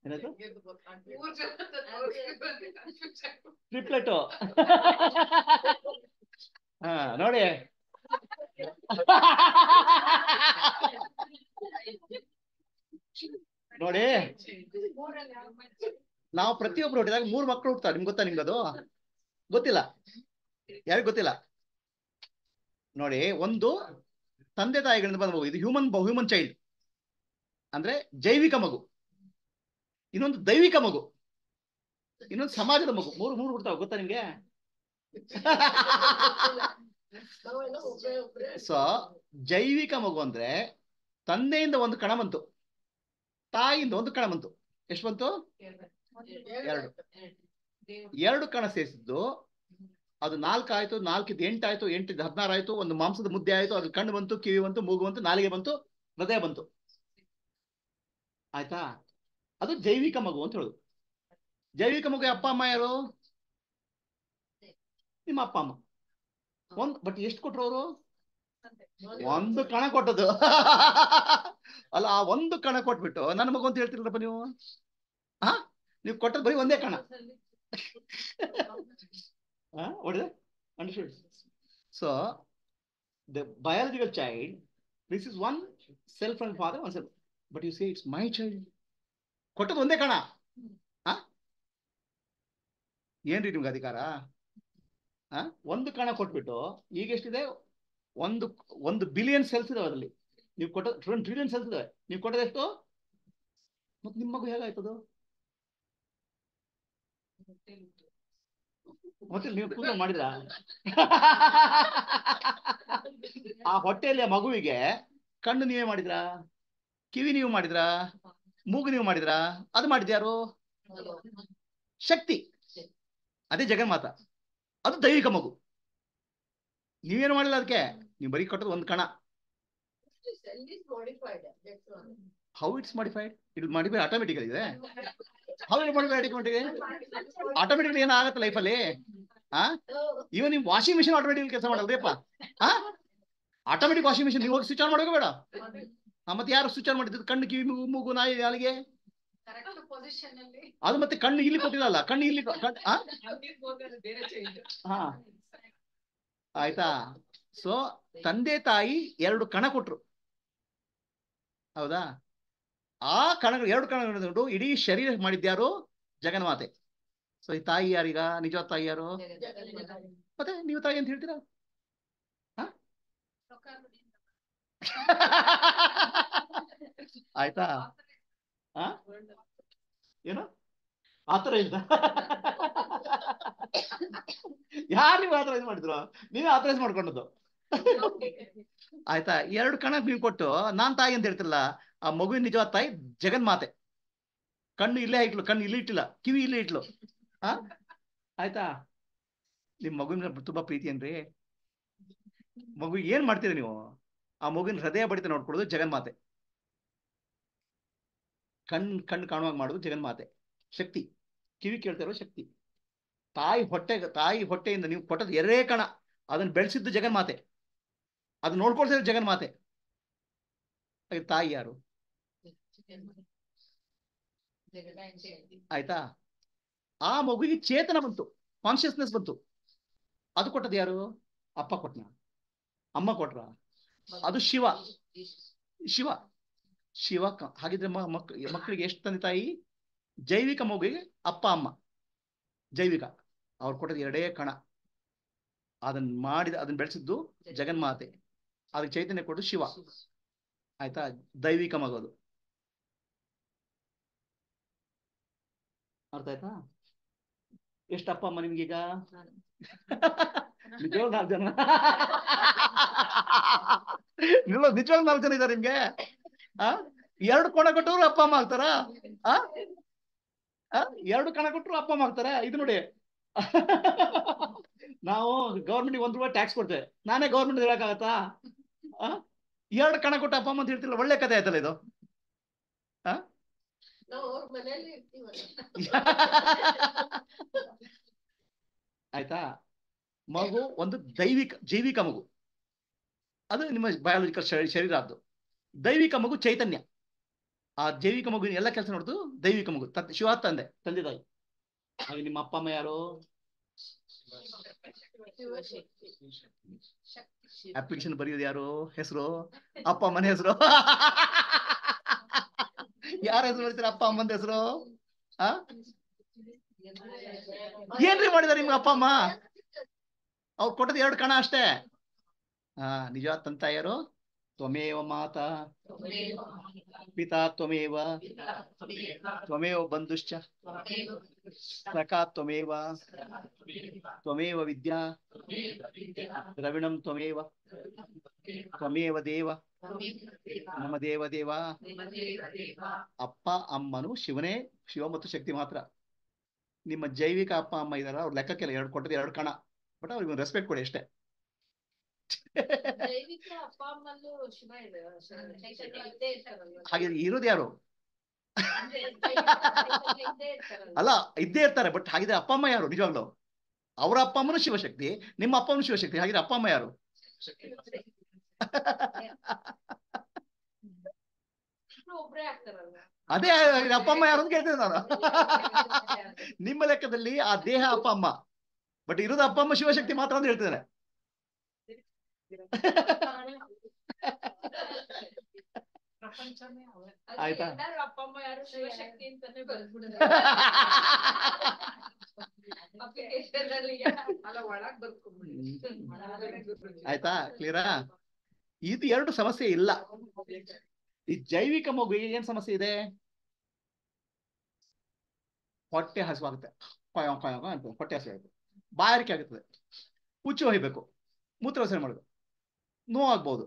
ಏನಾಯ್ತು? ಟ್ರಿಪ್ಲೆಟ್. ಹಾ ನೋಡಿ. ನೋಡಿ, ನಾವು ಪ್ರತಿಯೊಬ್ರು ಹುಟ್ಟಿದಾಗ 3 ಮಕ್ಕಳು ಹುಡ್ತಾರೆ. ನಿಮ್ಗೆ ಗೊತ್ತಾ? ನಿಮ್ಗದು ಗೊತ್ತಿಲ್ಲ? ಯಾರಿಗೂ ಗೊತ್ತಿಲ್ಲ ನೋಡಿ. ಒಂದು ತಂದೆ ತಾಯಿಗಳಿಂದ ಬಂದ ಮಗು, ಇದು ಹ್ಯೂಮನ್ ಚೈಲ್ಡ್ ಅಂದ್ರೆ ಜೈವಿಕ ಮಗು. ಇನ್ನೊಂದು ದೈವಿಕ ಮಗು, ಇನ್ನೊಂದು ಸಮಾಜದ ಮಗು. ಮೂರು ಹುಡ್ತಾವ. ಗೊತ್ತಾ ನಿಮ್ಗೆ? ಸೊ ಜೈವಿಕ ಮಗು ಅಂದ್ರೆ ತಂದೆಯಿಂದ ಒಂದು ಕಣ ಬಂತು, ತಾಯಿಯಿಂದ ಒಂದು ಕಣ ಬಂತು. ಎಷ್ಟು ಬಂತು? 2 ಕಣ ಸೇರಿಸಿದ್ದು ಅದು 4 ಆಯ್ತು, 4 8 ಆಯ್ತು, 8 16 ಆಯ್ತು. ಒಂದು ಮಾಂಸದ ಮುದ್ದೆ ಆಯ್ತು, ಅದು ಕಣ್ಣು ಬಂತು, ಕಿವಿ ಬಂತು, ಮೂಗು ಬಂತು, ನಾಲಿಗೆ ಬಂತು, ಹೃದಯ ಬಂತು. ಆಯ್ತಾ? ಅದು ಜೈವಿಕ ಮಗು ಅಂತ ಹೇಳುದು. ಜೈವಿಕ ಮಗು ಅಪ್ಪ ಅಮ್ಮ ಯಾರು? ನಿಮ್ಮ ಅಪ್ಪ ಅಮ್ಮ. ಬಟ್ ಎಷ್ಟು ಕೊಟ್ರು ಅವರು? 1 ಕಣ ಕೊಟ್ಟದ್ದು. ಅಲ್ಲ, ಆ 1 ಕಣ ಕೊಟ್ಬಿಟ್ಟು ನನ್ನ ಮಗು ಅಂತ ಹೇಳ್ತಿರಲ್ಲಪ್ಪ ನೀವು. ನೀವು ಕೊಟ್ಟದ್ದು ಬರೀ 1 ಕಣ. What is it? Understood? So the biological child, this is one cell from father, one cell, but you say it's my child. ಕೊಟ್ಟದ್ದು 1 ಕಣ. ಏನ್ರಿ ನಿಮ್ಗೆ ಅಧಿಕಾರ? 1 ಕಣ ಕೊಟ್ಬಿಟ್ಟು ಈಗ ಎಷ್ಟಿದೆ? 1 ಬಿಲಿಯನ್ ಸೆಲ್ಸ್ ಇದಾವೆ ಅದರಲ್ಲಿ. ನೀವು ಕೊಟ್ಟ 1 ಟ್ರಿಲಿಯನ್ ಸೆಲ್ಸ್ ಇದಾವೆ. ನೀವು ಕೊಟ್ಟದ ಎಷ್ಟು? ಮತ್ತೆ ನಿಮ್ಮ ಮಗು ಹೇಗಾಯ್ತದು? ಮತ್ತೆ ನೀವು ಕೂತ್ಕೊಂಡು ಮಾಡಿದ್ರ? ಆ ಹೊಟ್ಟೆಯಲ್ಲಿ ಮಗುವಿಗೆ ಕಣ್ಣು ನೀವೇ ಮಾಡಿದ್ರ, ಕಿವಿ ನೀವು ಮಾಡಿದ್ರ, ಮೂಗು ನೀವು ಮಾಡಿದ್ರ? ಅದು ಮಾಡಿದ್ಯಾರು? ಶಕ್ತಿ. ಅದೇ ಜಗನ್ಮಾತ. ಅದು ದೈವಿಕ ಮಗು. ನೀವೇನು ಮಾಡಿಲ್ಲ ಅದಕ್ಕೆ. ನೀವು ಬರೀ ಕೊಟ್ಟದ್ದು 1 ಕಣ. How it's modified? ಇದು ಮಾಡಿಫೈಡ್ ಆಟೋಮೆಟಿಕ್ ಇದೆ. How it modified? ಆಟೋಮೆಟಿಕ್ ಏನಾಗತ್ತೆ ಲೈಫಲ್ಲಿ? ಇವನ್ ನಿಮ್ ವಾಷಿಂಗ್ ಮಿಷಿನ್ ಆಟೋಮೆಟಿಕ್ ಕೆಲಸ ಮಾಡಲ್ರಿಪ್ಪ. ಆಟೋಮೆಟಿಕ್ ವಾಷಿಂಗ್ ಮಿಷಿನ್ ನೀವು ಹೋಗಿ ಸ್ವಿಚ್ ಆನ್ ಮಾಡೋಕೆ ಬೇಡ. ಮತ್ತೆ ಯಾರು ಸ್ವಿಚ್ ಆನ್ ಮಾಡಿದ್ದು? ಕಣ್ಣು, ಕಿವಿ, ಮೂಗು, ನಾಯಿ, ನಾಲಿಗೆ. ಅದು ಮತ್ತೆ ಕಣ್ಣು ಇಲ್ಲಿ ಕೊಟ್ಟಿರಲ್ಲ, ಕಣ್ಣು ಇಲ್ಲಿ. ಆಯ್ತಾ? ಸೊ ತಂದೆ ತಾಯಿ 2 ಕಣ ಕೊಟ್ರು, ಹೌದಾ? ಆ ಕಣಗಳು 2 ಕಣಗಳು ಇಡೀ ಶರೀರ ಮಾಡಿದ್ಯಾರು? ಜಗನ್ಮಾತೆ. ಸೊ ಈ ತಾಯಿ ಯಾರೀಗ? ನಿಜವಾದ ತಾಯಿ ಯಾರು? ಮತ್ತೆ ನೀವು ತಾಯಿ ಅಂತ ಹೇಳ್ತೀರಾ? ಆಯ್ತಾ? ಏನು ಆತರ ಇಲ್ಲ? ಯಾರು ನೀವು ಆಥರೈಸ್ ಮಾಡಿದ್ರು? ನೀವೇ ಆಥರೈಸ್ ಮಾಡ್ಕೊಂಡದ್ದು. ಆಯ್ತಾ? 2 ಕಣ ನೀವು ಕೊಟ್ಟು ನಾನ್ ತಾಯಿ ಅಂತ ಹೇಳ್ತಿರಲ್ಲ. ಆ ಮಗುವಿನ ನಿಜವಾದ ತಾಯಿ ಜಗನ್ಮಾತೆ. ಕಣ್ಣು ಇಲ್ಲೇ ಇಟ್ಲು, ಕಣ್ಣು ಇಲ್ಲಿ ಇಟ್ಟಿಲ್ಲ, ಕಿವಿ ಇಲ್ಲೇ ಇಟ್ಲು. ಆಯ್ತಾ? ನಿಮ್ ಮಗುವಿನ ತುಂಬಾ ಪ್ರೀತಿ ಏನ್ರಿ? ಮಗು ಏನ್ ಮಾಡ್ತೀರಿ ನೀವು? ಆ ಮಗುವಿನ ಹೃದಯ ಬಡಿತ ನೋಡ್ಕೊಳ್ಳೋದು ಜಗನ್ಮಾತೆ. ಕಣ್ಣು ಕಾಣುವಾಗ ಮಾಡೋದು ಜಗನ್ಮಾತೆ. ಶಕ್ತಿ. ಕಿವಿ ಕೇಳ್ತಾ ಇರೋ ಶಕ್ತಿ. ತಾಯಿ ಹೊಟ್ಟೆಯಿಂದ ನೀವು ಕೊಟ್ಟದ್ದು 2 ಕಣ, ಅದನ್ನ ಬೆಳೆಸಿದ್ದು ಜಗನ್ಮಾತೆ, ಅದು ನೋಡ್ಕೊಳ್ತಿರೋ ಜಗನ್ಮಾತೆ. ತಾಯಿ ಯಾರು? ಆಯ್ತಾ? ಆ ಮಗುವಿಗೆ ಚೇತನ ಬಂತು, ಕಾನ್ಶಿಯಸ್ನೆಸ್ ಬಂತು. ಅದು ಕೊಟ್ಟದ್ದು ಯಾರು? ಅಪ್ಪ ಕೊಟ್ನ? ಅಮ್ಮ ಕೊಟ್ರ? ಅದು ಶಿವ. ಹಾಗಿದ್ರೆ ಮಕ್ಕಳಿಗೆ ಎಷ್ಟು ತಂದೆ ತಾಯಿ? ಜೈವಿಕ ಮಗುವಿಗೆ ಅಪ್ಪ ಅಮ್ಮ ಜೈವಿಕ. ಅವ್ರು ಕೊಟ್ಟದ್ದು 2 ಕಣ, ಅದನ್ನ ಬೆಳೆಸಿದ್ದು ಜಗನ್ಮಾತೆ, ಅದಕ್ಕೆ ಚೈತನ್ಯ ಕೊಟ್ಟು ಶಿವ. ಆಯ್ತಾ? ದೈವಿಕ ಮಗದು. ಅರ್ಥ ಆಯ್ತಾ? ಎಷ್ಟು ಅಪ್ಪ ಅಮ್ಮ ನಿಮ್ಗೀಗ? ನಿಜವಾಗ್ 4 ಜನ. ನಿಜವಾಗ್ 4 ಜನ ಇದ್ದಾರೆ ನಿಮ್ಗೆ. 2 ಕಣ ಕೊಟ್ಟವ್ರು ಅಪ್ಪ ಅಮ್ಮ ಆಗ್ತಾರ? 2 ಕಣ ಕೊಟ್ಟರು ಅಪ್ಪ ಅಮ್ಮ ಆಗ್ತಾರ? ಇದು ನೋಡಿ, ನಾವು ಗೌರ್ಮೆಂಟ್ಗೆ ₹1 ಟ್ಯಾಕ್ಸ್ ಕೊಡ್ತೇವೆ. ನಾನೇ ಗೌರ್ಮೆಂಟ್ ಹೇಳಕ್ಕಾಗತ್ತಾ? 2 ಕಣ ಕೊಟ್ಟು ಅಪ್ಪ ಅಮ್ಮ ಅಂತ ಹೇಳ್ತಿಲ್ಲ. ಒಳ್ಳೆ ಕಥೆ ಆಯ್ತಲ್ಲ ಇದು. ಆಯ್ತಾ? ಮಗು ಒಂದು ಜೈವಿಕ ಮಗು, ಅದು ನಿಮ್ಮ ಬಯಾಲಜಿಕಲ್ ಶರೀರ. ಅದು ದೈವಿಕ ಮಗು ಚೈತನ್ಯ, ಆ ಜೈವಿಕ ಮಗುವಿನ ಎಲ್ಲ ಕೆಲಸ ನೋಡ್ದು ದೈವಿಕ ಮಗು. ಶಿವ ತಂದೆ ತಾಯಿ. ಹಾಗೆ ನಿಮ್ಮ ಅಪ್ಪ ಅಮ್ಮ ಯಾರು? ಅಪ್ಲಿಕೇಶನ್ ಬರೆಯೋದು ಯಾರು? ಹೆಸರು, ಅಪ್ಪ ಅಮ್ಮನ ಹೆಸರು. ಯಾರ ಹೆಸರು ಬರೀತೀರ? ಅಪ್ಪ ಅಮ್ಮನ ಹೆಸರು. ಏನ್ರಿ ಮಾಡಿದಾರೆ ನಿಮ್ಗೆ ಅಪ್ಪ ಅಮ್ಮ? ಅವ್ರು ಕೊಟ್ಟದ 2 ಕಣ ಅಷ್ಟೇ. ನಿಜವಾದ ತಂದೆ ತಾಯಿಯರು ತ್ವಮೇವ ಮಾತಾ ಪಿತಾ ತ್ವಮೇವ ತ್ವಮೇವ ಬಂಧುಶ್ಚ ಸಖಾ ತ್ವಮೇವ ತ್ವಮೇವ ವಿದ್ಯಾ ದ್ರವಿಣಂ ತ್ವಮೇವ ತ್ವಮೇವ ದೇವ ನಮ್ಮ ದೇವ ದೇವ. ಅಪ್ಪ ಅಮ್ಮನು ಶಿವನೇ, ಶಿವ ಮತ್ತು ಶಕ್ತಿ ಮಾತ್ರ. ನಿಮ್ಮ ಜೈವಿಕ ಅಪ್ಪ ಅಮ್ಮ ಇದಾರ, ಅವ್ರ ಲೆಕ್ಕಕ್ಕೆಲ್ಲ 2 ಕೊಟ್ಟದ 2 ಕಣ. ಬಟ್ ಅವ್ರಿಗೆ ರೆಸ್ಪೆಕ್ಟ್ ಕೊಡಿ ಅಷ್ಟೇ. ಹಾಗೆ ಇರೋದು ಯಾರು? ಅಲ್ಲ, ಇದ್ದೇ ಇರ್ತಾರೆ. ಬಟ್ ಹಾಗಿದ್ರೆ ಅಪ್ಪ ಅಮ್ಮ ಯಾರು ನಿಜವಾಗ್ಲು? ಅವರ ಅಪ್ಪ ಅಮ್ಮನು ಶಿವಶಕ್ತಿ, ನಿಮ್ಮ ಅಪ್ಪ ಅಮ್ಮನು ಶಿವಶಕ್ತಿ. ಹಾಗಿದ್ರೆ ಅಪ್ಪ ಅಮ್ಮ ಯಾರು? ಅದೇ ಅಪ್ಪ ಅಮ್ಮ ಯಾರು ಅಂತ ಕೇಳ್ತೇನೆ ನಾನು. ನಿಮ್ಮ ಲೆಕ್ಕದಲ್ಲಿ ಆ ದೇಹ ಅಪ್ಪ ಅಮ್ಮ, ಬಟ್ ಇರೋದು ಅಪ್ಪ ಅಮ್ಮ ಶಿವಶಕ್ತಿ ಮಾತ್ರ ಅಂತ ಹೇಳ್ತಿದ್ದಾರೆ. ಆಯ್ತಾ? ಆಯ್ತಾ? ಕ್ಲಿಯರಾ? ಇದು 2 ಸಮಸ್ಯೆ ಇಲ್ಲ. ಈ ಜೈವಿಕ ಮಗುವಿಗೆ ಏನ್ ಸಮಸ್ಯೆ ಇದೆ? ಹೊಟ್ಟೆ ಹಸುವಾಗುತ್ತೆ, ಹೊಟ್ಟೆ ಹಸುವಾಗುತ್ತೆ, ಬಾಯಾರಿಕೆ ಆಗುತ್ತದೆ, ಹುಚ್ಚು ಹೊಯ್ಬೇಕು, ಮೂತ್ರವಸನೆ ಮಾಡೋದು, ನೋವಾಗ್ಬೋದು.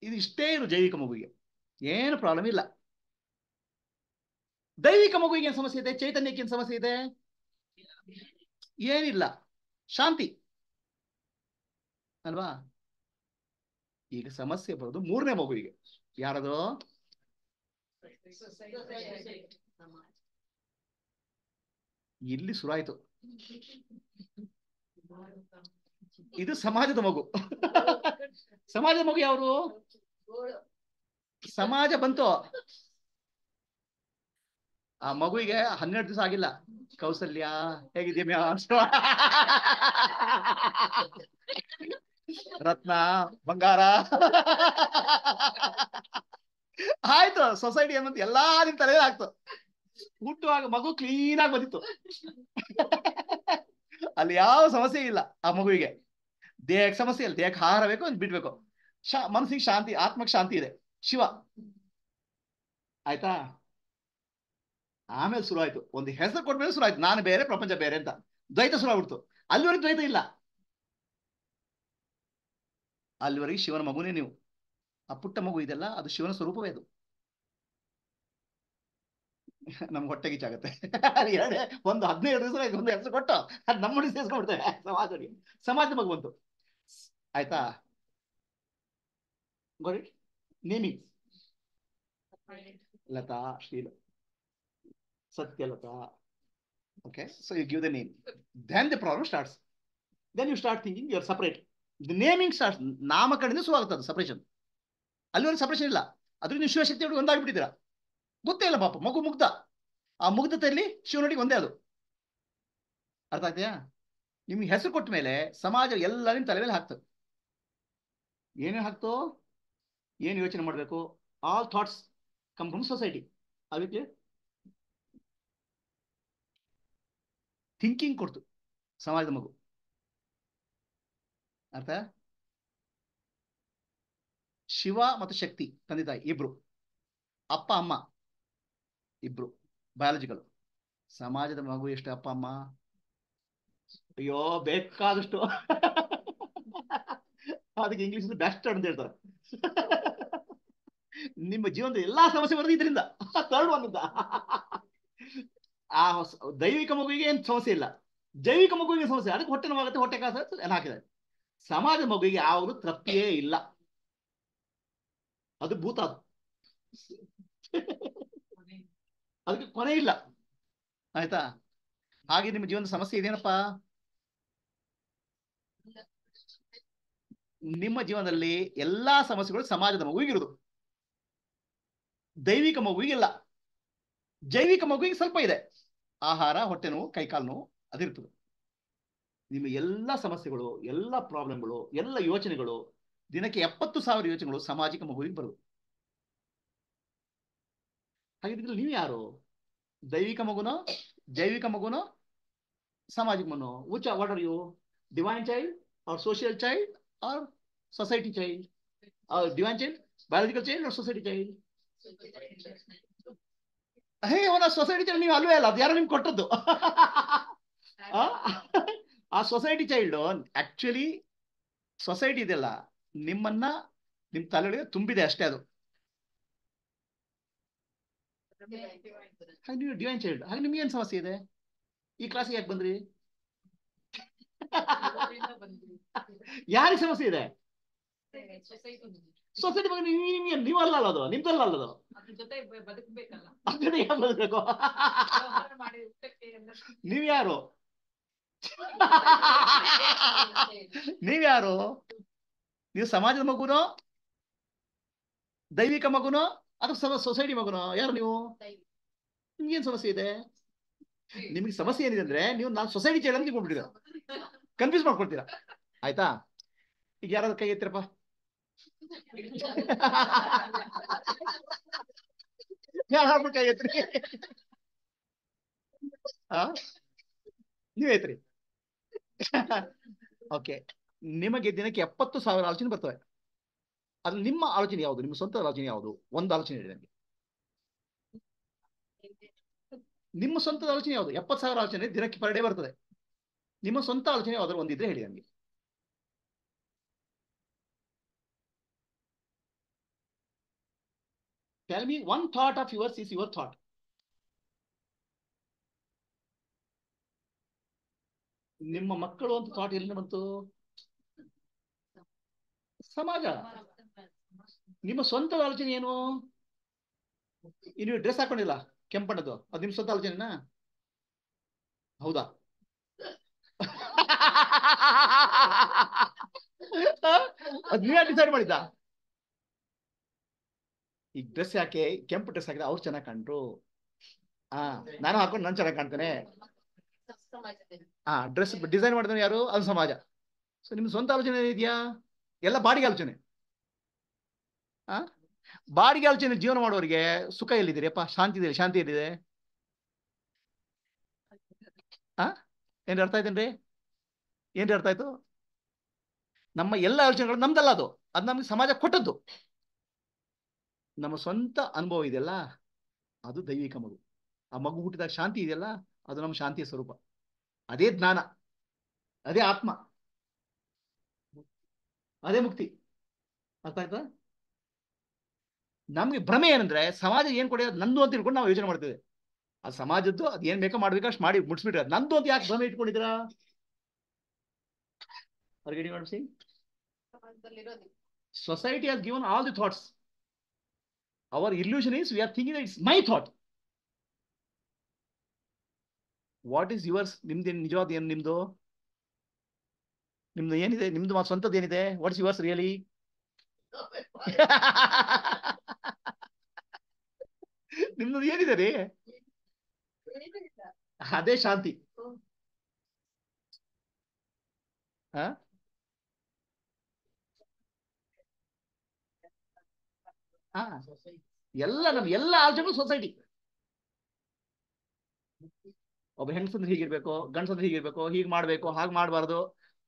ಇದು ಇಷ್ಟೇ ಇರು ಜೈವಿಕ ಮಗುವಿಗೆ, ಏನು ಪ್ರಾಬ್ಲಮ್ ಇಲ್ಲ. ದೈವಿಕ ಮಗುವಿಗೆ ಏನ್ ಸಮಸ್ಯೆ ಇದೆ? ಚೈತನ್ಯಕ್ಕೆ ಏನ್ ಸಮಸ್ಯೆ ಇದೆ? ಏನಿಲ್ಲ, ಶಾಂತಿ ಅಲ್ವಾ? ಈಗ ಸಮಸ್ಯೆ ಬರೋದು 3ನೇ ಮಗುವಿಗೆ. ಯಾರದು? ಇಲ್ಲಿ ಶುರುವಾಯ್ತು. ಇದು ಸಮಾಜದ ಮಗು. ಸಮಾಜದ ಮಗು ಯಾರು? ಸಮಾಜ ಬಂತು. ಆ ಮಗುವಿಗೆ 12 ದಿವಸ ಆಗಿಲ್ಲ. ಕೌಸಲ್ಯ ಹೇಗಿದ್ದೀಯ? ರತ್ನ ಬಂಗಾರ ಆಯ್ತು. ಸೊಸೈಟಿ ಅನ್ನೋದು ಎಲ್ಲಾ ನಿಮ್ ತಲೆ ಆಗ್ತು. ಹುಟ್ಟುವಾಗ ಮಗು ಕ್ಲೀನ್ ಆಗಿ ಬಂದಿತ್ತು. ಅಲ್ಲಿ ಯಾವ ಸಮಸ್ಯೆ ಇಲ್ಲ ಆ ಮಗುವಿಗೆ. ದೇಹಕ್ಕೆ ಸಮಸ್ಯೆ ಇಲ್ಲ, ದೇಹಕ್ಕೆ ಆಹಾರ ಬೇಕು ಅಂತ ಬಿಡ್ಬೇಕು. ಮನಸ್ಸಿಗೆ ಶಾಂತಿ, ಆತ್ಮಕ್ಕೆ ಶಾಂತಿ ಇದೆ. ಶಿವ ಆಯ್ತಾ? ಆಮೇಲೆ ಶುರು ಆಯ್ತು, ಒಂದು ಹೆಸರು ಕೊಟ್ಮೇಲೆ ಶುರು ಆಯ್ತು, ನಾನು ಬೇರೆ ಪ್ರಪಂಚ ಬೇರೆ ಅಂತ ದ್ವೈತ ಶುರು ಆಗ್ಬಿಡ್ತು. ಅಲ್ಲಿವರೆಗೆ ದ್ವೈತ ಇಲ್ಲ. ಅಲ್ಲಿವರೆಗೆ ಶಿವನ ಮಗುನೇ ನೀವು. ಆ ಪುಟ್ಟ ಮಗು ಇದೆಲ್ಲ ಅದು ಶಿವನ ಸ್ವರೂಪವೇ. ಅದು ನಮ್ಗೆ ಹೊಟ್ಟೆ ಗಿಚ್ಚಾಗತ್ತೆ. ಒಂದು 15 ದಿವಸ ಒಂದು ಹೆಸರು ಕೊಟ್ಟು ಅದು ನಮ್ಮ ಸೇರಿಸ್ಕೊಂಡ್ಬಿಡ್ತೇವೆ ಸಮಾಜದಲ್ಲಿ. ಸಮಾಜದ ಮಗು ಬಂತು. ಆಯ್ತಾ? ಗೋರಿ naming Lata, Shrila, Satyalata. Okay, so you give the name. Then the problem starts. Then you start thinking you are separate. The naming starts. ನಾಮಕರಣದಿಂದ ಶುರು ಆಗುತ್ತೆ ಅದು ಸಪರೇಷನ್. ಅಲ್ಲಿ ಒಂದು ಸಪರೇಷನ್ ಇಲ್ಲ. ಅದ್ರಿಂದ ಶಿವಶಕ್ತಿ ಒಳಗೆ ಒಂದಾಗ್ಬಿಟ್ಟಿದ್ದೀರಾ. ಗೊತ್ತೇ ಇಲ್ಲ ಪಾಪ, ಮಗು ಮುಗ್ಧ. ಆ ಮುಗ್ಧತೆಯಲ್ಲಿ ಶಿವನೊಟ್ಟಿಗೆ ಒಂದೇ ಅದು. ಅರ್ಥ ಆಗ್ತೀಯಾ? ನಿಮ್ಗೆ ಹೆಸರು ಕೊಟ್ಟ ಮೇಲೆ ಸಮಾಜ ಎಲ್ಲ ನಿಮ್ ತಲೆ ಮೇಲೆ ಹಾಕ್ತದೆ. ಏನೇನು ಹಾಕ್ತೋ, ಏನು ಯೋಚನೆ ಮಾಡಬೇಕು, all thoughts come from society. ಅದಕ್ಕೆ ಥಿಂಕಿಂಗ್ ಕೊಡ್ತು ಸಮಾಜದ ಮಗು. ಅರ್ಥ? ಶಿವ ಮತ್ತು ಶಕ್ತಿ ತಂದೆ ತಾಯಿ ಇಬ್ರು, ಅಪ್ಪ ಅಮ್ಮ ಇಬ್ರು ಬಯಾಲಜಿಕಲ್. ಸಮಾಜದ ಮಗು ಎಷ್ಟು ಅಪ್ಪ ಅಮ್ಮ? ಅಯ್ಯೋ ಬೇಕಾದಷ್ಟು. ಅದಕ್ಕೆ ಇಂಗ್ಲಿಷ್ ಬೆಸ್ಟ್ ಅಂತ ಹೇಳ್ತಾರೆ. ನಿಮ್ಮ ಜೀವನದ ಎಲ್ಲಾ ಸಮಸ್ಯೆ ಬರೋದು ಇದರಿಂದ, ಥರ್ಡ್ ಒನ್ ಇಂದ. ಆ ದೈವಿಕ ಮಗುವಿಗೆ ಏನ್ ಸಮಸ್ಯೆ ಇಲ್ಲ, ಜೈವಿಕ ಮಗುವಿಗೆ ಸಮಸ್ಯೆ. ಅದಕ್ಕೆ ಹೊಟ್ಟೆ ನೋವಾಗುತ್ತೆ, ಹೊಟ್ಟೆ ಕಾಸ ಹಾಕಿದ್ದಾರೆ. ಸಮಾಜದ ಮಗುವಿಗೆ ಯಾವಾಗಲೂ ತೃಪ್ತಿಯೇ ಇಲ್ಲ. ಅದು ಭೂತ. ಅದು ಅದಕ್ಕೆ ಕೊನೆ ಇಲ್ಲ. ಆಯ್ತಾ? ಹಾಗೆ ನಿಮ್ಮ ಜೀವನದ ಸಮಸ್ಯೆ ಇದೇನಪ್ಪಾ? ನಿಮ್ಮ ಜೀವನದಲ್ಲಿ ಎಲ್ಲಾ ಸಮಸ್ಯೆಗಳು ಸಮಾಜದ ಮಗುವಿಗಿರುವುದು, ದೈವಿಕ ಮಗುವಿಗಿಲ್ಲ. ಜೈವಿಕ ಮಗುವಿಗೆ ಸ್ವಲ್ಪ ಇದೆ, ಆಹಾರ, ಹೊಟ್ಟೆ ನೋವು, ಕೈಕಾಲು ನೋವು ಅದಿರ್ತದೆ. ನಿಮ್ಮ ಎಲ್ಲ ಸಮಸ್ಯೆಗಳು, ಎಲ್ಲ ಪ್ರಾಬ್ಲಮ್ಗಳು, ಎಲ್ಲ ಯೋಚನೆಗಳು, ದಿನಕ್ಕೆ 70,000 ಯೋಚನೆಗಳು ಸಾಮಾಜಿಕ ಮಗುವಿಗೆ ಬರುವುದು. ಹಾಗಿದ್ರೆ ನೀವು ಯಾರು? ದೈವಿಕ ಮಗುನೋ, ಜೈವಿಕ ಮಗುನೋ, ಸಾಮಾಜಿಕ ಮಗುನೋ? What are you? Divine child or social child or society child? Divine child, biological child or society child? Hey, ಅವನ ಸೊಸೈಟಿ ಚೈಲ್ಡ್ ನೀವು ಅಲ್ವೇ ಅಲ್ಲ, ಅದು ಯಾರೋ ನಿಮ್ಗೆ ಕೊಟ್ಟದ್ದು. ಆ ಸೊಸೈಟಿ ಚೈಲ್ಡ್ ಆಕ್ಚುಲಿ ಸೊಸೈಟಿ ಇದೆಲ್ಲ ನಿಮ್ಮನ್ನ ನಿಮ್ ತಲೆಯೊಳಗೆ ತುಂಬಿದೆ ಅಷ್ಟೇ ಅದು. ಹಾಗೆ ನೀವು ಡಿವೈನ್ ಚೈಲ್ಡ್. ಹಾಗೆ ನಿಮ್ಗೆ ಏನ್ ಸಮಸ್ಯೆ ಇದೆ? ಈ ಕ್ಲಾಸಿಗೆ ಯಾಕೆ ಬಂದ್ರಿ? ಯಾರಿಗೆ ಸಮಸ್ಯೆ ಇದೆ? ಸೊಸೈಟಿ ಬಗ್ಗೆ ನೀವು ಅಲ್ಲ ಅದು, ನಿಮ್ದಲ್ಲ ಅಲ್ಲದು. ಅದ್ರ ಜೊತೆ ಯಾಕೆ ಬದುಕಬೇಕು? ನೀವ್ಯಾರು? ನೀವ್ಯಾರು? ನೀವು ಸಮಾಜದ ಮಗುನೋ, ದೈವಿಕ ಮಗುನೋ, ಅಥವಾ ಸೊಸೈಟಿ ಮಗುನೋ? ಯಾರು ನೀವು? ನಿಮ್ಗೇನ್ ಸಮಸ್ಯೆ ಇದೆ? ನಿಮ್ಗೆ ಸಮಸ್ಯೆ ಏನಿದೆ ಅಂದ್ರೆ ನಾನು ಸೊಸೈಟಿ ಚೈಲ್ಡ್ ಅಂತ ತಿಳ್ಕೊಂಡ್ಬಿಟ್ಟಿದ್ದೀರಾ, ಕನ್ಫ್ಯೂಸ್ ಮಾಡ್ಕೊಳ್ತೀರಾ. ಆಯ್ತಾ? ಈಗ ಯಾರಾದ್ರೂ ಕೈ ಎತ್ತಿರಪ್ಪ. ಯಾರು ಕೈ ಎತ್ರಿ? ನೀವ್ ಎತ್ರಿ. ಓಕೆ, ನಿಮಗೆ ದಿನಕ್ಕೆ 70,000 ಆಲೋಚನೆ ಬರ್ತವೆ. ಅದು ನಿಮ್ಮ ಆಲೋಚನೆ ಯಾವುದು? ನಿಮ್ಮ ಸ್ವಂತ ಆಲೋಚನೆ ಯಾವುದು? ಒಂದು ಆಲೋಚನೆ ಹೇಳಿ ನನಗೆ. ನಿಮ್ಮ ಸ್ವಂತ ಆಲೋಚನೆ ಯಾವುದು? 70,000 ಆಲೋಚನೆ ದಿನಕ್ಕೆ ಪರ್ ಡೇ ಬರ್ತದೆ. ನಿಮ್ಮ ಸ್ವಂತ ಆಲೋಚನೆ ಯಾವ್ದಾದ್ರು ಒಂದಿದ್ರೆ ಹೇಳಿ ನನಗೆ. Tell me one thought of yours is your thought. ನಿಮ್ಮ ಮಕ್ಕಳು ಅಂತ ಥಾಟ್ ಎಲ್ಲಿಂದ ಬಂತು? ಸಮಾಜ. ನಿಮ್ಮ ಸ್ವಂತ ಆಲೋಚನೆ ಏನು? ನೀವು ಡ್ರೆಸ್ ಹಾಕೊಂಡಿಲ್ಲ ಕೆಂಪಣ್ಣದು, ಅದು ನಿಮ್ ಸ್ವಂತ ಆಲೋಚನೆನಾ? ಹೌದಾ? ಅದ್ ನೀವೇ ಡಿಸೈಡ್ ಮಾಡಿದ್ದ? ಈಗ ಡ್ರೆಸ್ ಯಾಕೆ ಕೆಂಪು ಡ್ರೆಸ್ ಹಾಕಿದ್ರೆ ಅವ್ರು ಚೆನ್ನಾಗಿ ಕಾಣ್ರು, ನಾನು ಹಾಕೊಂಡು ನಾನು ಚೆನ್ನಾಗಿ ಕಾಣ್ತೇನೆ. ಡ್ರೆಸ್ ಡಿಸೈನ್ ಮಾಡಿದ್ರೆ ಯಾರು? ಅದು ಸಮಾಜ. ಸೊ ನಿಮ್ ಸ್ವಂತ ಆಲೋಚನೆ ಇದೆಯಾ? ಎಲ್ಲ ಬಾಡಿಗೆ ಆಲೋಚನೆ. ಬಾಡಿಗೆ ಆಲೋಚನೆ ಜೀವನ ಮಾಡೋರಿಗೆ ಸುಖ ಎಲ್ಲಿದ್ದೀರಿಪ್ಪ? ಶಾಂತಿ ಇದೆ? ಶಾಂತಿ ಎಲ್ಲಿದೆ? ಏನ್ ಅರ್ಥ ಆಯ್ತೇನ್ರಿ? ಏನ್ರಿ ಅರ್ಥ ಆಯ್ತು? ನಮ್ಮ ಎಲ್ಲ ಆಲೋಚನೆಗಳು ನಮ್ದಲ್ಲ, ಅದು ನಮ್ಗೆ ಸಮಾಜ ಕೊಟ್ಟದ್ದು. ನಮ್ಮ ಸ್ವಂತ ಅನುಭವ ಇದೆಯಲ್ಲ, ಅದು ದೈವಿಕ ಮಗು. ಆ ಮಗು ಹುಟ್ಟಿದಾಗ ಶಾಂತಿ ಇದೆಯಲ್ಲ, ಅದು ನಮ್ಮ ಶಾಂತಿಯ ಸ್ವರೂಪ. ಅದೇ ಜ್ಞಾನ, ಅದೇ ಆತ್ಮ, ಅದೇ ಮುಕ್ತಿ. ಅರ್ಥ ಆಯ್ತಾ? ನಮ್ಗೆ ಭ್ರಮೆ ಏನಂದ್ರೆ ಸಮಾಜ ಏನ್ ಕೊಡೋದು ನಂದು ಅಂತ ತಿಳ್ಕೊಂಡು ನಾವು ಯೋಚನೆ ಮಾಡ್ತೇವೆ. ಆ ಸಮಾಜದ್ದು ಅದ್ ಏನ್ ಬೇಕೋ ಮಾಡ್ಬೇಕು, ಅಷ್ಟು ಮಾಡಿ ಮುಟ್ಸ್ಬಿಟ್ರೆ ನಂದು ಅಂತ ಯಾಕೆ ಭ್ರಮೆ ಇಟ್ಕೊಂಡಿದ್ದೀರಾ? Society has given all the thoughts. Our illusion is we are thinking that it's my thought. What is yours? ನಿಮ್ದು ನಿಜವಾದ ಏನು? ನಿಮ್ದು ಏನಿದೆ? ನಿಮ್ದು ಸ್ವಂತದ್ದು ಏನಿದೆ? What's yours really? ನಿಮ್ದು ಏನಿದೆ ರೀ? ಅದೇ ಶಾಂತಿ. ಎಲ್ಲ ನಮ್ ಎಲ್ಲ ಆಲೋಚನೆಗಳು ಸೊಸೈಟಿ. ಒಬ್ಬ ಹೆಂಗಸಂದ್ರೆ ಹೀಗಿರ್ಬೇಕು, ಗಂಡಸಂದ್ರೆ ಹೀಗಿರ್ಬೇಕು, ಹೀಗ್ ಮಾಡ್ಬೇಕು, ಹಾಗೆ ಮಾಡಬಾರ್ದು,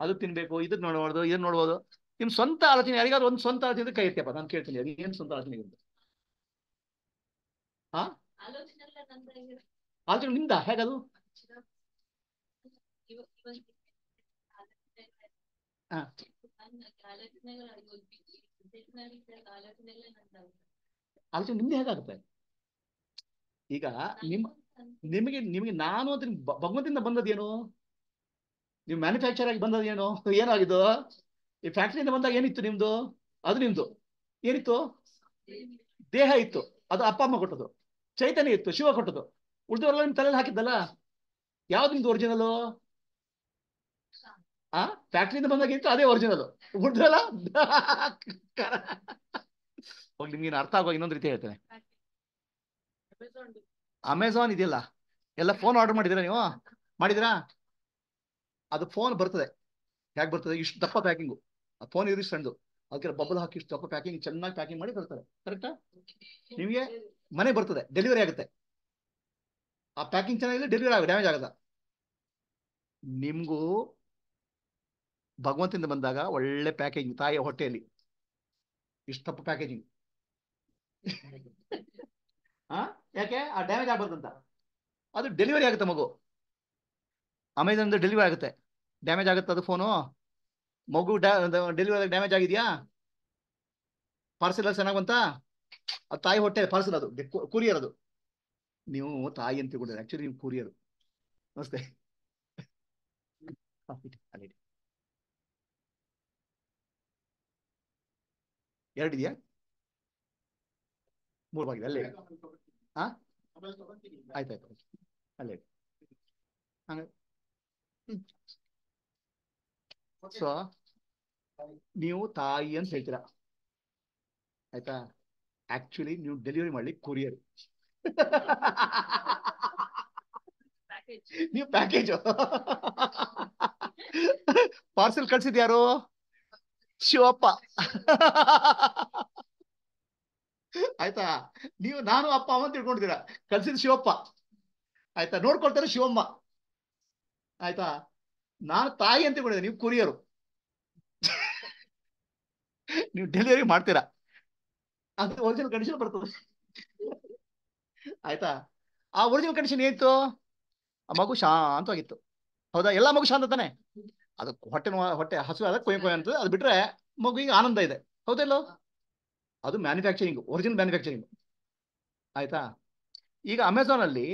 ಅದು ತಿನ್ಬೇಕು, ಇದನ್ನ ನೋಡಬಾರ್ದು, ಇದನ್ನ ನೋಡ್ಬೋದು. ನಿಮ್ ಸ್ವಂತ ಆಲೋಚನೆ ಯಾರಿಗಾದ್ರು ಒಂದು ಸ್ವಂತ ಆಲೋಚನೆ ಕೈ ಎತ್ತಿಯಪ್ಪ, ನಾನು ಕೇಳ್ತೀನಿ. ಅದು ಏನ್ ಸ್ವಂತ ಆಲೋಚನೆ ಇರುತ್ತೆ? ಆಲೋಚನೆ ನಿಮ್ದ? ಹೇಗದು? ಆಲೋಚನೆ ನಿಮ್ದು ಹೇಗಾಗುತ್ತೆ? ಈಗ ನಿಮಗೆ ನಾನು ಅಂತ ಭಗವಂತದಿಂದ ಬಂದದೇನು? ನೀವು ಮ್ಯಾನುಫ್ಯಾಕ್ಚರ್ ಆಗಿ ಬಂದದೇನು? ಏನಾಗಿದ್ದು? ಈ ಫ್ಯಾಕ್ಟ್ರಿಯಿಂದ ಬಂದಾಗ ಏನಿತ್ತು ನಿಮ್ದು? ಅದು ನಿಮ್ದು ಏನಿತ್ತು? ದೇಹ ಇತ್ತು, ಅದು ಅಪ್ಪ ಅಮ್ಮ ಕೊಟ್ಟದು. ಚೈತನ್ಯ ಇತ್ತು, ಶಿವ ಕೊಟ್ಟದು. ಉಳಿದವರೆಲ್ಲ ನಿಮ್ ತಲೆಯಲ್ಲಿ ಹಾಕಿದ್ದಲ್ಲ. ಯಾವ್ದು ನಿಮ್ದು ಒರಿಜಿನಲ್? ಫ್ಯಾಕ್ಟ್ರಿಯಿಂದ ಬಂದಾಗ ಇತ್ತು, ಅದೇ ಒರಿಜಿನಲ್. ಉಳಿದಲ್ಲ ಹೋಗಿ ನಿಮ್ಗೆ ಅರ್ಥ ಆಗುವ ಇನ್ನೊಂದು ರೀತಿ ಹೇಳ್ತೇನೆ. ಅಮೆಝಾನ್ ಇದೆಯಲ್ಲ, ಎಲ್ಲ ಫೋನ್ ಆರ್ಡರ್ ಮಾಡಿದಿರಾ ನೀವು? ಮಾಡಿದಿರಾ? ಅದು ಫೋನ್ ಬರ್ತದೆ, ಹೇಗೆ ಬರ್ತದೆ? ಇಷ್ಟು ದಪ್ಪ ಪ್ಯಾಕಿಂಗು. ಆ ಫೋನ್ ಇರಿಷ್ಟು ಸಣ್ಣದು, ಅದಕ್ಕೆ ಬಬಲ್ ಹಾಕಿ ಇಷ್ಟು ದಪ್ಪ ಪ್ಯಾಕಿಂಗ್, ಚೆನ್ನಾಗಿ ಪ್ಯಾಕಿಂಗ್ ಮಾಡಿ ಬರ್ತಾರೆ. ಕರೆಕ್ಟಾ? ನಿಮಗೆ ಮನೆ ಬರ್ತದೆ, ಡೆಲಿವರಿ ಆಗುತ್ತೆ. ಆ ಪ್ಯಾಕಿಂಗ್ ಚೆನ್ನಾಗಿದೆ, ಡೆಲಿವರಿ ಆಗ ಡ್ಯಾಮೇಜ್ ಆಗದ. ನಿಮ್ಗೂ ಭಗವಂತದಿಂದ ಬಂದಾಗ ಒಳ್ಳೆ ಪ್ಯಾಕೇಜಿಂಗ್, ತಾಯಿಯ ಹೊಟ್ಟೆಯಲ್ಲಿ ಇಷ್ಟಪ್ಪ ಪ್ಯಾಕೇಜಿಂಗ್. ಯಾಕೆ? ಆ ಡ್ಯಾಮೇಜ್ ಆಗ್ಬಾರ್ದಂತ. ಅದು ಡೆಲಿವರಿ ಆಗುತ್ತೆ ಮಗು. ಅಮೆಝಾನ್ ಡೆಲಿವರಿ ಆಗುತ್ತೆ, ಡ್ಯಾಮೇಜ್ ಆಗುತ್ತೆ ಅದು ಫೋನು. ಮಗು ಡೆಲಿವರಿ ಡ್ಯಾಮೇಜ್ ಆಗಿದೆಯಾ? ಪಾರ್ಸೆಲ್ ಎಲ್ಲ ಚೆನ್ನಾಗಿ ಬಂತಾ? ಅದು ತಾಯಿ ಹೊಟ್ಟೆ ಪಾರ್ಸೆಲ್, ಅದು ಕೂರಿಯರ್. ಅದು ನೀವು ತಾಯಿ ಅಂತ ತಿಳ್ಕೊಂಡ್ರೆ ಆಕ್ಚುಲಿ ನೀವು ಕೂರಿಯರ್. ನಮಸ್ತೆ. ಎರಡಿದೆಯಾ? 3 ಬಾಗಿದೆ ಅಲ್ಲೇ. ಹಾ, ಆಯ್ತಾಯ್ತು, ಅಲ್ಲೇ. ಸೊ ನೀವು ತಾಯಿ ಅಂತ ಹೇಳ್ತೀರಾ, ಆಯ್ತಾ? ಆಕ್ಚುಲಿ ನೀವು ಡೆಲಿವರಿ ಮಾಡ್ಲಿಕ್ಕೆ ಕೊರಿಯರ್. ನೀವು ಪ್ಯಾಕೇಜು. ಪಾರ್ಸೆಲ್ ಕಳ್ಸಿದ್ಯಾರು? ಶಿವಪ್ಪ. ಆಯ್ತಾ? ನೀವು ನಾನು ಅಪ್ಪ ಅಮ್ಮ ತಿಳ್ಕೊಂಡಿದ್ದೀರಾ, ಕಳ್ಸಿದ್ ಶಿವಪ್ಪ. ಆಯ್ತಾ? ನೋಡ್ಕೊಳ್ತಾರೆ ಶಿವಮ್ಮ. ಆಯ್ತಾ? ನಾನು ತಾಯಿ ಅಂತ ತಿಳ್ಕೊಂಡಿದ್ದೆ, ನೀವು ಕೊರಿಯರು. ನೀವು ಡೆಲಿವರಿ ಮಾಡ್ತೀರಾ, ಅದು ಒರಿಜಿನಲ್ ಕಂಡೀಷನ್ ಬರ್ತದೆ. ಆಯ್ತಾ? ಆ ಒರಿಜಿನಲ್ ಕಂಡೀಷನ್ ಏನಿತ್ತು? ಆ ಮಗು ಶಾಂತವಾಗಿತ್ತು. ಹೌದಾ? ಎಲ್ಲ ಮಗು ಶಾಂತ ತಾನೆ. ಅದು ಹೊಟ್ಟೆ ಹಸು ಆದ ಕೊಯ್ ಕೊಯ್ ಅಂತ, ಅದು ಬಿಟ್ರೆ ಮಗುವಿಗೆ ಆನಂದ ಇದೆ. ಹೌದಲ್ಲೋ? ಅದು ಮ್ಯಾನುಫ್ಯಾಕ್ಚರಿಂಗ್, ಒರಿಜಿನಲ್ ಮ್ಯಾನುಫ್ಯಾಕ್ಚರಿಂಗ್. ಆಯ್ತಾ? ಈಗ ಅಮೆಝಾನ್ ಅಲ್ಲಿ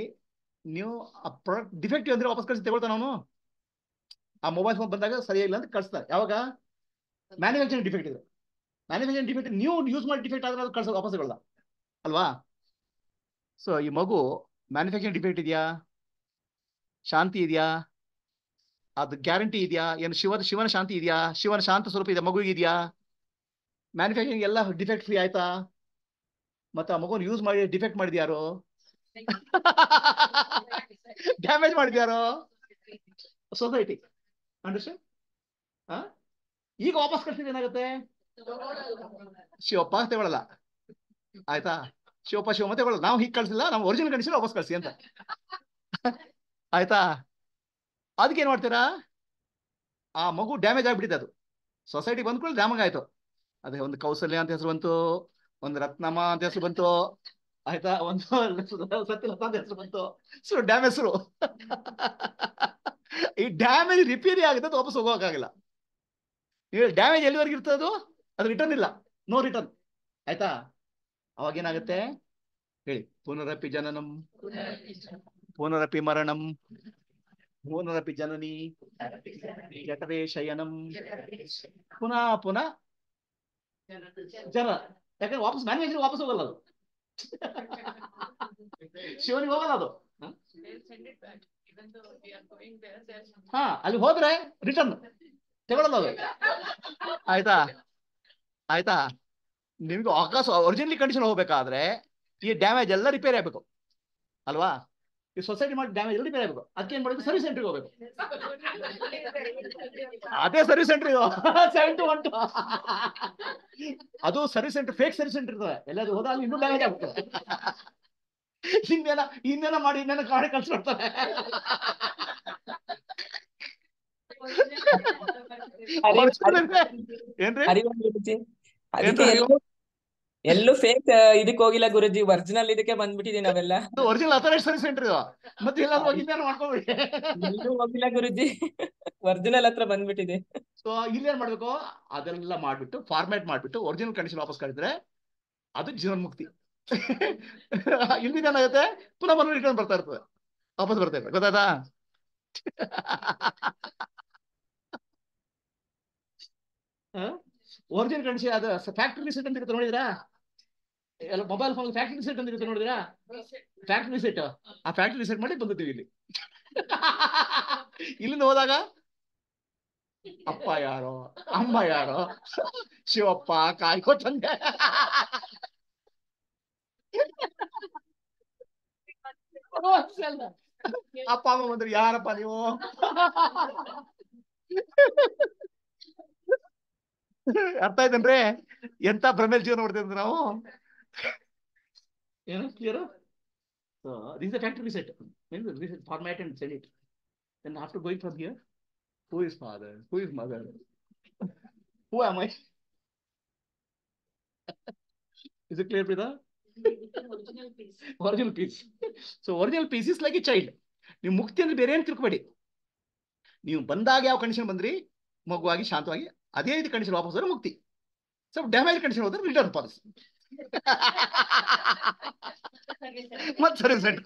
ನೀವು ಆ ಪ್ರಾಡಕ್ಟ್ ಡಿಫೆಕ್ಟಿವ್ ಅಂದ್ರೆ ವಾಪಸ್ ಕಳಿಸಿ ತಗೊಳ್ತಾನೆ ಅವನು. ಆ ಮೊಬೈಲ್ ಫೋನ್ ಬಂದಾಗ ಸರಿಯಾಗಿಲ್ಲ ಅಂತ ಕಳಿಸ್ತಾರೆ. ಯಾವಾಗ ಮ್ಯಾನುಫ್ಯಾಕ್ಚರಿಂಗ್ ಡಿಫೆಕ್ಟ್ ಇದೆ. ಮ್ಯಾನುಫ್ಯಾಕ್ಚರಿಂಗ್ ಡಿಫೆಕ್ಟ್ ನೀವು ಯೂಸ್ ಮಾಡಿ ಡಿಫೆಕ್ಟ್ ಆದ್ರೆ ಅದು ಕಳ್ಸೋದು ವಾಪಸ್ ತಗೊಳ್ಳ ಅಲ್ವಾ? ಸೊ ಈ ಮಗು ಮ್ಯಾನುಫ್ಯಾಕ್ಚರಿಂಗ್ ಡಿಫೆಕ್ಟ್ ಇದೆಯಾ, ಶಾಂತಿ ಇದೆಯಾ, ಅದು ಗ್ಯಾರಂಟಿ ಇದೆಯಾ? ಏನು ಶಿವನ ಶಾಂತಿ ಇದೆಯಾ? ಶಿವನ ಶಾಂತ ಸ್ವರೂಪ ಇದೆ ಮಗುವಿಗೆ ಇದೆಯಾ? ಮ್ಯಾನುಫ್ಯಾಕ್ಚರಿಂಗ್ ಎಲ್ಲ ಡಿಫೆಕ್ಟ್ ಫ್ರೀ ಆಯ್ತಾ? ಮತ್ತೆ ಆ ಮಗುನ ಯೂಸ್ ಮಾಡಿ ಡಿಫೆಕ್ಟ್ ಮಾಡಿದ್ಯಾರು? ಡ್ಯಾಮೇಜ್ ಮಾಡಿದ್ಯಾರು? ಸೊಸೈಟಿ. ಅಂಡರ್ಸ್ಟ್ಯಾಂಡ್? ಈಗ ವಾಪಸ್ ಕಳ್ಸಿದ್ರೆ ಏನಾಗುತ್ತೆ? ಶಿವಪ್ಪ ತಗೊಳ್ಳಲ್ಲ. ಆಯ್ತಾ? ಶಿವಮ್ಮ ತಗೊಳ್ಳಲ್ಲ. ನಾವು ಹೀಗೆ ಕಳ್ಸಿಲ್ಲ, ನಾವು ಒರಿಜಿನಲ್ ಕಂಡೀಷನ್ ವಾಪಸ್ ಕಳ್ಸಿ ಅಂತ. ಆಯ್ತಾ? ಅದಕ್ಕೆ ಏನ್ ಮಾಡ್ತೀರಾ? ಆ ಮಗು ಡ್ಯಾಮೇಜ್ ಆಗ್ಬಿಟ್ಟಿದೆ, ಅದು ಸೊಸೈಟಿ ಬಂದ್ಕೊಳ್ಳಿ ಡ್ಯಾಮೇಜ್ ಆಯ್ತು. ಅದೇ ಒಂದು ಕೌಸಲ್ಯ ಅಂತ ಹೆಸರು ಬಂತು, ಒಂದು ರತ್ನಮ್ಮ ಅಂತ ಹೆಸರು ಬಂತು, ಆಯ್ತಾ? ಒಂದು ಸತ್ಯಲತಾ ಅಂತ ಹೆಸರು ಬಂತು. ಸೊ ಡ್ಯಾಮೇಜ್ ಶುರು. ಈ ಡ್ಯಾಮೇಜ್ ರಿಪೇರಿ ಆಗುತ್ತೆ, ಅದು ವಾಪಸ್ ಹೋಗೋಕ್ಕಾಗಿಲ್ಲ. ನೀವು ಡ್ಯಾಮೇಜ್ ಎಲ್ಲಿವರೆಗೆ ಇರ್ತದೆ, ಅದು ರಿಟರ್ನ್ ಇಲ್ಲ, ನೋ ರಿಟರ್ನ್. ಆಯ್ತಾ? ಅವಾಗ ಏನಾಗುತ್ತೆ ಹೇಳಿ? ಪುನರಪಿ ಜನನಂ, ಪುನರಪಿ ಮರಣಂ, ಪುನರಪಿ ಜನನಿ ಜಠರೇ ಶಯನಂ, ಪುನಃ ಪುನಃ ಜನ. ಯಾಕಂದ್ರೆ ವಾಪಸ್ ಮ್ಯಾನುಫ್ಯಾಕ್ಚರಿಂಗ್ ವಾಪಸ್ ಹೋಗಲ್ಲ ಅದು. ಶಿವನಿಗೆ ಹೋಗಲ್ಲ ಅದು. ಹಾ, ಅಲ್ಲಿ ಹೋದ್ರೆ ರಿಟರ್ನ್ ತಗೊಳ್ಳಲ್ಲ ಅದು. ಆಯ್ತಾ? ಆಯ್ತಾ? ನಿಮ್ಗೆ ಆಕಾಶ ಒರಿಜಿನಲ್ ಕಂಡೀಷನ್ ಹೋಗ್ಬೇಕಾದ್ರೆ ಈ ಡ್ಯಾಮೇಜ್ ಎಲ್ಲ ರಿಪೇರಿ ಆಗ್ಬೇಕು ಅಲ್ವಾ? ಈ ಸೊಸೈಟಿ ಮಾಡಿ ಡ್ಯಾಮೇಜ್ ಎಲ್ಲ ರಿಪೇರಿ ಆಗ್ಬೇಕು. ಅದಕ್ಕೆ ಏನ್ ಮಾಡಬೇಕು? ಸರ್ವಿಸ್ ಸೆಂಟರ್ಗೆ ಹೋಗ್ಬೇಕು. ಅದೇ ಸರ್ವಿಸ್ ಸೆಂಟರ್ ಇದು. 7 to 1 ಅದು service centre, fake service centre ಇರ್ತದೆ. ಎಲ್ಲಾದ್ರೂ ಹೋದಾಗ ಇನ್ನೂ ಡ್ಯಾಮೇಜ್ ಆಗ್ತದೆ. ಇನ್ನೇನ ಮಾಡಿ ಇನ್ನೇನ ಗಾಡಿ ಕಳ್ಸ್ಕೊಡ್ತಾರೆ. ಏನ್ರಿ? ಅದಕ್ಕೆ ಎಲ್ಲೂ ಫೇಕ್ ಇದಕ್ಕೆ ಹೋಗಿಲ್ಲ ಗುರುಜಿ, ಒರಿಜಿನಲ್ ಇದಕ್ಕೆ ಬಂದ್ಬಿಟ್ಟಿದೀವಿ ನಾವೆಲ್ಲ. ಒರಿಜಿನಲ್ ಅಥರೈಸ್ಡ್ ಸರ್ವಿಸ್ ಸೆಂಟರ್ ಇದು. ಮತ್ತೆ ಎಲ್ಲಾದ್ರೂ ಹೋಗಿ ಇನ್ನೇನು ಮಾಡ್ಕೋಬೇಡಿ. ಎಲ್ಲೂ ಹೋಗಿಲ್ಲ ಗುರುಜಿ, ಒರಿಜಿನಲ್ ಹತ್ರ ಬಂದ್ಬಿಟ್ಟಿದೆ. ಸೊ ಇಲ್ಲೇನ್ ಮಾಡ್ಬೇಕು? ಅದೆಲ್ಲ ಮಾಡ್ಬಿಟ್ಟು ಫಾರ್ಮ್ಯಾಟ್ ಮಾಡ್ಬಿಟ್ಟು ಒರಿಜಿನಲ್ ಕಂಡೀಷನ್ ವಾಪಸ್ ಕಳಿಸಿದ್ರೆ ಅದು ಜೀವನ್ ಮುಕ್ತಿ. ಇಲ್ಲಿದೇನಾಗುತ್ತೆ? ಪುನಃ ಮನೆ ರಿಟರ್ನ್ ಬರ್ತಾ ಇರ್ತದೆ, ವಾಪಸ್ ಬರ್ತಾ ಇರ್ತದೆ. ಗೊತ್ತಾಯ್ತಾ? ಒರಿಜಿನಲ್ ಕಂಡೀಷನ್ ಅದು ಫ್ಯಾಕ್ಟರಿ ರಿಸೆಟ್ ಅಂತ ಇರುತ್ತೆ, ನೋಡಿದ್ರಾ? ಎಲ್ಲ ಮೊಬೈಲ್ ಫೋನ್ ಫ್ಯಾಕ್ಟರಿ ರಿಸೆಟ್ ಅಂತ ಇರುತ್ತೆ, ನೋಡಿದ್ರಾ? Factory reset. ಆ ಫ್ಯಾಕ್ಟರಿ ರಿಸೆಟ್ ಮಾಡಿ ಬಂದಿದ್ದೀವಿ ಇಲ್ಲಿ. ಇಲ್ಲಿಂದ ಹೋದಾಗ ಅಪ್ಪ ಯಾರೋ ಅಮ್ಮ ಯಾರೋ, ಶಿವಪ್ಪ ಕಾಯ್ಕೋ ತಂದೆ. ಅಪ್ಪ ಅಮ್ಮ ಬಂದ್ರು, ಯಾರಪ್ಪ ನೀವು? ಅರ್ಥ ಆಯ್ತೇನ್ರಿ ಎಂತ ಭ್ರಮೇಲ್ ಜೀವನ ನೋಡ್ತಿದ್ವಿ ನಾವು? ಏನು clear? So this is the factory reset. When the reset format and send it. Then after going from here, who is father? Who is mother? Who am I? Is it clear, Prida? Original piece. So original piece is like a child. ನೀವು ಮುಕ್ತಿ ಅಂದ್ರೆ ಬೇರೆ ಏನು ತಿಳ್ಕೊಬೇಡಿ. ನೀವು ಬಂದಾಗ ಯಾವ condition ಬಂದ್ರಿ, ಮಗುವಾಗಿ ಶಾಂತವಾಗಿ ಅದೇ ರೀತಿ ಕಂಡೀಷನ್ ವಾಪಸ್ ಹೋದ್ರೆ ಮುಕ್ತಿ. ಸ್ವಲ್ಪ ಡ್ಯಾಮೇಜ್ ಕಂಡೀಷನ್ ಹೋದ್ರೆ ರಿಟರ್ನ್ ಪಾಲಿಸಿ. ಮತ್ತೆ ಸರ್ವಿಸ್ ಸೆಂಟರ್.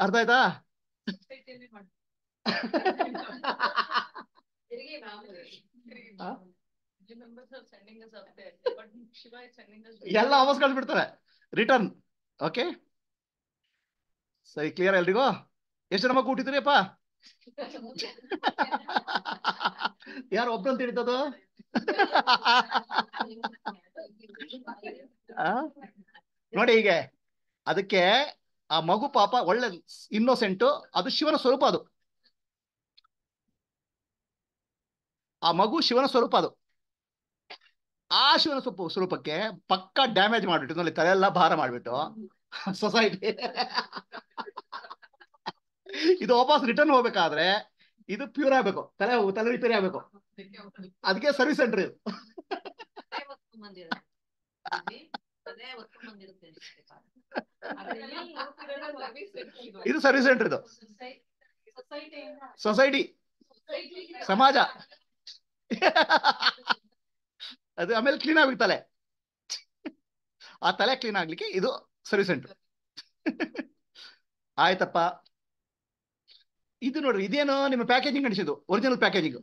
ಅರ್ಥ ಆಯ್ತಾ? ಎಲ್ಲ ವಾಪಸ್ ಕಳ್ಸ್ಬಿಡ್ತಾರೆ ರಿಟರ್ನ್. ಓಕೆ, ಸರಿ, ಕ್ಲಿಯರ್ ಎಲ್ರಿಗೂ? ಎಷ್ಟು ಜನ ಮಗು ಹುಟ್ಟಿದ್ರಿ ಅಪ್ಪ? ಯಾರು ಒಬ್ಬರಂತ ಹಿಡಿತದು? ನೋಡಿ, ಹೀಗೆ ಅದಕ್ಕೆ ಆ ಮಗು ಪಾಪ ಒಳ್ಳೆ ಇನ್ನೋಸೆಂಟು, ಅದು ಶಿವನ ಸ್ವರೂಪ. ಅದು ಆ ಮಗು ಶಿವನ ಸ್ವರೂಪ. ಅದು ಆ ಶಿವನ ಸ್ವರೂಪಕ್ಕೆ ಪಕ್ಕ ಡ್ಯಾಮೇಜ್ ಮಾಡ್ಬಿಟ್ಟು ನೋಡಿ, ತಲೆಯೆಲ್ಲ ಭಾರ ಮಾಡ್ಬಿಟ್ಟು ಸೊಸೈಟಿ ಇದು ವಾಪಸ್ ರಿಟರ್ನ್ ಹೋಗ್ಬೇಕಾದ್ರೆ ಇದು ಪ್ಯೂರ್ ಆಗ್ಬೇಕು, ತಲೆ ರಿಪೇರಿ ಆಗ್ಬೇಕು. ಅದಕ್ಕೆ ಸರ್ವಿಸ್ ಸೆಂಟರ್ ಇದು. ಇದು ಸರ್ವಿಸ್ ಸೆಂಟರ್, ಇದು ಸೊಸೈಟಿ, ಸಮಾಜ. ಅದು ಆಮೇಲೆ ಕ್ಲೀನ್ ಆಗ್ಬೇಕು ತಲೆ. ಆ ತಲೆ ಕ್ಲೀನ್ ಆಗ್ಲಿಕ್ಕೆ ಇದು ಸರ್ವಿಸ್ ಸೆಂಟರ್. ಆಯ್ತಪ್ಪ. ಇದು ನೋಡ್ರಿ, ಇದೇನು ನಿಮ್ಮ ಪ್ಯಾಕೇಜಿಂಗ್ ಅನಿಸಿದ್ದು, ಒರಿಜಿನಲ್ ಪ್ಯಾಕೇಜಿಂಗ್.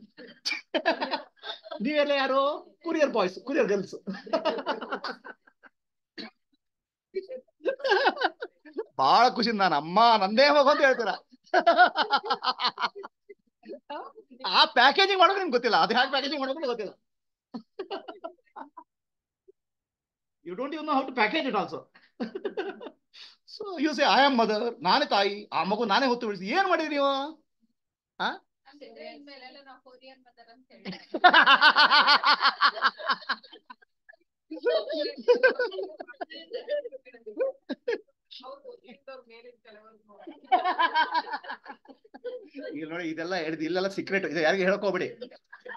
ನೀವೆಲ್ಲ ಯಾರು? Courier boys, courier girls. ಬಹಳ ಖುಷಿ ನಾನು, ಅಮ್ಮ ನಂದೇ ಮಗು ಅಂತ ಹೇಳ್ತೀರಾ. ಆ ಪ್ಯಾಕೇಜಿಂಗ್ ಮಾಡೋದು ನಿಮ್ಗೆ ಗೊತ್ತಿಲ್ಲ, ಅದು ಹ್ಯಾಕ್ ಪ್ಯಾಕೇಜಿಂಗ್ ಮಾಡೋದು ಗೊತ್ತಿಲ್ಲ. You don't even know how to package it also. So you say, I am mother, ನಾನೇ ತಾಯಿ, ಆ ಮಗು ನಾನೇ ಹೊತ್ತು ಬಿಡಿಸಿ. ಏನ್ ಮಾಡಿದ್ರಿ ನೀವು? ಈಗ ನೋಡಿ, ಇದೆಲ್ಲ ಹೇಳಿದ್ ಇಲ್ಲೆಲ್ಲ ಸೀಕ್ರೆಟ್ ಇದೆ, ಯಾರಿಗೆ ಹೇಳಕ್ ಹೋಗ್ಬೇಡಿ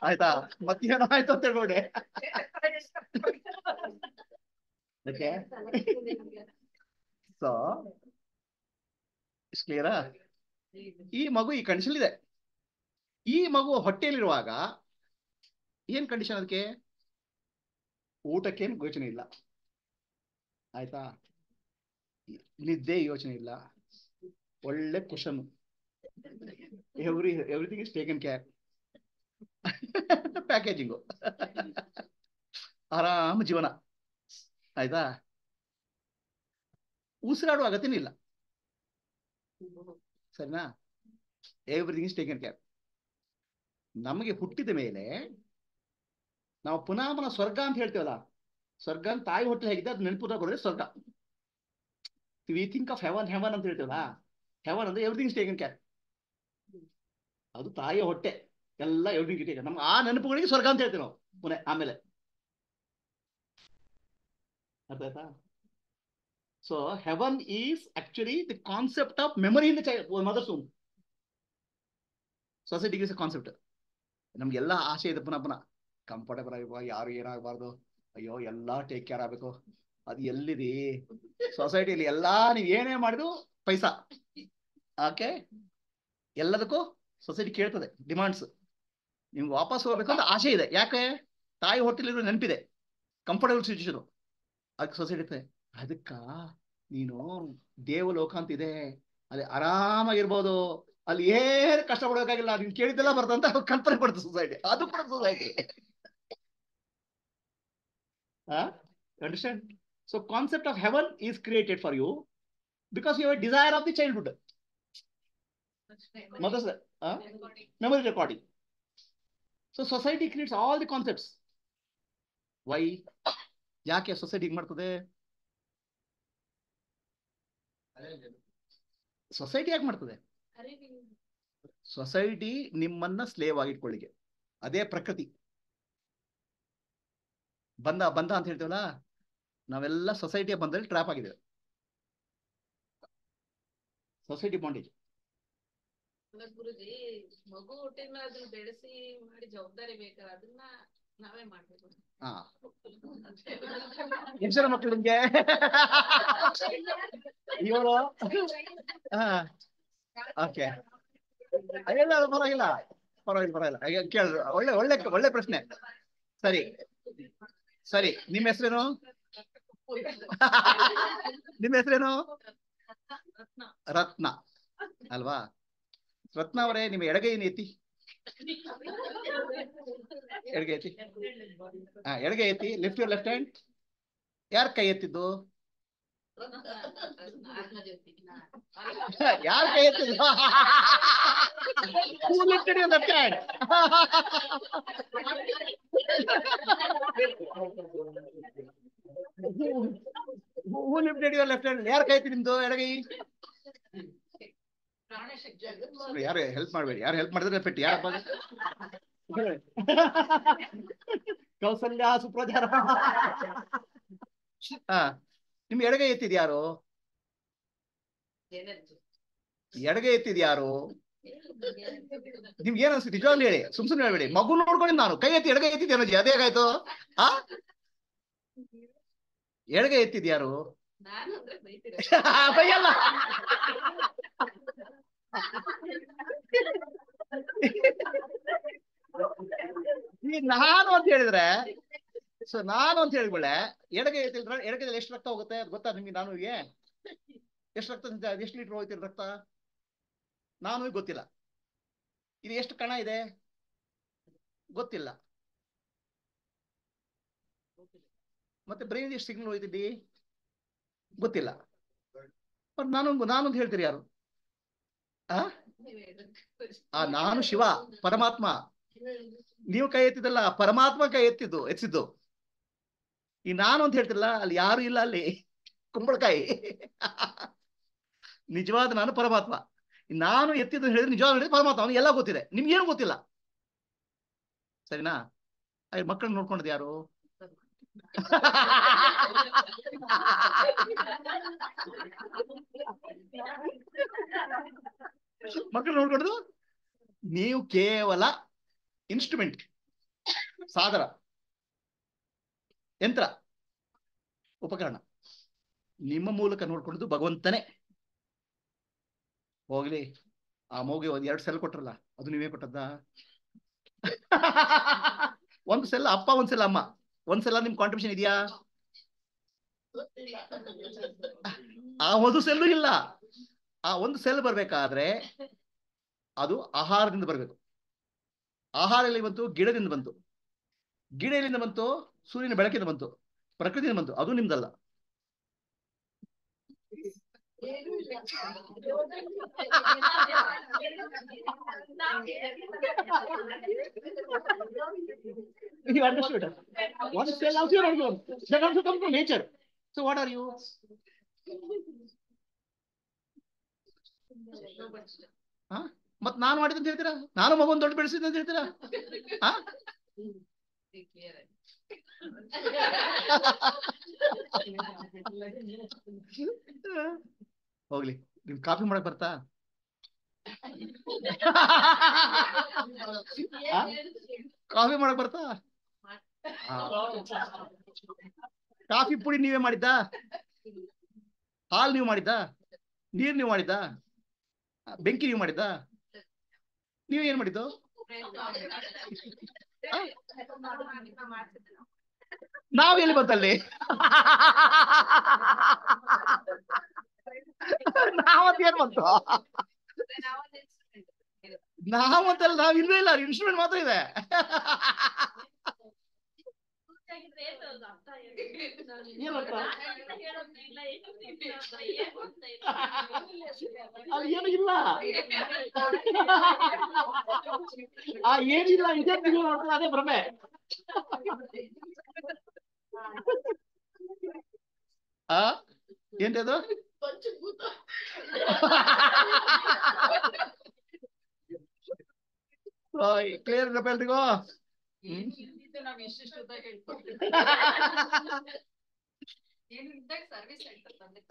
ಆಯ್ತಾ? ಮತ್ತೇನೋ ಆಯ್ತು ಅಂತ ಹೇಳ್ಬೇಡಿ. ಓಕೆ, ಸೊ ಕ್ಲಿಯರಾ? ಈ ಮಗು ಈ ಕಂಡೀಷನ್ ಇದೆ. ಈ ಮಗು ಹೊಟ್ಟೆಯಲ್ಲಿರುವಾಗ ಏನ್ ಕಂಡೀಷನ್? ಅದಕ್ಕೆ ಊಟಕ್ಕೇನು ಯೋಚನೆ ಇಲ್ಲ, ಆಯ್ತಾ? ನಿದ್ದೆ ಯೋಚನೆ ಇಲ್ಲ, ಒಳ್ಳೆ cushion, everything is taken care. Packaging, ಆರಾಮ ಜೀವನ, ಆಯ್ತಾ? ಉಸಿರಾಡುವ ಅಗತ್ಯನೇ ಇಲ್ಲ, ಸರಿನಾ? Everything is taken care. ನಮಗೆ ಹುಟ್ಟಿದ ಮೇಲೆ ನಾವು ಪುನಃ ಸ್ವರ್ಗ ಅಂತ ಹೇಳ್ತೇವಲ್ಲ, ಸ್ವರ್ಗ ಅಂತ ತಾಯಿ ಹೊಟ್ಟೆ ಹೇಗಿದೆ ಅದು ನೆನಪು ತಗೊಂಡ್ರೆ ಸ್ವರ್ಗ. We think of heaven, heaven ಅಂತ ಹೇಳ್ತೇವಲ್ಲ, ಹೆವನ್ ಅಂದ್ರೆ ಎವ್ರಿಥಿಂಗ್ ಇಸ್ ಟೇಕನ್ ಕೇರ್. ಅದು ತಾಯಿಯ ಹೊಟ್ಟೆ, ಎಲ್ಲ ಎವ್ರಿಥಿಂಗ್ ಇಸ್ ಟೇಕನ್. ನಮ್ಗೆ ಆ ನೆನಪುಗಳಿಗೆ ಸ್ವರ್ಗ ಅಂತ ಹೇಳ್ತೇವೆ ನಾವು ಪುನಃ ಆಮೇಲೆ. ಅರ್ಥ ಆಯ್ತಾ? So heaven is actually the concept of memory in the child mother's home. ಸೊಸೈಟಿಗೆ ಇಸ್ ಕಾನ್ಸೆಪ್ಟ್. ನಮ್ಗೆಲ್ಲ ಆಸೆ ಇದೆ ಪುನಃ ಕಂಫರ್ಟಬಲ್ ಆಗಿರುವ, ಯಾರು ಏನಾಗಬಾರ್ದು, ಅಯ್ಯೋ ಎಲ್ಲ ಟೇಕ್ ಕೇರ್ ಆಗ್ಬೇಕು. ಅದು ಎಲ್ಲಿದೆ ಸೊಸೈಟಿಯಲ್ಲಿ? ಎಲ್ಲಾ ನೀವು ಏನೇ ಮಾಡಿದ್ರು ಪೈಸಾ. ಓಕೆ, ಎಲ್ಲದಕ್ಕೂ ಸೊಸೈಟಿ ಕೇಳ್ತದೆ, ಡಿಮಾಂಡ್ಸ್. ನಿಮ್ಗೆ ವಾಪಸ್ ಹೋಗ್ಬೇಕು ಅಂತ ಆಸೆ ಇದೆ. ಯಾಕೆ? ತಾಯಿ ಹೊಟ್ಟೆಲಿರೋ ನೆನಪಿದೆ, ಕಂಫರ್ಟಬಲ್ ಸಿಚುವೇಶನ್. ಅದಕ್ಕೆ ಸೊಸೈಟಿ ಅದಕ್ಕ ನೀನು ದೇವಲೋಕ ಅಂತ ಇದೆ, ಅಲ್ಲಿ ಆರಾಮಾಗಿರ್ಬೋದು, ಅಲ್ಲಿ ಏನು ಕಷ್ಟ ಪಡಬೇಕಾಗಿಲ್ಲ, ನೀನ್ ಕೇಳಿದ್ದೆಲ್ಲ ಬರ್ತಂತ ಕಲ್ಪನೆ ಪಡ್ತು ಸೊಸೈಟಿ. ಅದು ಕೂಡ society. Understand? So concept of heaven is created for you because you have desire of the childhood. Mother's memory recording. So society creates all the concepts. Why? ಯಾಕೆ ಸೊಸೈಟಿ ಹಿಂಗ್ ಮಾಡ್ತದೆ? ಸೊಸೈಟಿ ಯಾಕೆ ಮಾಡ್ತದೆ? ಸೊಸೈಟಿ ನಿಮ್ಮನ್ನ slave ಆಗಿಟ್ಕೊಳ್ಳಿಕ್ಕೆ. ಅದೇ ಪ್ರಕೃತಿ. ಬಂದ ಬಂದ ಅಂತ ಹೇಳ್ತೀವಲ್ಲ, ನಾವೆಲ್ಲ ಸೊಸೈಟಿಯ ಬಂದಲ್ಲಿ ಟ್ರ್ಯಾಪ್ ಆಗಿದ್ದೇವೆ. Society bondage. ಗುರುಜಿ, ಮಗು ಹುಟ್ಟಿದ ಮೇಲೆ ಅದನ್ನ ಬೆಳೆಸಿ ಮಾಡಿ ಜವಾಬ್ದಾರಿ ಬೇಕಲ್ಲ, ಅದನ್ನ ನಾವೇ ಮಾಡ್ಬೇಕು. ಹಾ, ಎಷ್ಟು ಜನ ಮಕ್ಕಳು ನಿಮ್ಗೆ? ಇವರು ಓಕೆ, ಅಯ್ಯಲ್ಲ, ಪರವಾಗಿಲ್ಲ ಪರವಾಗಿಲ್ಲ ಪರವಾಗಿಲ್ಲ, ಕೇಳಿದ್ರು. ಒಳ್ಳೆ ಒಳ್ಳೆ ಒಳ್ಳೆ ಪ್ರಶ್ನೆ. ಸರಿ ಸರಿ, ನಿಮ್ಮ ಹೆಸರೇನು? ನಿಮ್ಮ ಹೆಸರೇನು? ರತ್ನ ಅಲ್ವಾ? ರತ್ನ ಅವರೇ, ನಿಮ್ಮ ಎಡಗೈ ಎತ್ತಿ. ಎಡಗೈ ಎತ್ತಿ. ಹಾ, ಎಡಗೈ ಎತ್ತಿ. Lift your left hand. ಯಾರ ಕೈ ಎತ್ತಿದ್ದು? ಯಾರ ಕೈ ಎತ್ತಿದ್ದು? Who lifted your left hand? Who lifted your left hand? ಯಾರ ಕೈ ಎತ್ತಿ ನಿಮ್ದು ಎಡಗೈ? ಯಾರು ಹೆಲ್ಪ್ ಮಾಡಬೇಡಿ. ಯಾರು ಹೆಲ್ಪ್ ಮಾಡಿದ್ರೆ ಪೆಟ್ಟು. ಯಾರಪ್ಪ? ಕೌಸಲ್ಯ ಸುಪ್ರಚಾರ. ಹಾ, ನಿಮ್ ಎಡಗೈ ಎತ್ತಿದ್ಯಾರು? ಎಡಗೈ ಎತ್ತಿದ್ಯಾರು? ನಿಮ್ಗೆ ಏನ್ ಅನ್ಸುತ್ತೆ? ನಿಜವಾಗ್ಲೂ ಹೇಳಿ, ಸುಮ್ನೆ ಹೇಳ್ಬೇಡಿ. ಮಗು ನೋಡ್ಕೊಂಡು ನಾನು ಕೈ ಎತ್ತಿ ಎಡಗೈ ಎತ್ತಿದ್ದೆ ಅನಜಿ, ಅದೇ ಹೇಗಾಯ್ತು? ಆ ಎಡಗೈ ಎತ್ತಿದ್ಯಾರು? ಬೈಯಲ್ಲ. ಈ ನಾನು ಅಂತ ಹೇಳಿದ್ರೆ, ಸೊ ನಾನು ಅಂತ ಹೇಳಿದ್ಮೇಲೆ ಎಡಗೈ ಎತ್ತಿದ್ರೆ ಎಡಗೈದಲ್ಲಿ ಎಷ್ಟು ರಕ್ತ ಹೋಗುತ್ತೆ ಅದು ಗೊತ್ತಾ ನಿಮ್ಗೆ? ನಾನುಗೆ ಎಷ್ಟು ರಕ್ತ, ಎಷ್ಟು ಲೀಟರ್ ಹೋಗ್ತಿರ ರಕ್ತ? ನಾನು ಗೊತ್ತಿಲ್ಲ. ಇದು ಎಷ್ಟು ಕಣ ಇದೆ ಗೊತ್ತಿಲ್ಲ. ಮತ್ತೆ ಬ್ರೈನ್ ಎಷ್ಟು ಸಿಗ್ನಲ್ ಹೋಯ್ತಿದ್ದಿ ಗೊತ್ತಿಲ್ಲ. ನಾನು ನಾನು ಅಂತ ಹೇಳ್ತೀರಿ ಯಾರು? ನಾನು ಶಿವ ಪರಮಾತ್ಮ. ನೀವು ಕೈ ಎತ್ತಿದಲ್ಲ, ಪರಮಾತ್ಮ ಕೈ ಎತ್ತಿದ್ದು. ಈ ನಾನು ಅಂತ ಹೇಳ್ತಿರಲ್ಲ, ಅಲ್ಲಿ ಯಾರು ಇಲ್ಲ, ಅಲ್ಲಿ ಕುಂಬಳಕಾಯಿ. ನಿಜವಾದ ನಾನು ಪರಮಾತ್ಮ. ನಾನು ಎತ್ತಿದ್ದು ಹೇಳಿದ್ರೆ ನಿಜವಾದ ಹೇಳಿದ್ರೆ ಪರಮಾತ್ಮ. ಅವನಿಗೆ ಎಲ್ಲ ಗೊತ್ತಿದೆ, ನಿಮ್ಗೇನು ಗೊತ್ತಿಲ್ಲ. ಸರಿನಾ? ಮಕ್ಕಳನ್ನ ನೋಡ್ಕೊಂಡದ್ ಯಾರು? ಮಕ್ಕಳು ನೋಡ್ಕೊಂಡು ನೀವು ಕೇವಲ ಇನ್ಸ್ಟ್ರೂಮೆಂಟ್, ಸಾಧನ, ಯಂತ್ರ, ಉಪಕರಣ. ನಿಮ್ಮ ಮೂಲಕ ನೋಡ್ಕೊಂಡು ಭಗವಂತನೇ. ಹೋಗ್ಲಿ, ಆ ಮಗುಗೆ ಒಂದ್ 2 ಸೆಲ್ ಕೊಟ್ರಲ್ಲ, ಅದು ನೀವೇ ಕೊಟ್ಟದ್ದ? ಒಂದು ಸೆಲ್ ಅಪ್ಪ, ಒಂದ್ ಸೆಲ್ ಅಮ್ಮ. ಒಂದ್ಸಲ ನಿಮ್ ಕಾಂಟ್ರಿಬ್ಯೂಷನ್ ಇದೆಯಾ? ಆ ಒಂದು ಸೆಲ್ಲು ಇಲ್ಲ. ಆ ಒಂದು ಸೆಲ್ ಬರ್ಬೇಕಾದ್ರೆ ಅದು ಆಹಾರದಿಂದ ಬರ್ಬೇಕು. ಆಹಾರ ಎಲ್ಲಿ ಬಂತು? ಗಿಡದಿಂದ ಬಂತು. ಗಿಡ ಎಲ್ಲಿಂದ ಬಂತು? ಸೂರ್ಯನ ಬೆಳಕಿಂದ ಬಂತು, ಪ್ರಕೃತಿಯಿಂದ ಬಂತು. ಅದು ನಿಮ್ದಲ್ಲ. You understood? One cell also your own. That also comes from nature. So what are you? ಮತ್ ನಾನು ಮಾಡಿದ ಅಂತ ಹೇಳ್ತೀರಾ? ನಾನು ಮಗುನ್ ದೊಡ್ಡ ಬೆಳೆಸಿದ ಅಂತ ಹೇಳ್ತೀರಾ? ಹೋಗ್ಲಿ, ನಿಮ್ ಕಾಫಿ ಮಾಡಕ್ ಬರ್ತಾ? ಕಾಫಿ ಮಾಡಕ್ ಬರ್ತಾ? ಕಾಫಿ ಪುಡಿ ನೀವೇ ಮಾಡಿದ್ದ? ಹಾಲು ನೀವು ಮಾಡಿದ್ದ? ನೀರ್ ನೀವು ಮಾಡಿದ್ದ? ಬೆಂಕಿ ನೀವು ಮಾಡಿದ್ದ? ನೀವ್ ಏನ್ ಮಾಡಿದ್ದು? ನಾವ್ ಎಲ್ಲಿ ಬಂತಲ್ಲಿ? ನಾವತ್ ಏನ್ ಬಂತು? ನಾವಂತಲ್ಲ, ನಾವ್ ಇನ್ನೂ ಇಲ್ಲ, ಇನ್ಸ್ಟ್ರೂಮೆಂಟ್ ಮಾತ್ರ ಇದೆ. ಅದು ಏನು ಇಲ್ಲ, ಏನಿಲ್ಲ, ಇದೇ ಅದೇ ಭ್ರಮೆ. ಆ ಏನ್ರಿ ಅದು ಪಂಚಭೂತ ಕ್ಲಿಯರ್ ಇಲ್ಲಪ್ಪ ಎಲ್ರಿಗೂ? ಏನು ಇಲ್ದಿದ್ದು ನಾವ್ ಎಷ್ಟೆಷ್ಟು ಉದ್ದ ಹೇಳ್ಕೊಡ್ತೀವಿ. ಏನು ಇದ್ದಾಗ ಸರ್ವಿಸ್ ಸೆಂಟರ್ ತಂದೆ.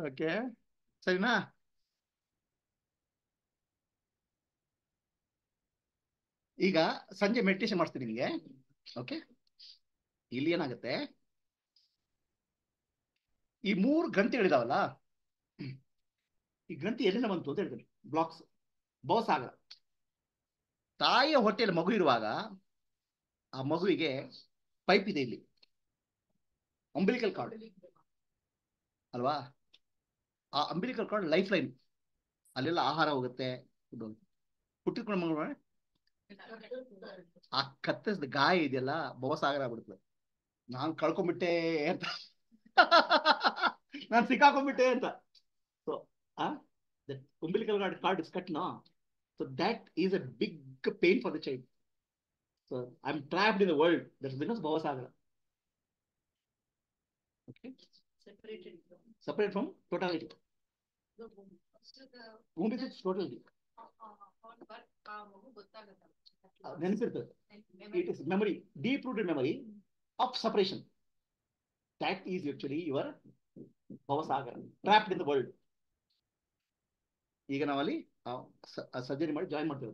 ಓಕೆ, ಸರಿನಾ? ಈಗ ಸಂಜೆ ಮೆಡಿಟೇಷನ್ ಮಾಡಿಸ್ತೀನಿ ನಿಮಗೆ. ಓಕೆ, ಇಲ್ಲಿ ಏನಾಗುತ್ತೆ, ಈ 3 ಗ್ರಂಥಿಗಳಿದಾವಲ್ಲ, ಈ ಗ್ರಂಥಿ ಎಲ್ಲಿಂದ ಬಂತು ಅಂತ ಹೇಳ್ತೀನಿ. ಬ್ಲಾಕ್ಸ್, ಭವಸಾಗರ. ತಾಯಿಯ ಹೊಟ್ಟೆಯಲ್ಲಿ ಮಗು ಇರುವಾಗ ಆ ಮಗುವಿಗೆ ಪೈಪ್ ಇದೆ, ಇಲ್ಲಿ ಅಂಬಿಲಿಕಲ್ ಕಾರ್ಡ್ ಅಲ್ವಾ? ಆ ಅಂಬಿಲಿಕಲ್ ಕಾರ್ಡ್ ಲೈಫ್ ಲೈನ್, ಅಲ್ಲೆಲ್ಲ ಆಹಾರ ಹೋಗುತ್ತೆ. ಹುಟ್ಟಿಕೊಂಡು ಮಗು ಆ ಕತ್ತರಿಸಿದ ಗಾಯ ಇದೆಯಲ್ಲ, ಭವಸಾಗರ ಆಗ್ಬಿಡ್ತದೆ. ನಾನು ಕಳ್ಕೊಂಡ್ಬಿಟ್ಟೆ ಅಂತ, ನಾನು ಸಿಕ್ಕಾಕೊಂಡ್ಬಿಟ್ಟೆ ಅಂತ. So that umbilical cord is cut now, so that is a big pain for the child. So I'm trapped in the world. That's because bhavasagara. Okay, separate from totality. Womb is totality. ನೆನಪಿರ್ತದೆ. It is memory, deep rooted memory of separation. That is actually your bhavasagara, trapped in the world. ಈಗ ನಾವಲ್ಲಿ surgery ಮಾಡಿ join ಮಾಡ್ತೇವೆ.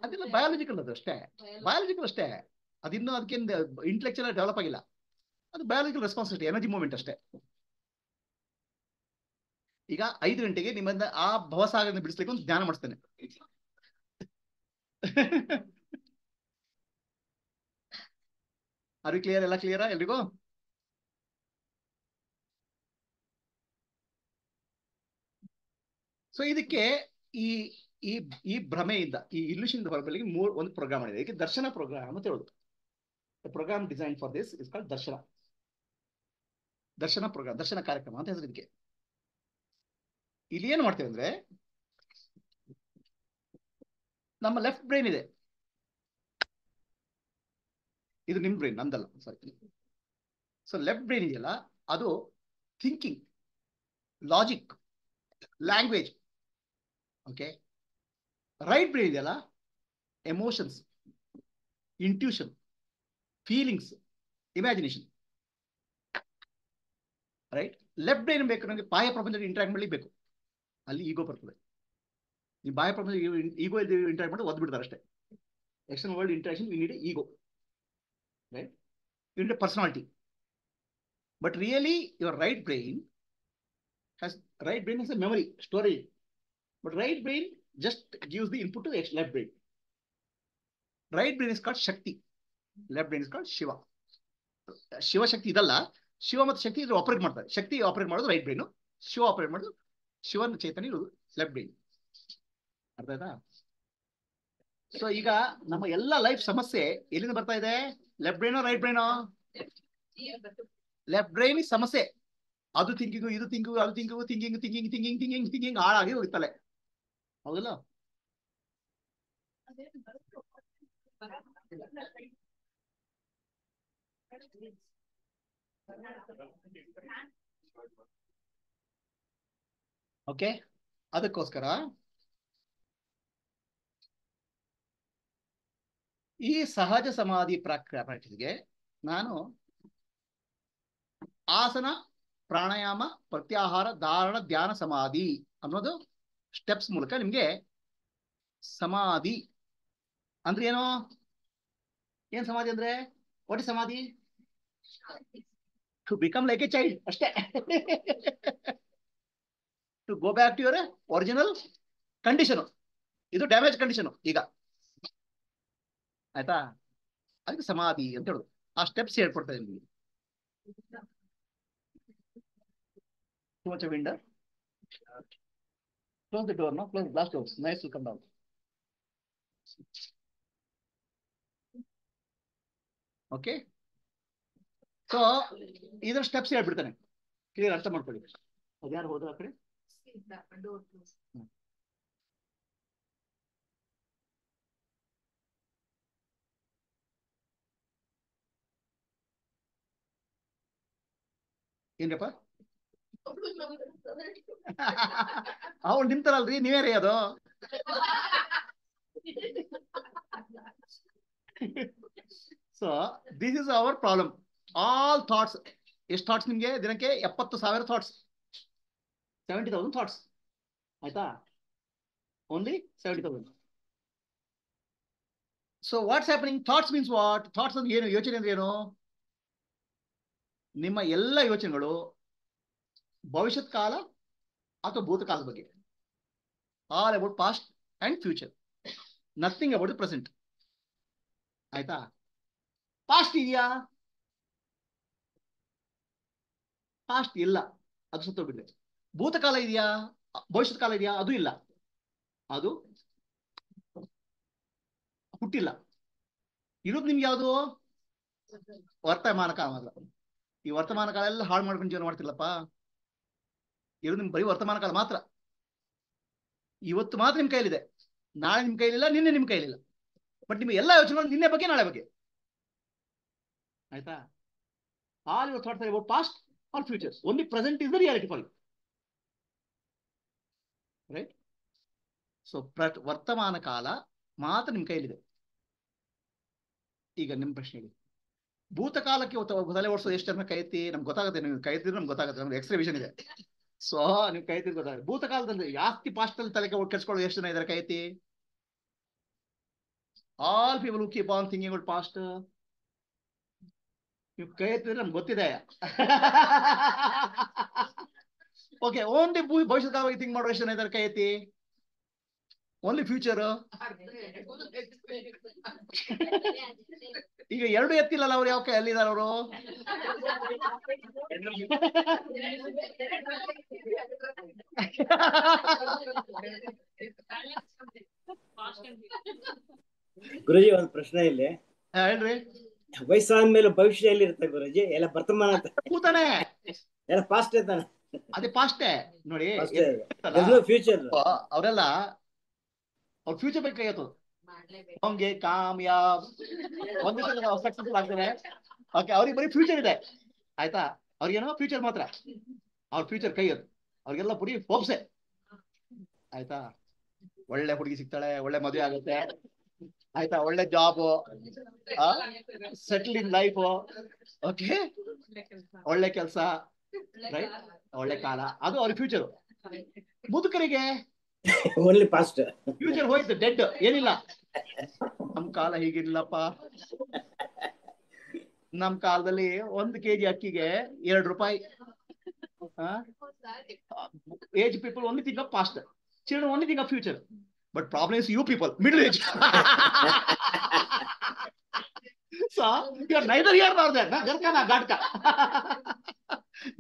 ಅದೆಲ್ಲ biological, ಅದು ಅಷ್ಟೇ, biological ಅಷ್ಟೇ. ಅದಿನ್ನೂ ಅದಕ್ಕಿಂತ ಇಂಟೆಲೆಕ್ಚುಯಲ್ ಡೆವಲಪ್ ಆಗಿಲ್ಲ. ಅದು ಬಯಾಲಜಿಕಲ್ ರೆಸ್ಪಾನ್ಸಿಬಿಲಿಟಿ, ಎನರ್ಜಿ ಮೂವ್ಮೆಂಟ್ ಅಷ್ಟೇ. ಈಗ 5 ಗಂಟೆಗೆ ನಿಮ್ಮಿಂದ ಆ ಭವಸಾಗರನ ಬಿಡಿಸ್ಲಿಕ್ಕೆ ಒಂದು ಧ್ಯಾನ ಮಾಡಿಸ್ತೇನೆ. ಅದು ಕ್ಲಿಯರ್? ಎಲ್ಲ ಕ್ಲಿಯರಾ ಎಲ್ರಿಗೂ? ಸೊ ಇದಕ್ಕೆ ಈ ಈ ಈ ಭ್ರಮೆಯಿಂದ, ಈ ಇಲ್ಯೂಷನ್ ಹೊರಬಲಿಗೆ ಒಂದು ಪ್ರೋಗ್ರಾಮ್ ಮಾಡಿದೆ. ಇದಕ್ಕೆ ದರ್ಶನ ಪ್ರೋಗ್ರಾಮ್ ಅಂತ ಹೇಳುದು. Program design for this is called Darshana. Darshana program, ದರ್ಶನ ಕಾರ್ಯಕ್ರಮ ಅಂತ ಹೆಸರು ಇದಕ್ಕೆ. ಇಲ್ಲಿ ಏನು ಮಾಡ್ತೇವೆ ಅಂದ್ರೆ, ನಮ್ಮ ಲೆಫ್ಟ್ ಬ್ರೈನ್ ಇದೆ, ಇದು ನಿಮ್ ಬ್ರೈನ್, ನಂದಲ್ಲ, ಸಾರಿ. ಸೊ ಲೆಫ್ಟ್ ಬ್ರೈನ್ ಇದೆಯಲ್ಲ, ಅದು thinking, logic, language. Okay, right brain ಇದೆಯಲ್ಲ, emotions, intuition, feelings, imagination. Right? Left brain ಬೇಕು ನಮಗೆ ಬಾಹ್ಯ ಪ್ರಪಂಚದಲ್ಲಿ ಇಂಟ್ರಾಕ್ಟ್ ಮಾಡಲಿಕ್ಕೆ ಬೇಕು, ಅಲ್ಲಿ ಈಗೋ ಬರ್ತದೆ. ಈ ಬಾಹ್ಯ ಪ್ರಪಂಚ ಈಗೋ ಇಂಟ್ರಾಕ್ಟ್ ಮಾಡಿ ಓದ್ಬಿಡ್ತಾರೆ ಅಷ್ಟೇ. External world interaction we need ego, right? You need a personality. But really, your right brain has a memory, storage. But right brain just gives the input to the left brain. Right brain is called Shakti. Left brain is called Shiva. Shiva Shakti idalla. Shiva ಮತ್ತು ಶಕ್ತಿ ಇದು operate ಮಾಡ್ತಾರೆ. ಶಕ್ತಿ operate ಮಾಡೋದು right brain, Shiva operate ಮಾಡೋದು, ಶಿವನ ಚೈತನ್ಯ ಇರೋದು left brain. ಅರ್ಥ ಆಯ್ತಾ? So ಈಗ ನಮ್ಮ ಎಲ್ಲ ಲೈಫ್ ಸಮಸ್ಯೆ ಎಲ್ಲಿಂದ ಬರ್ತಾ ಇದೆ? ಲೆಫ್ಟ್ ಬ್ರೈನೋ ರೈಟ್ ಬ್ರೈನೋ? ಲೆಫ್ಟ್ ಬ್ರೈನ್ ಸಮಸ್ಯೆ. ಅದು ಥಿಂಕಿಂಗು, ಇದು ಥಿಂಕಿಂಗು, ಅದು ಥಿಂಕಿಂಗು, ಥಿಂಕಿಂಗ್ ಹಾಳಾಗಿ ಹೋಗುತ್ತಲ್ಲ, ಹೌದಲ್ಲ? ಓಕೆ, ಅದಕ್ಕೋಸ್ಕರ ಈ ಸಹಜ ಸಮಾಧಿ ಪ್ರಾಕ್ಟೀಸ್ಗೆ ನಾನು ಆಸನ, ಪ್ರಾಣಾಯಾಮ, ಪ್ರತ್ಯಾಹಾರ, ಧಾರಣ, ಧ್ಯಾನ, ಸಮಾಧಿ ಅನ್ನೋದು ಸ್ಟೆಪ್ಸ್ ಮೂಲಕ ನಿಮ್ಗೆ ಸಮಾಧಿ ಅಂದ್ರೆ ಏನು? ಏನ್ ಸಮಾಧಿ ಅಂದ್ರೆ? ವಾಟ್ ಇಸ್ ಸಮಾಧಿ? To become like a child ಅಷ್ಟೇ. To go back to your original condition. ಇದು ಡ್ಯಾಮೇಜ್ ಕಂಡೀಷನ್ ಈಗ, ಆಯ್ತಾ? ಅದಕ್ಕೆ ಸಮಾಧಿ ಅಂತ ಹೇಳುದು. ಆ ಸ್ಟೆಪ್ಸ್ ಹೇಳ್ಕೊಡ್ತಾ ಇದ್ದೀನಿ ನಿಮಗೆ. Too much of wind. Close the door, no? Close the glass doors. Nice will come down. Okay? So ಇದ್ರ ಸ್ಟೆಪ್ಸ್ ಹೇಳ್ಬಿಡ್ತಾನೆ, ಕ್ಲಿಯರ್ ಅರ್ಥ ಮಾಡ್ಕೊಳ್ಳಿ. ಅದ್ಯಾರು ಹೋದ ಆ ಕಡೆ? ಏನ್ರಪ್ಪ ಅವ್ನು ನಿಂತಾರಲ್ರಿ, ನೀವೇ ರೀ ಅದು. So this is our problem. All thoughts, ಎಷ್ಟು ಥಾಟ್ಸ್ ನಿಮ್ಗೆ ದಿನಕ್ಕೆ? 70,000 ಥಾಟ್ಸ್, 70,000 ಥಾಟ್ಸ್. ಆಯ್ತಾ? Only 70,000. So what's happening? Thoughts means what? Thoughts ಅಂದ್ರೆ ಏನು? ಯೋಚನೆ ಅಂದ್ರೆ ಏನು? ನಿಮ್ಮ ಎಲ್ಲ ಯೋಚನೆಗಳು ಭವಿಷ್ಯತ್ ಕಾಲ ಅಥವಾ ಭೂತಕಾಲದ ಬಗ್ಗೆ. All about past and future, nothing about the present. ಆಯ್ತಾ? ಪಾಸ್ಟ್ ಇದೆಯಾ? ಪಾಸ್ಟ್ ಇಲ್ಲ, ಅದು ಸುತ್ತೋಗ್ಬಿಟ್ಟಿದೆ. ಭೂತಕಾಲ ಇದೆಯಾ? ಭವಿಷ್ಯತ್ ಕಾಲ ಇದೆಯಾ? ಅದು ಇಲ್ಲ, ಅದು ಹುಟ್ಟಿಲ್ಲ. ಇರೋದು ನಿಮ್ಗೆ ಯಾವುದು? ವರ್ತಮಾನ ಕಾಲ ಮಾತ್ರ. ಈ ವರ್ತಮಾನ ಕಾಲ ಎಲ್ಲ ಹಾಳು ಮಾಡ್ಕೊಂಡು ಜೀವನ ಮಾಡ್ತಿಲ್ಲಪ್ಪ. ಇರೋದು ನಿಮ್ ಬರೀ ವರ್ತಮಾನ ಕಾಲ ಮಾತ್ರ. ಇವತ್ತು ಮಾತ್ರ ನಿಮ್ ಕೈಲಿದೆ, ನಾಳೆ ನಿಮ್ ಕೈಲಿಲ್ಲ, ನಿನ್ನೆ ನಿಮ್ ಕೈಲಿಲ್ಲ. ಬಟ್ ನಿಮ್ಗೆ ಎಲ್ಲ ಯೋಚನೆ ನಿನ್ನೆ ಬಗ್ಗೆ, ನಾಳೆ ಬಗ್ಗೆ. ಆಯ್ತಾ? All your thoughts are about past or future. Only present is the reality for you. Right? So ವರ್ತಮಾನ ಕಾಲ ಮಾತ್ರ ನಿಮ್ ಕೈಲಿದೆ. ಈಗ ನಿಮ್ ಪ್ರಶ್ನೆ ಇದೆ, ಭೂತಕಾಲಕ್ಕೆ ತಲೆ ಓಡಿಸೋದು ಎಷ್ಟು ಜನ ಕೈ ಎತ್ತಿ? ನಮ್ಗೆ ಗೊತ್ತಾಗುತ್ತೆ. ನೀವು ಕೈ ಎತ್ತಿದ್ರೆ ನಮ್ಗೆ ಗೊತ್ತಾಗುತ್ತೆ, ನಮ್ಗೆ ಎಕ್ಸ್ರೇ ವಿಷನ್ ಇದೆ. ಸೊ ನೀವು ಕೈ ಎತ್ತಿದ್ರೆ ಗೊತ್ತಾಗುತ್ತೆ. ಭೂತಕಾಲದಲ್ಲಿ ಜಾಸ್ತಿ ಪಾಸ್ಟ್ ಅಲ್ಲಿ ತಲೆ ಕೆಡ್ಸ್ಕೊಳ್ಳೋದು ಎಷ್ಟು ಜನ ಇದಾರೆ? ಕೈ ಎತ್ತಿ. All people who keep on thinking about past. ನೀವು ಕೈ ಎತ್ತಿದ್ರೆ ನಮ್ಗೆ ಗೊತ್ತಿದೆ. ಓಕೆ, ಓನ್ಲಿ ಭವಿಷ್ಯದ ಕಾಲವಾಗಿ ಥಿಂಕ್ ಮಾಡೋ ಎಷ್ಟು ಜನ ಇದಾರೆ? ಕೈ ಎತ್ತಿ. Only future. ಈಗ ಎರಡು ಎತ್ತಿಲ್ಲಲ್ಲ ಅವ್ರು, ಯಾವ ಕೈ ಅಲ್ಲಿದ್ದಾರೆ ಅವರು? ಗುರುಜಿ, ಒಂದು ಪ್ರಶ್ನೆ ಇಲ್ಲಿ. ಹೇಳ್ರಿ. ವಯಸ್ಸಾದ ಮೇಲೆ ಭವಿಷ್ಯ ಎಲ್ಲಿ ಇರುತ್ತೆ ಗುರುಜಿ? ಎಲ್ಲ ವರ್ತಮಾನ ಅಂತ ಕೂತಾನೆ, ಎಲ್ಲ ಪಾಸ್ಟ್ ಇರ್ತಾನೆ. ಅದೇ ಪಾಸ್ಟೇ ನೋಡಿ. ಫ್ಯೂಚರ್ ಅವರೆಲ್ಲ ಅವ್ರ ಫ್ಯೂಚರ್ ಬಗ್ಗೆ ಕೈ ಎತ್ತೋದು. ಅವ್ನಿಗೆ ಕಾಮಯಾಬ್ ಒಂದು ಸಕ್ಸಸ್ಫುಲ್ ಆಗ್ತದೆ. ಓಕೆ, ಅವ್ರಿಗೆ ಬರೀ ಫ್ಯೂಚರ್ ಇದೆ. ಆಯ್ತಾ? ಅವ್ರಿಗೇನೋ ಫ್ಯೂಚರ್ ಮಾತ್ರ, ಅವ್ರ ಫ್ಯೂಚರ್ ಕೈ ಅದು. ಅವ್ರಿಗೆಲ್ಲ ಬರೀ ಹೋಪ್ಸೆ. ಆಯ್ತಾ? ಒಳ್ಳೆ ಹುಡುಗಿ ಸಿಗ್ತಾಳೆ, ಒಳ್ಳೆ ಮದುವೆ ಆಗುತ್ತೆ, ಆಯ್ತಾ, ಒಳ್ಳೆ job, settle in life, okay, ಒಳ್ಳೆ ಕೆಲಸ, ರೈಟ್, ಒಳ್ಳೆ ಕಾಲ, ಅದು ಅವ್ರ ಫ್ಯೂಚರ್. ಮುದುಕರಿಗೆ ಓನ್ಲಿ ಪಾಸ್ಟ್. ಫ್ಯೂಚರ್ ಹೋಯ್ತು, ಡೆಡ್, ಏನಿಲ್ಲ. ನಮ್ ಕಾಲ ಹೀಗಿರ್ಲಪ್ಪ. ನಮ್ ಕಾಲದಲ್ಲಿ 1 kg ಅಕ್ಕಿಗೆ 2 ರೂಪಾಯಿ. Age people only think of past, children only think of future. But problem is you people, middle age. So you are neither here nor there. ಗರ್ಕನ ಗಾಟ್ಕ.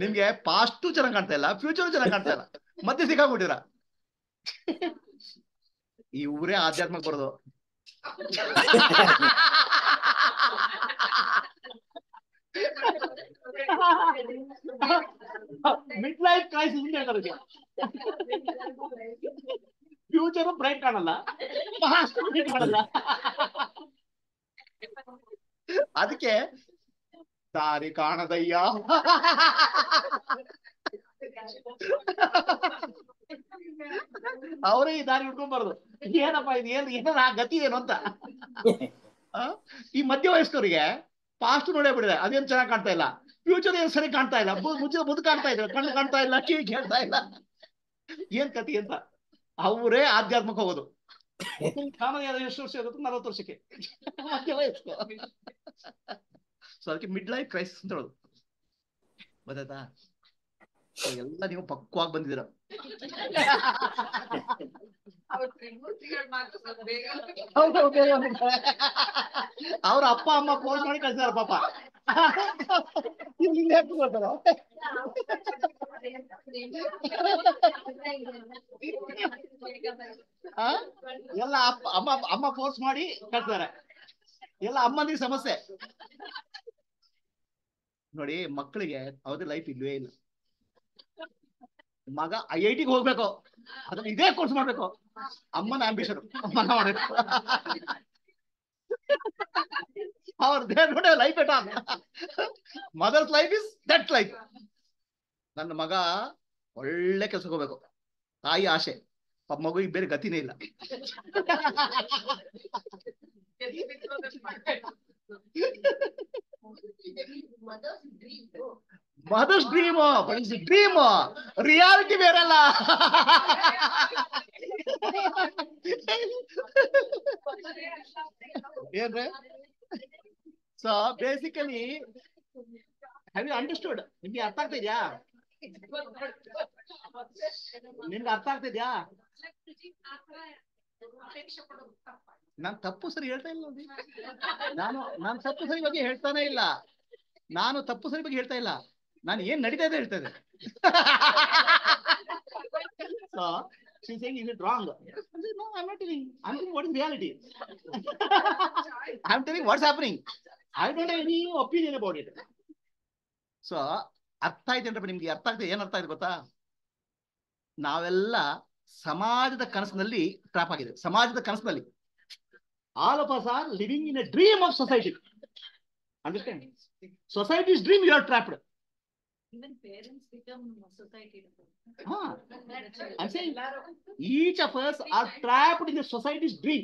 ನಿಮ್ಗೆ ಪಾಸ್ಟು ಚೆನ್ನಾಗಿ ಕಾಣ್ತಾ ಇಲ್ಲ, ಫ್ಯೂಚರ್ ಚೆನ್ನಾಗಿ ಕಾಣ್ತಾ ಇಲ್ಲ, ಮತ್ತೆ ಸಿಕ್ಕಾಗ್ಬಿಟ್ಟಿರ. ಇವರೇ ಆಧ್ಯಾತ್ಮಕ್ಕೆ ಬರೋದು. ಮಿಡ್ ಲೈಫ್ ಕ್ರೈಸಿಸ್ ಅಂತ ಹೇಳ್ತಾರೆ. ಫ್ಯೂಚರ್ ಬ್ರೈಟ್ ಕಾಣಲ್ಲ, ಪಾಸ್ಟ್ ಬ್ರೈಟ್ ಕಾಣಲ್ಲ. ಅದಕ್ಕೆ ದಾರಿ ಕಾಣದಯ್ಯ. ಅವರೇ ಈ ದಾರಿ ಹುಡ್ಕೊಂಡ್ಬಾರ್ದು. ಏನಪ್ಪ ಇದು, ಏನಾರ ಗತಿ ಏನು ಅಂತ. ಈ ಮಧ್ಯ ವಯಸ್ಕರಿಗೆ ಪಾಸ್ಟ್ ನೋಡೇ ಬಿಡಿದೆ, ಅದೇನು ಚೆನ್ನಾಗಿ ಕಾಣ್ತಾ ಇಲ್ಲ. ಫ್ಯೂಚರ್ ಏನು ಸರಿ ಕಾಣ್ತಾ ಇಲ್ಲ, ಮುದ್ದು ಕಾಣ್ತಾ ಇದ್ರೆ, ಕಣ್ಣು ಕಾಣ್ತಾ ಇಲ್ಲ, ಕಿವಿ ಕೇಳ್ತಾ ಇಲ್ಲ, ಏನ್ ಕತಿ ಅಂತ. ಅವರೇ ಆಧ್ಯಾತ್ಮಕ್ಕೆ ಹೋಗೋದು. ಸಾಮಾನ್ಯ ಎಷ್ಟು ವರ್ಷ ಇರುತ್ತೆ? 40 ವರ್ಷಕ್ಕೆ ಮಧ್ಯ ವಯಸ್ಕ. ಸೊ ಅದಕ್ಕೆ ಮಿಡ್ ಲೈಫ್ ಕ್ರೈಸಿಸ್ ಅಂತ ಹೇಳೋದು. ಗೊತ್ತಾಯ್ತಾ? ಎಲ್ಲ ನೀವು ಪಕ್ವಾಗಿ ಬಂದಿದ್ದೀರ. ಅವ್ರ ಅಪ್ಪ ಅಮ್ಮ ಫೋನ್ ಮಾಡಿ ಕಳ್ಸಿದಾರ ಪಾಪ. ಎಲ್ಲ ಅಮ್ಮ ಫೋರ್ಸ್ ಮಾಡಿ ಕಳ್ಸಿದಾರೆ. ಎಲ್ಲ ಅಮ್ಮನಿಗೆ ಸಮಸ್ಯೆ. ನೋಡಿ, ಮಕ್ಕಳಿಗೆ ಅವ್ರದ್ದು ಲೈಫ್ ಇಲ್ವೇ ಇಲ್ಲ. ಮಗ IIT ಹೋಗ್ಬೇಕು, ಅದ್ರ ಇದೇ ಕೋರ್ಸ್ ಮಾಡ್ಬೇಕು, ಅಮ್ಮನ ಆಂಬಿಷನ್ ಮಗ ಮಾಡ್ಬೇಕು. ಅವ್ರ life at mother's life is that life. ನನ್ನ ಮಗ ಒಳ್ಳೆ ಕೆಲ್ಸಕ್ಕೆ ಹೋಗ್ಬೇಕು, ತಾಯಿ ಆಸೆ. ಮಗುವಿಗೆ ಬೇರೆ ಗತಿನೇ ಇಲ್ಲ. ಮದರ್ಸ್ ಡ್ರೀಮ್, ಡ್ರೀಮ್ ರಿಯಾಲಿಟಿ ಬೇರೆಲ್ಲ. ಏನ್ರೆ? So basically have you understood? ನಿಮ್ಗೆ ಅರ್ಥ ಆಗ್ತಾ ಇದೆಯಾ? ನಿಮ್ಗೆ ಅರ್ಥ ಆಗ್ತಿದ್ಯಾ? ನಾನು ತಪ್ಪು ಸರಿ ಹೇಳ್ತಾ ಇಲ್ಲ ನೋಡಿ. ನಾನು ತಪ್ಪು ಸರಿ ಬಗ್ಗೆ ಹೇಳ್ತಾನೆ ಇಲ್ಲ. ನಾನು ತಪ್ಪು ಸರಿ ಬಗ್ಗೆ ಹೇಳ್ತಾ ಇಲ್ಲ. ನಾನು ಏನ್ ನಡೀತಾ ಇದೆ ಹೇಳ್ತಾ ಇದ್ದೆ. So she's saying, is it wrong? No, I'm not telling. I'm telling what is reality. I'm telling what's happening. I don't have any opinion about it. So ಅರ್ಥ ಆಯ್ತೇನ್ರಪ್ಪ ನಿಮ್ಗೆ? ಅರ್ಥ ಆಗ್ತದೆ? ಏನ್ ಅರ್ಥ ಆಯ್ತು ಗೊತ್ತಾ? ನಾವೆಲ್ಲ ಸಮಾಜದ ಕನಸಿನಲ್ಲಿ ಟ್ರಾಪ್ ಆಗಿದೆ. ಸಮಾಜದ ಕನಸಿನಲ್ಲಿ all of us are living in a dream of society. Understand? Society's dream, you are trapped. Even parents become society. I'm saying each of us are trapped in the society's dream.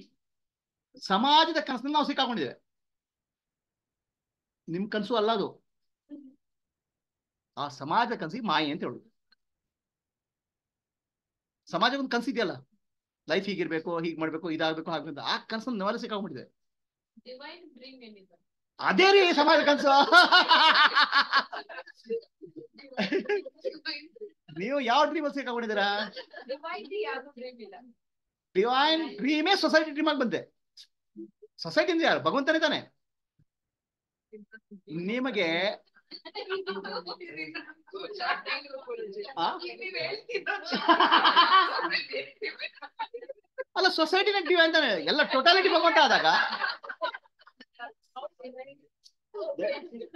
ಸಮಾಜದ ಕನಸಿನಲ್ಲಿ ನಾವು ಸಿಕ್ಕಾಕೊಂಡಿದ್ದೇವೆ. ನಿಮ್ ಕನಸು ಅಲ್ಲ ಅದು. ಆ ಸಮಾಜದ ಕನಸಿಗೆ ಮಾಯೆ ಅಂತ ಹೇಳುದು. ಸಮಾಜ ಒಂದು ಕನಸಿದೆಯಲ್ಲ, ಲೈಫ್ ಹೀಗಿರ್ಬೇಕು, ಹೀಗ್ ಮಾಡ್ಬೇಕು, ಇದಾಗಬೇಕು, ಹಾಗೆ ಆ ಕನಸನ್ನು ನಾವೆಲ್ಲ ಸಿಕ್ಕಾಕೊಂಡಿದೆ. ಅದೇ ರೀ ಸಮಾಜ ಕನಸು. ನೀವು ಯಾವ ಡ್ರೀಮ್ ಅಲ್ಲಿ ಸಿಕ್ಕಾಕೊಂಡಿದ್ದೀರಾ? ಡಿವೈನ್ ಡ್ರೀಮೇ ಸೊಸೈಟಿ ಡ್ರೀಮ್ ಆಗಿ ಬಂದೆ. ಸೊಸೈಟಿ ಅಂದ್ರೆ ಯಾರು? ಭಗವಂತನೇ ತಾನೆ. ನಿಮಗೆ ಅಲ್ಲ, ಸೊಸೈಟಿನ ಡಿವೈನ್ ತಾನೆ. ಎಲ್ಲ ಟೋಟಾಲಿಟಿ ಭಗವಂತ ಆದಾಗ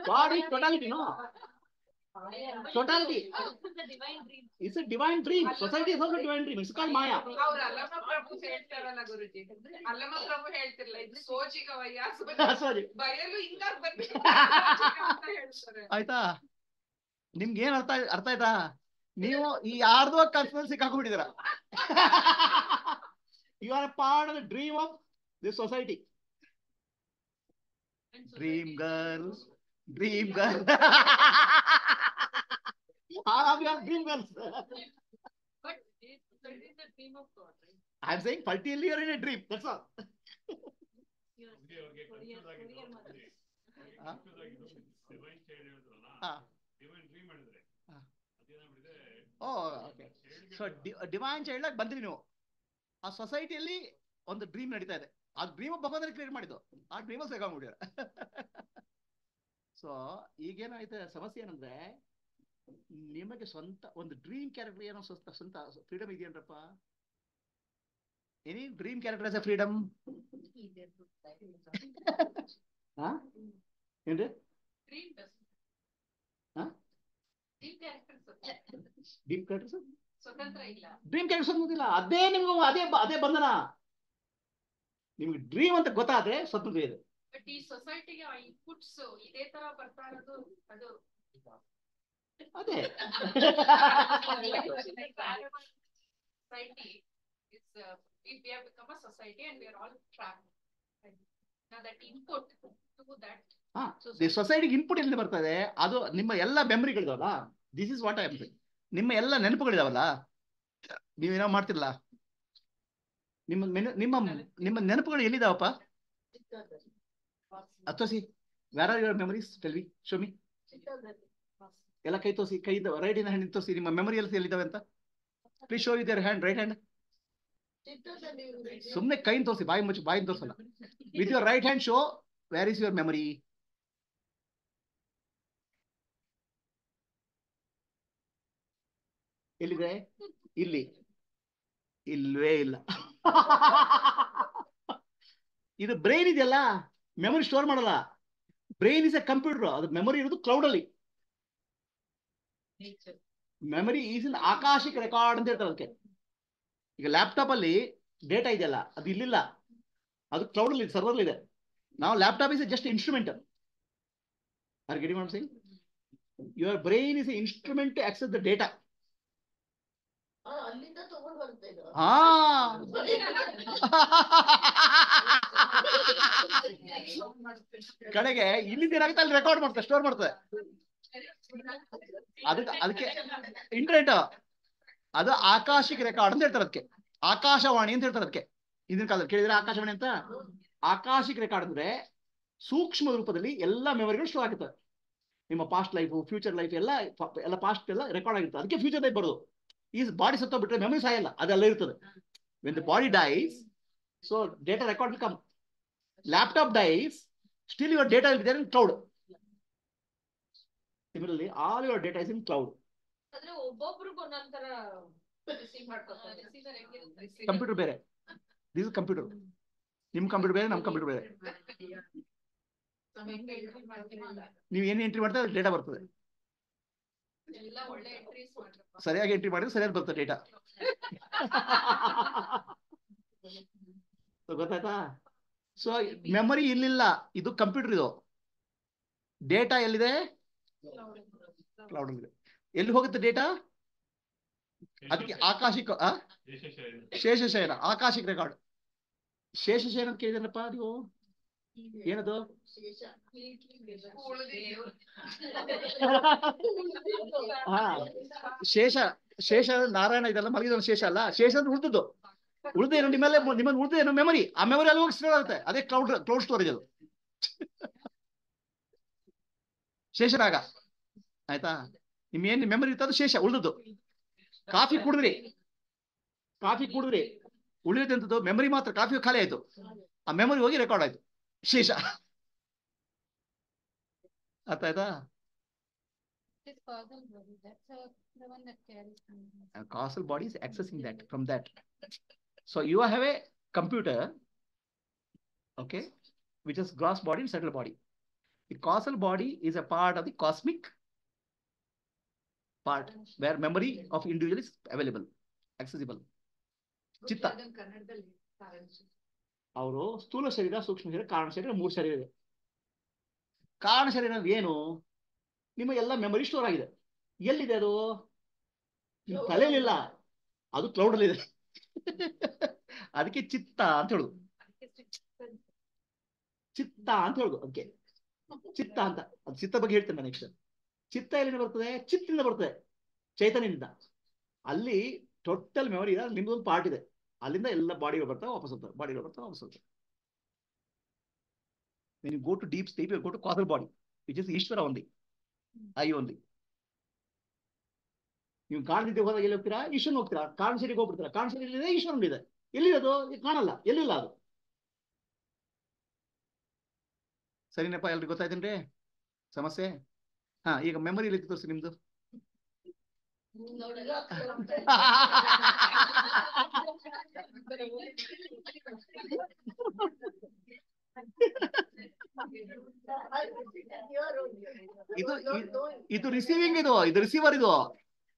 God is totality, no? Totality. It's a divine dream. Society is also a divine dream. It's called Maya. Allama ಪ್ರಭು ಹೇಳ್ತಾರಲ್ಲ ಗುರುಜಿ, ಅಲ್ಲಮ ಪ್ರಭು ಹೇಳ್ತಿರ್ಲ, ಇದು ಸೋಜಿಗವಯ್ಯ, ಬಯಲು ಹಿಂಗಾಗ್ ಬರ್ಬೇಕು ಅಂತ ಹೇಳ್ತಾರೆ. ಆಯ್ತಾ? ನಿಮ್ಗೆ ಏನ್ ಅರ್ಥ ಆಯ್ತಾ? ನೀವು ಈ ಯಾರ್ದೋ ಕನ್ಸಲ್ಲಿ ಸಿಕ್ಕಾಕೊಂಡಿದ್ದೀರಾ. You are a part of the dream of this society. Dream girls, dream girls. All of you are dream girls. But it is the dream of God, right? I'm saying partially you are in a dream. That's all. Oh, okay. So divine child ಆಗಿ ಬಂದ್ರಿ ನೀವು. ಆ ಸೊಸೈಟಿಯಲ್ಲಿ ಒಂದು dream ನಡೀತಾ ಇದೆ. ಆ dream ಭಗವಂತನ create ಮಾಡಿದ್ದು. ಆ ಡ್ರೀಮ್ ಸಿಗಾಗ್ಬಿಡ್ಯಾರ. ಸೊ ಈಗೇನಾಯ್ತು ಸಮಸ್ಯೆ ಏನಂದ್ರೆ, ನಿಮಗೆ ಸ್ವಂತ ಒಂದು ಡ್ರೀಮ್ ಕ್ಯಾರೆಕ್ಟರ್ ಏನೋ ಸ್ವಂತ ಫ್ರೀಡಮ್ ಇದೆಯೇನ್ರಪ್ಪ? Any dream character as a freedom? ಏನ್ರಿ? ಡ್ರೀಮ್ ಕ್ಯಾರೆಕ್ಟರ್ಸ್ ಸ್ವತಂತ್ರ ಇಲ್ಲ. ಡ್ರೀಮ್ ಕ್ಯಾರೆಕ್ಟರ್ಸ್ ಅನ್ನೋದಿಲ್ಲ. ಅದೇ ನಿಮ್ಗೆ ಅದೇ ಬಂಧನ. ನಿಮ್ಗೆ ಡ್ರೀಮ್ ಅಂತ ಗೊತ್ತಾದ್ರೆ ಸ್ವತಂತ್ರ ಇದೆ. ಬಟ್ ಈ ಸೊಸೈಟಿಗೆ ಇನ್ಪುಟ್ಸ್ ಇದೇ ತರ ಬರ್ತಾ ಇರೋದು ಅದು ಅದೇ. Society is we have become a society and we are all trapped. Now that input to that ಸೊಸೈಟಿಗೆ ಇನ್ಪುಟ್ ಎಲ್ಲಿ ಬರ್ತದೆ? ಅದು ನಿಮ್ಮ ಎಲ್ಲ ಮೆಮರಿಗಳಿದಾವಲ್ಲ. This is what I am saying. ನಿಮ್ಮ ಎಲ್ಲ ನೆನಪುಗಳಿದಾವಲ್ಲ, ನೀವೇನೋ ಮಾಡ್ತಿರಲ್ಲ, ನಿಮ್ಮ ನಿಮ್ಮ ನೆನಪುಗಳು ಎಲ್ಲಿದಾವಪ್ಪ? ತೋರಿಸಿ. Where are your memories? Tell me, show me. ಎಲ್ಲ ಕೈ ತೋರಿಸಿ, ಕೈ ರೈಟ್ ಇನ್ ಹ್ಯಾಂಡ್ ತೋರಿಸಿ. ನಿಮ್ಮ ಮೆಮರಿ ಎಲ್ಲ ಎಲ್ಲಿದ್ದಾವೆ ಅಂತ please show your hand, right hand. ಸುಮ್ಮನೆ ಕೈ ತೋರಿಸಿ, ಬಾಯಿ ಮುಚ್ಚಿ, ಬಾಯಿ ತೋರಿಸಲ್ಲ. With your right hand show where is your memory. ಎಲ್ಲಿದೆ? ಇಲ್ಲಿ. ಇಲ್ವೇ ಇಲ್ಲ. ಇದು ಬ್ರೈನ್ ಇದೆಯಲ್ಲ, ಮೆಮೊರಿ ಸ್ಟೋರ್ ಮಾಡಲ್ಲ. Brain is a computer. ಅದು ಮೆಮೊರಿ ಇರೋದು ಕ್ಲೌಡ್ ಅಲ್ಲಿ. Memory is in akashic record ಅಂತ ಹೇಳ್ತಾರೆ ಅದಕ್ಕೆ. ಈಗ ಲ್ಯಾಪ್ಟಾಪ್ ಅಲ್ಲಿ ಡೇಟಾ ಇದೆಯಲ್ಲ, ಅದು ಇಲ್ಲಿಲ್ಲ, ಅದು ಕ್ಲೌಡ್ ಅಲ್ಲಿ ಸರ್ವರ್ ಇದೆ. ನಾವು laptop is just instrument. Are getting what I am saying? Your brain is instrument to access the data. ಹಾ ಕಡೆಗೆ ಇಲ್ಲಿಂದ ಏನಾಗುತ್ತೆ ಅಲ್ಲಿ ರೆಕಾರ್ಡ್ ಮಾಡ್ತದೆ, ಸ್ಟೋರ್ ಮಾಡ್ತದೆ. ಅದಕ್ಕೆ ಇಂಟರ್ನೆಟ್ ಅದು ಆಕಾಶಿಕ ರೆಕಾರ್ಡ್ ಅಂತ ಹೇಳ್ತಾರೆ ಅದಕ್ಕೆ. ಆಕಾಶವಾಣಿ ಅಂತ ಹೇಳ್ತಾರೆ ಅದಕ್ಕೆ. ಹಿಂದಿನ ಕಾಲದಲ್ಲಿ ಕೇಳಿದ್ರೆ ಆಕಾಶವಾಣಿ ಅಂತ. ಆಕಾಶಿಕ ರೆಕಾರ್ಡ್ ಅಂದ್ರೆ ಸೂಕ್ಷ್ಮ ರೂಪದಲ್ಲಿ ಎಲ್ಲ ಮೆಮೊರಿಗಳು ಸ್ಟೋರ್ ಆಗುತ್ತೆ. ನಿಮ್ಮ ಪಾಸ್ಟ್ ಲೈಫ್, ಫ್ಯೂಚರ್ ಲೈಫ್ ಎಲ್ಲ ಪಾಸ್ಟ್ ಎಲ್ಲ ರೆಕಾರ್ಡ್ ಆಗಿರುತ್ತೆ. ಅದಕ್ಕೆ ಫ್ಯೂಚರ್ ಲೈಫ್ ಬರೋದು. ಈ ಬಾಡಿ ಸತ್ತೋಗ್ಬಿಟ್ರೆ ಮೆಮೊರಿ ಸಾಯಲ್ಲ, ಅದೆಲ್ಲ ಇರ್ತದೆ. When the body dies, so data record will come. Laptop dies, still your data will be there in cloud. Similarly, all your data is in cloud. Computer ಬೇರೆ, this is computer. ನಿಮ್ computer ಬೇರೆ, ನಮ್ computer ಬೇರೆ. ನೀವು ಏನ್ entry ಮಾಡ್ತಾರೆ data ಬರ್ತದೆ. ಸರಿಯಾಗಿ ಎಂಟ್ರಿ ಮಾಡಿದ್ರೆ ಸರಿಯಾಗಿ ಬರ್ತದೆ ಡೇಟಾ. ಗೊತ್ತಾಯ್ತಾ? ಸೊ ಮೆಮೊರಿ ಇಲ್ಲಿಲ್ಲ, ಇದು ಕಂಪ್ಯೂಟರ್. ಇದು ಡೇಟಾ ಎಲ್ಲಿದೆ? ಕ್ಲೌಡ್ ಇದೆ. ಎಲ್ಲಿ ಹೋಗುತ್ತೆ ಡೇಟಾ? ಅದಕ್ಕೆ ಆಕಾಶಿಕ ಶೇಷಶಯನ, ಆಕಾಶಿಕ ರೆಕಾರ್ಡ್. ಶೇಷಶಯನ ಅಂತ ಕೇಳಿದ್ರಪ್ಪ ನೀವು? ಏನದು? ಹಾ, ಶೇಷ. ಶೇಷ ನಾರಾಯಣ ಇದೆಲ್ಲ ಮಲಗಿದ ಶೇಷ ಅಲ್ಲ. ಶೇಷ ಅಂದ್ರೆ ಉಳಿದದ್ದು. ಉಳಿದೇನು ನಿಮ್ಮಲ್ಲಿ ಉಳಿದೇನು ಮೆಮೊರಿ. ಆ ಮೆಮೊರಿ ಅಲ್ಲಿ ಹೋಗಿ ಸ್ಟೋರ್ ಆಗುತ್ತೆ. ಅದೇ ಕ್ಲೌಡ್ ಸ್ಟೋರೇಜ್ ಅದು. ಶೇಷರಾಗ ಆಯ್ತಾ? ನಿಮ್ ಏನ್ ಮೆಮೊರಿ ಇರ್ತದೆ ಅದು ಶೇಷ, ಉಳಿದದ್ದು. ಕಾಫಿ ಕುಡಿದ್ರಿ ಉಳಿದಂಥದ್ದು ಮೆಮೊರಿ ಮಾತ್ರ. ಕಾಫಿ ಖಾಲಿ ಆಯ್ತು, ಆ ಮೆಮೊರಿ ಹೋಗಿ ರೆಕಾರ್ಡ್ ಆಯ್ತು, ಶೇಷ. ಅರ್ಥ ಆಯ್ತಾ? Causal body is accessing that from that. So you have a computer, okay, which is gross body and subtle body. The causal body is a part of the cosmic part where memory of individual is available, accessible. ಚಿತ್ತ ಅವರು ಸ್ಥೂಲ ಶರೀರ, ಸೂಕ್ಷ್ಮ ಶರೀರ, ಕಾರಣ ಶರೀರ, 3 ಶರೀರ ಇದೆ. ಕಾರಣ ಶರೀರ ಏನು? ನಿಮ್ಮ ಎಲ್ಲ ಮೆಮೊರಿ ಸ್ಟೋರ್ ಆಗಿದೆ. ಎಲ್ಲಿದೆ ಅದು? ತಲೆಯಲ್ಲಿಲ್ಲ, ಅದು ಕ್ಲೌಡ್ ಅಲ್ಲಿ ಇದೆ. ಅದಕ್ಕೆ ಚಿತ್ತ ಅಂತ ಹೇಳುದು. ಚಿತ್ತ ಅಂತ ಹೇಳುದು ಅದಕ್ಕೆ. ಚಿತ್ತ ಅಂತ. ಅದು ಚಿತ್ತ ಬಗ್ಗೆ ಹೇಳ್ತೇನೆ ನಾನು ನೆಕ್ಸ್ಟ್. ಚಿತ್ತ ಎಲ್ಲಿಂದ ಬರ್ತದೆ? ಚಿತ್ತಿಂದ ಬರ್ತದೆ, ಚೈತನ್ಯದಿಂದ. ಅಲ್ಲಿ ಟೋಟಲ್ ಮೆಮೊರಿ ಇದೆ, ನಿಮ್ದೊಂದು ಪಾರ್ಟ್ ಇದೆ. ಅಲ್ಲಿಂದ ಎಲ್ಲ ಬಾಡಿಗಳು ಬರ್ತಾವೆ, ವಾಪಸ್ ಹೋಗ್ತವೆ, ಬಾಡಿಗಳು ಬರ್ತಾವೆ, ವಾಪಸ್ ಹೋಗ್ತವೆ. When you go to deep sleep, you go to causal body, which is Ishvara only, I only. ನೀವು ಕಾಣದಿದ್ದೆ ಹೋದಾಗ ಎಲ್ಲಿ ಹೋಗ್ತೀರಾ? ಈಶ್ವರನ್ ಹೋಗ್ತೀರಾ. ಕಾರಣ ಶರೀರಕ್ಕೆ ಹೋಗ್ಬಿಡ್ತೀರಾ. ಕಾರಣ ಶರೀರ ಇದೆ, ಈಶ್ವರನ್ ಇದೆ. ಎಲ್ಲಿರೋದು? ಕಾಣಲ್ಲ, ಎಲ್ಲಿಲ್ಲ ಅದು. ಸರಿನಪ್ಪ? ಎಲ್ರಿಗೂ ಗೊತ್ತಾಯ್ತೇನ್ರಿ ಸಮಸ್ಯೆ? ಹಾ, ಈಗ ಮೆಮೊರಿ ಎಲ್ಲಿ ತೋರಿಸಿ ನಿಮ್ದು. ಇದು ರಿಸೀವಿಂಗ್, ಇದು ರಿಸೀವರ್,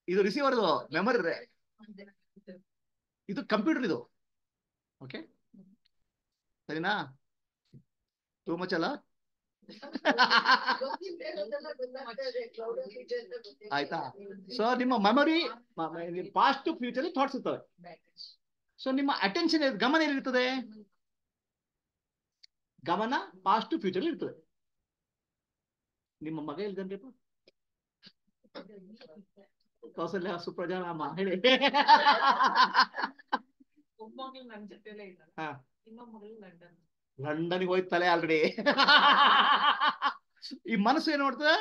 ಇದು ರಿಸೀವರ್, ಇದು ಮೆಮೊರಿ, ಇದು ಕಂಪ್ಯೂಟರ್ ಇದು. ಓಕೆ, ಸರಿನಾ? ಟೂ ಮಚ್ ಅಲ್ಲ? ಆಯ್ತಾ? ಸೊ ನಿಮ್ಮ ಮೆಮೊರಿ ಪಾಸ್ಟ್ ಫ್ಯೂಚರ್ ಥಾಟ್ಸ್ ಇರ್ತವೆ. ಸೊ ನಿಮ್ಮ ಅಟೆನ್ಷನ್, ಗಮನ ಎಲ್ಲಿರ್ತದೆ? ಗಮನ ಪಾಸ್ಟ್ ಫ್ಯೂಚರ್ ಇರ್ತದೆ. ನಿಮ್ಮ ಮಗ ಎಲ್ಲಿದ್ದಾನ್ರಿಪ್ಪ? ಕೌಸಲ್ಯ, ಸುಪ್ರಜಾ, ರಾಮ ಹೇಳಿ. ಲಂಡನ್ಗೆ ಹೋಯ್ತು ತಲೆ ಆಲ್ರೆಡಿ. ಈ ಮನಸ್ಸು ಏನ್ ಮಾಡ್ತದೆ?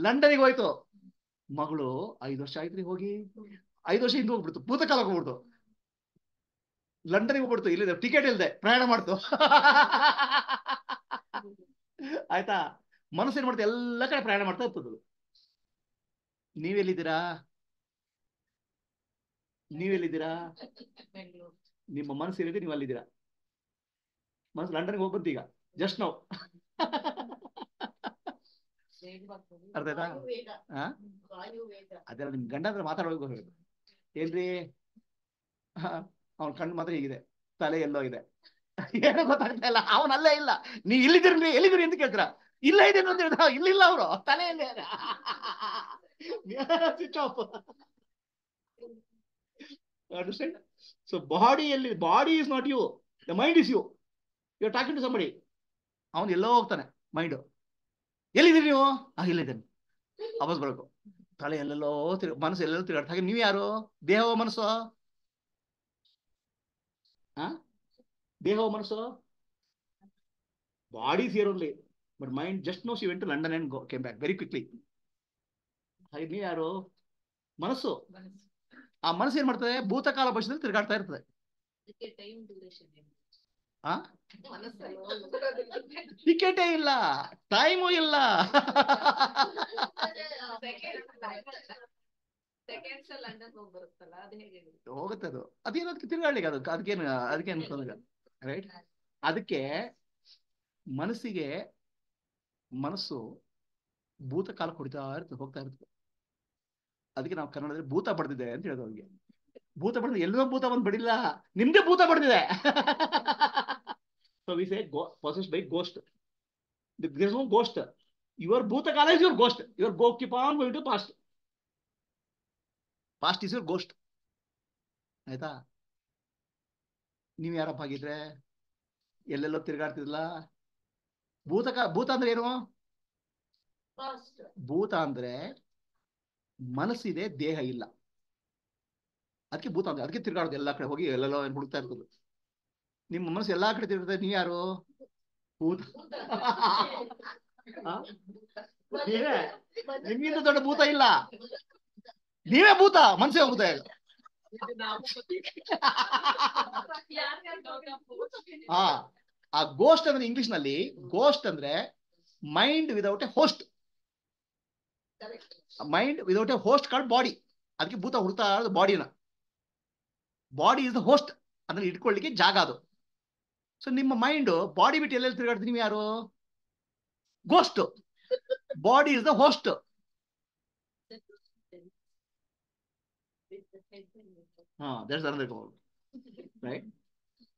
ಲಂಡನ್ಗೆ ಹೋಯ್ತು. ಮಗಳು 5 ವರ್ಷ ಆಯ್ತ್ರಿ ಹೋಗಿ, 5 ವರ್ಷ ಹಿಂದೆ ಹೋಗ್ಬಿಡ್ತು, ಭೂತಕಾಲಕ್ಕೆ ಹೋಗ್ಬಿಡ್ತು. ಲಂಡನ್ಗೆ ಹೋಗ್ಬಿಡ್ತು, ಇಲ್ಲಿದೆ ಟಿಕೆಟ್ ಇಲ್ಲದೆ ಪ್ರಯಾಣ ಮಾಡ್ತು. ಆಯ್ತಾ? ಮನಸ್ಸು ಏನ್ ಮಾಡ್ತು? ಎಲ್ಲ ಕಡೆ ಪ್ರಯಾಣ ಮಾಡ್ತಾ ಇರ್ತದ. ನೀವೆಲ್ಲಿದ್ದೀರಾ? ನಿಮ್ಮ ಮನಸ್ಸು ಏನಿದೆ ನೀವು ಅಲ್ಲಿದ್ದೀರಾ. ಮನಸ್ಸು ಲಂಡನ್ಗೆ ಹೋಗ್ಬಂತು ಈಗ, ಜಸ್ಟ್ ನಾವು. ಅರ್ಥ ಆಯ್ತಾ? ಅದೆಲ್ಲ ನಿಮ್ ಗಂಡ ಹತ್ರ ಮಾತಾಡೋದು ಏನ್ರಿ, ಅವನ ಕಣ್ಣು ಮಾತ್ರ ಹೀಗಿದೆ, ತಲೆ ಎಲ್ಲೋ ಇದೆ, ಏನೋ ಗೊತ್ತಾಗ್ತಾ ಇಲ್ಲ, ಅವನಲ್ಲೇ ಇಲ್ಲ. ನೀವ್ ಇಲ್ಲಿದ್ದೀರಿ ಎಲ್ಲಿದ್ದೀರಿ ಅಂತ ಕೇಳ್ತೀರಾ, ಇಲ್ಲ ಇದೆ ಅಂತ ಹೇಳ್ತಾ, ಇಲ್ಲಿಲ್ಲ ಅವರು ತಲೆಯಲ್ಲೇ ಸ್ವಿಚ್ ಆಫ್. ಅಂಡರ್ಸ್ಟ್ಯಾಂಡ್? ಸೊ ಬಾಡಿಯಲ್ಲಿ, body is not you, the mind is you. You are talking to somebody. ಅವನು ಎಲ್ಲೋ ಹೋಗ್ತಾನೆ ಮೈಂಡು. ಎಲ್ಲಿದ್ದೀರಿ ನೀವು? ಇಲ್ಲಿದ್ದೇನೆ. ವಾಪಸ್ ಬರಬೇಕು. ತಲೆ ಎಲ್ಲೆಲ್ಲೋ ಮನಸ್ಸು ಎಲ್ಲೆಲ್ಲೋ ತಿರುಗಾಡ್ತಾ. ಹಾಗೆ ನೀವು ಯಾರು? ದೇಹವ ಮನಸ್ಸು? ದೇಹವ ಮನಸ್ಸು? Body is here only, but mind just knows she went to London and came back very quickly. ಹಾಗೆ ನೀವು ಯಾರು? ಮನಸ್ಸು. ಆ ಮನಸ್ಸು ಏನ್ ಮಾಡ್ತದೆ? ಭೂತಕಾಲ ಭವಿಷ್ಯದಲ್ಲಿ ತಿರುಗಾಡ್ತಾ ಇರ್ತದೆ. ಟಿಕೆಟೇ ಇಲ್ಲ, ಟೈಮು ಇಲ್ಲ. ಹೋಗುತ್ತೆ ಅದು, ಅದೇನದಕ್ಕೆ ತಿರುಗಾಡ್ಲಿಕ್ಕೆ, ಅದಕ್ಕೇನು ರೈಟ್. ಅದಕ್ಕೆ ಮನಸ್ಸು ಭೂತಕಾಲ ಹೊಡಿತಾ ಇರ್ತದೆ, ಹೋಗ್ತಾ ಇರ್ತದೆ. ಅದಕ್ಕೆ ನಾವು ಕನ್ನಡದಲ್ಲಿ ಭೂತ ಬಡ್ದಿದೆ ಅಂತ ಹೇಳೋದು ಅವ್ರಿಗೆ. ಭೂತ ಬಡ್ದಿದೆ, ಎಲ್ಲೋ ಭೂತ ಬಂದು ಬಡಿಲ್ಲ, ನಿಮ್ದೇ ಭೂತ ಬಡ್ದಿದೆ. So we say possessed by ghost. There is no ghost. Your bhutakala is your ghost. Your go keep on going to past. Past is your ghost. ಆಯ್ತಾ? ನೀವ್ ಯಾರಪ್ಪ ಆಗಿದ್ರೆ ಎಲ್ಲೆಲ್ಲೋ ತಿರ್ಗಾಡ್ತಿದ್ಲ. ಭೂತ ಅಂದ್ರೆ ಏನು? ಭೂತ ಅಂದ್ರೆ ಮನಸ್ಸಿದೆ, ದೇಹ ಇಲ್ಲ, ಅದಕ್ಕೆ ಭೂತ ಅಂದ್ರೆ. ಅದಕ್ಕೆ ತಿರ್ಗಾಡೋದು, ಎಲ್ಲಾ ಕಡೆ ಹೋಗಿ ಎಲ್ಲೆಲ್ಲೋ ಹುಡುಕ್ತಾ ಇರ್ತದೆ. ನಿಮ್ಮ ಮನಸ್ಸು ಎಲ್ಲಾ ಕಡೆ ತಿರುಗುತ್ತೆ. ನೀವ್ ಯಾರು? ಭೂತ. ನಿಮ್ಗಿಂತ ದೊಡ್ಡ ಭೂತ ಇಲ್ಲ, ನೀವೇ ಭೂತ. ಮನಸ್ಸೇ ಭೂತ. ಆ ಗೋಸ್ಟ್ ಅಂದ್ರೆ ಇಂಗ್ಲಿಷ್ ನಲ್ಲಿ ಗೋಸ್ಟ್ ಅಂದ್ರೆ mind without A host. Mind without A host called body. ಅದಕ್ಕೆ ಭೂತ ಹುಡುಕ್ತಾ ಇರೋದು ಬಾಡಿನ. ಬಾಡಿ ಇಸ್ ದ ಹೋಸ್ಟ್, ಅದನ್ನ ಇಟ್ಕೊಳ್ಳಿಕ್ಕೆ ಜಾಗ ಅದು. ಸೊ ನಿಮ್ಮ ಮೈಂಡ್ ಬಾಡಿ ಬಿಟ್ಟು ಎಲ್ಲೆಲ್ಲಿ ತಿರುಗಾಡ್ತೀವಿ? ನೀವು ಯಾರು? Ghost. Body is the host. Right.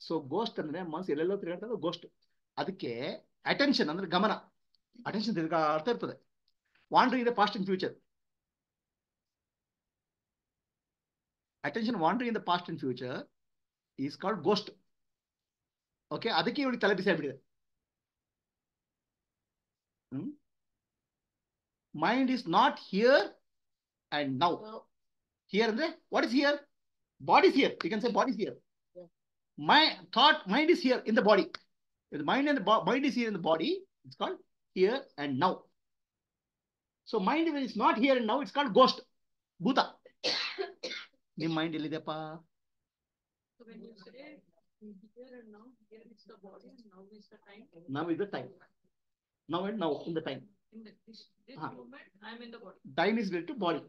So ghost ಅಂದ್ರೆ ಮನಸ್ಸು ಎಲ್ಲೆಲ್ಲೋ ತಿರುಗಾಡ್ತಾ ಗೋಸ್ಟ್. ಅದಕ್ಕೆ ಅಟೆನ್ಷನ್ ಅಂದ್ರೆ ಗಮನ. ಅಟೆನ್ಷನ್ ತಿರುಗಾಡ್ತಾ ಇರ್ತದೆ. Wandering in the past and future. Attention wandering in the past and future is called ghost. Okay, ಅದಕ್ಕೆ ಇವಳಿಗೆ ತಲೆ ಬಿಸಿ ಆಗ್ಬಿಟ್ಟಿದೆ. Mind is not here and now. Here ಅಂದ್ರೆ what is here? Body is here. You can say body is here. My thought, mind is here in the body. If the mind and the mind is here in the body, it's called here and now. So mind is not here and now, it's called ghost. ಭೂತ. ನಿಮ್ mind ಎಲ್ಲಿದೆಪ್ಪ? Now is the time. Now and now in the time. Time is related to body.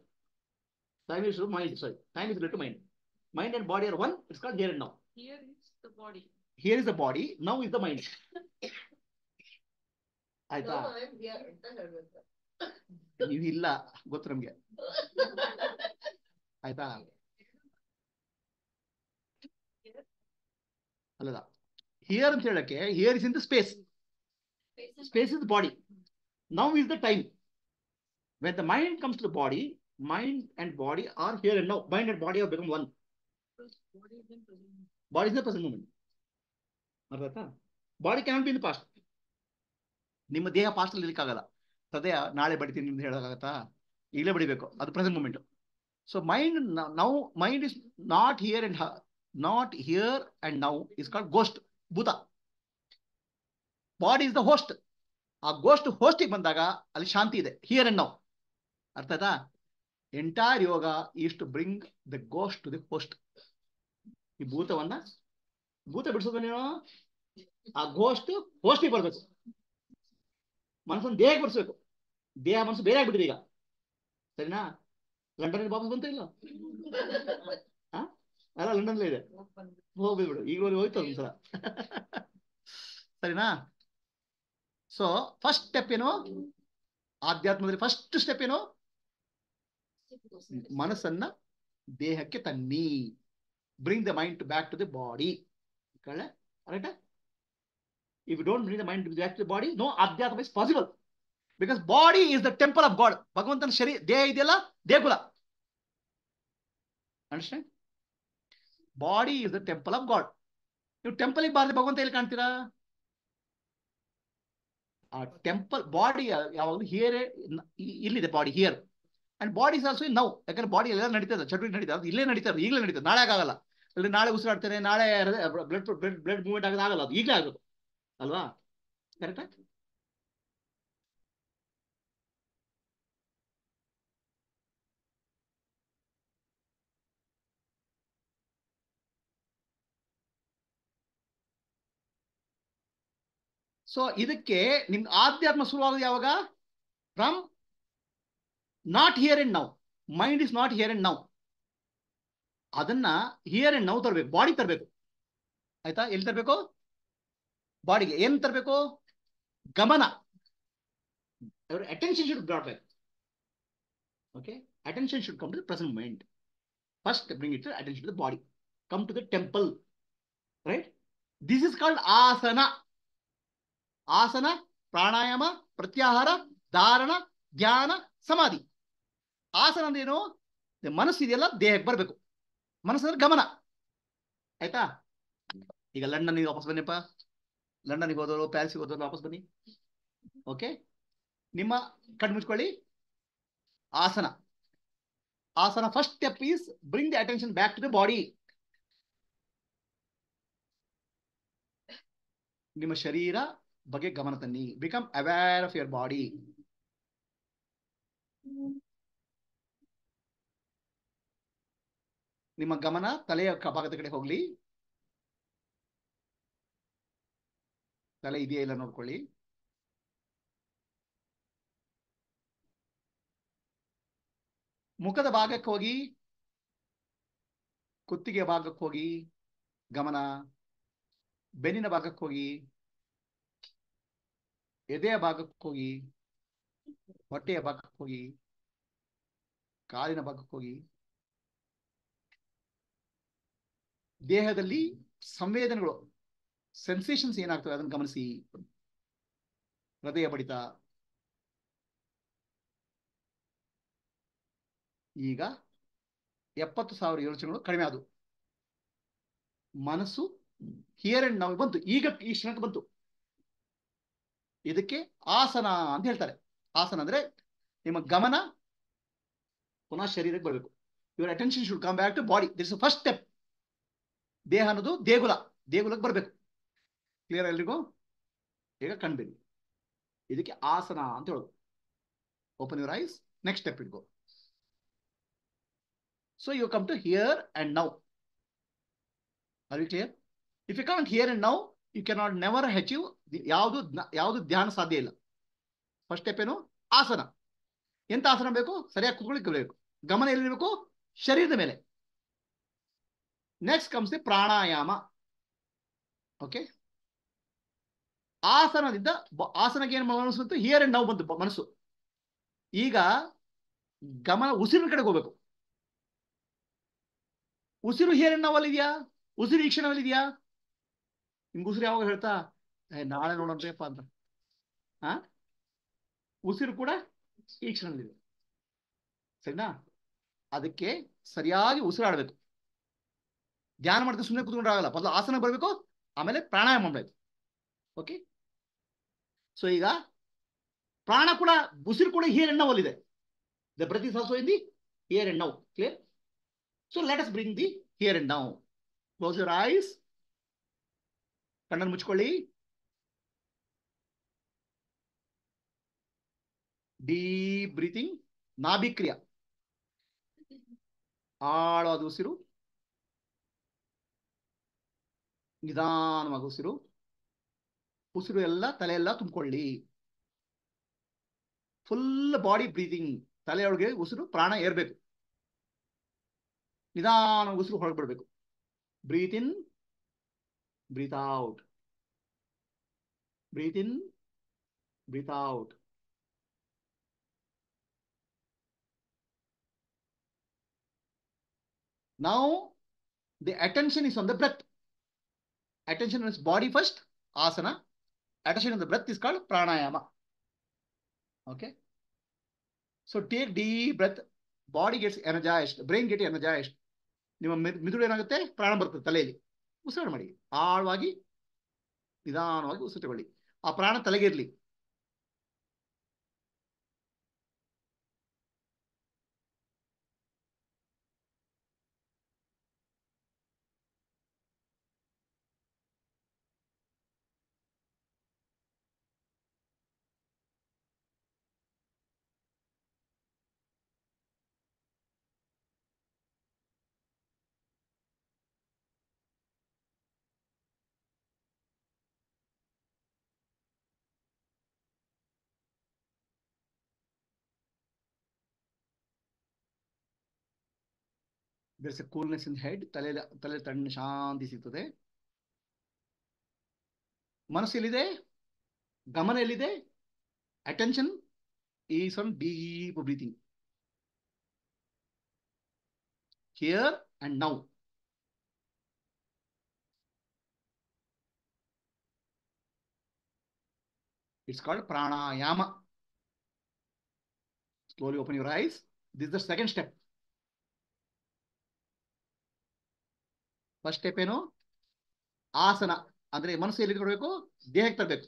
Time is to mind. Sorry, time is related to mind. Mind and body are one. It's called here and now. Here is the body. Here is the body. Now is the mind. ಆಯ್ತಾ? ನೀವು ಇಲ್ಲ ಗೊತ್ತು ನಮ್ಗೆ. ಆಯ್ತಾ? ಅಲ್ಲದ here ಅಂತ ಹೇಳಕ್ಕೆ, here is in the space. Space is the body. Now is the time. When the mind comes to the body, mind and body are here and now. Mind and body have become one. Body is the present moment. ಅರ್ಥ? Body cannot be in the past. ನಿಮ್ಮ ದೇಹ past ಅಲ್ಲಿ ಇರ್ಲಿಕ್ಕಾಗಲ್ಲ. ಸದ್ಯ ನಾಳೆ ಬಡಿತೀನಿ ನಿಮ್ದು ಹೇಳೋಕ್ಕಾಗತ್ತಾ? ಈಗಲೇ ಬಡಿಬೇಕು, ಅದು present moment. So mind now, mind is not here and not here and now is called ghost, ಭೂತ. Body is the host. ಆ ಗೋಸ್ಟ್ ಹೋಸ್ಟಿಗೆ ಬಂದಾಗ ಅಲ್ಲಿ ಶಾಂತಿ ಇದೆ, ಹಿಯರ್ ಅಂಡ್ ನೌ. ಅರ್ಥ ಆಯ್ತಾ? Entire yoga is to bring the ghost to the host. ಈ ಭೂತ ಬಿಡಿಸೋದು ನೀನು, ಆ ಗೋಸ್ಟ್ ಹೋಸ್ಟಿಗೆ ಬರ್ಬೇಕು. ಮನಸ್ಸನ್ನು ದೇಹಕ್ಕೆ ಬರ್ಸ್ಬೇಕು. ದೇಹ ಮನಸ್ಸು ಬೇರೆ ಆಗ್ಬಿಟ್ಟಿದೆ ಈಗ, ಸರಿನಾ? ಲಂಡನ್ ವಾಪಸ್ ಬಂತ ಇಲ್ಲ? ಅಲ್ಲ, ಲಂಡನ್ ಇದೆ, ಹೋಗ್ಬಿಡು. ಈಗ ಹೋಯ್ತು ಒಂದ್ಸಲ. ಸರಿನಾ? ಸೊ ಫಸ್ಟ್ ಸ್ಟೆಪ್ ಏನು? ಆಧ್ಯಾತ್ಮದಲ್ಲಿ ಫಸ್ಟ್ ಸ್ಟೆಪ್ ಏನು? ಮನಸ್ಸನ್ನ ದೇಹಕ್ಕೆ ತನ್ನಿ. Bring the mind back to the body. Correct? If you don't bring the mind back to the body, no adhyatma is possible. Because body is the temple of God. ಭಗವಂತನ ಶರೀರ ದೇಹ ಇದೆಯಲ್ಲ, ದೇಗುಲ. Understand? Body is the temple of god. ನೀವು temple ಬಾರದೆ ಭಗವಂತ ಎಲ್ಲಿ ಕಾಣ್ತೀರಾ? ಆ ಟೆಂಪಲ್ ಬಾಡಿ ಯಾವಾಗಲೂ ಹಿಯರ್, ಇಲ್ಲಿದೆ body here. And body is also in now. ಯಾಕಂದ್ರೆ ಬಾಡಿ ಎಲ್ಲ ನಡೀತದೆ, ಚಟುವಟಿಕೆ ನಡೀತದೆ, ಅದು ಇಲ್ಲೇ ನಡೀತದೆ, ಈಗಲೇ ನಡೀತದೆ, ನಾಳೆ ಆಗಲ್ಲ. ಅಲ್ಲಿ ನಾಳೆ ಉಸಿರಾಡ್ತೇನೆ, ನಾಳೆ ಬ್ಲಡ್ ಮೂವ್ಮೆಂಟ್ ಆಗಲ್ಲ, ಅದು ಈಗಲೇ ಆಗಬೇಕು ಅಲ್ವಾ? ಕರೆಕ್ಟಾ? ಸೊ ಇದಕ್ಕೆ ನಿಮ್ ಆಧ್ಯಾತ್ಮ ಶುರುವಾಗೋದು ಯಾವಾಗ? From not here and now. Mind is not here and now. ಅದನ್ನ ಹಿಯರ್ ಅಂಡ್ ನೌ ತರಬೇಕು, ಬಾಡಿ ತರಬೇಕು. ಆಯ್ತಾ? ಎಲ್ಲಿ ತರಬೇಕು? ಬಾಡಿಗೆ. ಏನ್ ತರಬೇಕು? ಗಮನ. Attention should brought back. Okay, attention should come to the present mind. First bring it attention to the body. Come to the temple. Right? This is called asana. Asana, ಪ್ರಾಣಾಯಾಮ, ಪ್ರತ್ಯಾಹಾರ, ಧಾರಣ, ಧ್ಯಾನ, ಸಮಾಧಿ. ಆಸನ ಅಂದ್ರೆ ಏನು? ಮನಸ್ಸು ಇದೆಯಲ್ಲ, ದೇಹಕ್ಕೆ ಬರಬೇಕು. ಮನಸ್ಸಂದ್ರೆ ಗಮನ. ಆಯ್ತಾ? ಈಗ ಲಂಡನ್ಗೆ ವಾಪಸ್ ಬನ್ನಿಪ್ಪ. ಲಂಡನ್ಗೆ ಹೋದವರು, ಪ್ಯಾರಿಸ್ಗೆ ಹೋದವರು ವಾಪಸ್ ಬನ್ನಿ. ಓಕೆ, ನಿಮ್ಮ ಕಣ್ಣು ಮುಚ್ಕೊಳ್ಳಿ. Asana. Asana first step is bring the attention back to the body. ನಿಮ್ಮ ಶರೀರ ಬಗ್ಗೆ ಗಮನ ತನ್ನಿ. Become aware of your body. ನಿಮ್ಮ ಗಮನ ತಲೆಯ ಭಾಗದ ಕಡೆ ಹೋಗ್ಲಿ. ತಲೆ ಇದೆಯಾ ಇಲ್ಲ ನೋಡ್ಕೊಳ್ಳಿ. ಮುಖದ ಭಾಗಕ್ಕೆ ಹೋಗಿ, ಕುತ್ತಿಗೆ ಭಾಗಕ್ಕೆ ಹೋಗಿ ಗಮನ. ಬೆನ್ನಿನ ಭಾಗಕ್ಕೆ ಹೋಗಿ, ಎದೆಯ ಭಾಗಕ್ಕೆ ಹೋಗಿ, ಹೊಟ್ಟೆಯ ಭಾಗಕ್ಕೆ ಹೋಗಿ, ಕಾಲಿನ ಭಾಗಕ್ಕೆ ಹೋಗಿ. ದೇಹದಲ್ಲಿ ಸಂವೇದನೆಗಳು, ಸೆನ್ಸೇಷನ್ಸ್ ಏನಾಗ್ತವೆ ಅದನ್ನು ಗಮನಿಸಿ. ಹೃದಯ ಬಡಿತ. ಈಗ 70,000 ಯೋಚನೆಗಳು ಕಡಿಮೆ ಆದವು. ಮನಸ್ಸು ಹಿಯರ್ ಅಂಡ್ ನೌ ಬಂತು. ಈಗ ಈ ಕ್ಷಣಕ್ಕೆ ಬಂತು. ಇದಕ್ಕೆ ಆಸನ ಅಂತ ಹೇಳ್ತಾರೆ. ಆಸನ ಅಂದ್ರೆ ನಿಮ್ಮ ಗಮನ ಪುನಃ ಶರೀರಕ್ಕೆ ಬರಬೇಕು. Your attention should come back to body. This is first step. ದೇಹ ಅನ್ನೋದು ದೇಗುಲ, ದೇಗುಲಕ್ಕೆ ಬರಬೇಕು. ಕ್ಲಿಯರ್ ಎಲ್ರಿಗೂ? ಈಗ ಕಣ್ಬೇಡಿ. ಇದಕ್ಕೆ ಆಸನ ಅಂತ ಹೇಳೋದು. Open your eyes. Next step ಇಟ್ಕೋ. So you come to here and now. Are you clear? If you can't here and now, you cannot never achieve. ಯಾವುದು ಧ್ಯಾನ ಸಾಧ್ಯ ಇಲ್ಲ. ಫಸ್ಟ್ ಸ್ಟೆಪ್ ಏನು? ಆಸನ. ಎಂತ ಆಸನ ಬೇಕು? ಸರಿಯಾಗಿ ಕೂತ್ಕೊಳ್ಳಿಕ್ಕೆ. ಗಮನ ಎಲ್ಲಿರಬೇಕು? ಶರೀರದ ಮೇಲೆ. Next comes the pranayama. Okay, ಆಸನದಿಂದ ಆಸನಕ್ಕೆ ಏನು ಮನಸ್ಸು ಬಂತು? ಹಿಯರ್ ಅಂಡ್ ನೌ ಬಂತು ಮನಸ್ಸು. ಈಗ ಗಮನ ಉಸಿರಿನ ಕಡೆಗೆ ಹೋಗ್ಬೇಕು. ಉಸಿರು ಹಿಯರ್ ಅಂಡ್ ನೌ ಅಲ್ಲಿ ಇದೆಯಾ? ಉಸಿರು ಈ ಕ್ಷಣದಲ್ಲಿ ಇದೆಯಾ? ನಿಮ್ಗೆ ಉಸಿರು ಯಾವಾಗ ಹೇಳ್ತಾ ನಾಳೆ ನೋಡೋಣಪ್ಪ ಅಂತ? ಉಸಿರು ಕೂಡ ಈ ಕ್ಷಣದಲ್ಲಿದೆ. ಸರಿನಾ? ಅದಕ್ಕೆ ಸರಿಯಾಗಿ ಉಸಿರಾಡಬೇಕು. ಧ್ಯಾನ ಮಾಡ್ತಾ ಸುಮ್ಮನೆ ಕೂತ್ಕೊಂಡ್ರೆ ಆಗಲ್ಲ. ಮೊದಲು ಆಸನ ಬರಬೇಕು, ಆಮೇಲೆ ಪ್ರಾಣಾಯಾಮ ಮಾಡಬೇಕು. ಓಕೆ, ಸೊ ಈಗ ಪ್ರಾಣ ಕೂಡ, ಉಸಿರು ಕೂಡ ಹಿಯರ್ ಅಂಡ್ ನೌ ಅಲ್ಲಿ ಇದೆ. The breath is also in the here and now. Clear? So let us bring the here and now. Close your eyes. ಕಣ್ಣನ್ನು ಮುಚ್ಕೊಳ್ಳಿ. Deep breathing. ನಾಭಿಕ್ರಿಯ. ಆಳವಾದ ಉಸಿರು, ನಿಧಾನವಾಗಿ ಉಸಿರು. ಉಸಿರು ಎಲ್ಲ ತಲೆಯೆಲ್ಲ ತುಂಬಿಕೊಳ್ಳಿ. Full body breathing. ತಲೆಯೊಳಗೆ ಉಸಿರು, ಪ್ರಾಣ ಏರ್ಬೇಕು. ನಿಧಾನ ಉಸಿರು ಹೊರಗೆ ಬಿಡಬೇಕು. Breathe in, breathe out. Breathe in, breathe out. Now the attention is on the breath. Attention is body first, asana. Attention on the breath is called pranayama. Okay. So take deep breath. Body gets energized, brain gets energized. ನಿಮ್ಮ ಮಿದುಳು ಏನಾಗುತ್ತೆ, ಪ್ರಾಣ ಬರ್ತದೆ ತಲೆಯಲ್ಲಿ. ಉಸಿರಾಟ ಮಾಡಿ ಆಳವಾಗಿ ನಿಧಾನವಾಗಿ ಉಸಿರು ತಗೊಳ್ಳಿ. ಆ ಪ್ರಾಣ ತಲೆಗಿರ್ಲಿ. There's a coolness in the head. ತಲೆ ತಣ್ಣ ಶಾಂತಿ ಸಿಗ್ತದೆ. ಮನಸ್ಸು ಎಲ್ಲಿದೆ, ಗಮನ ಎಲ್ಲಿದೆ, attention is on deep breathing. Here and now. It's called pranayama. Slowly open your eyes. This is the second step. First step ಏನು, ಆಸನ. ಅಂದ್ರೆ ಮನಸ್ಸು ಎಲ್ಲಿ ಕೊಡಬೇಕು, ದೇಹಕ್ಕೆ ತರಬೇಕು.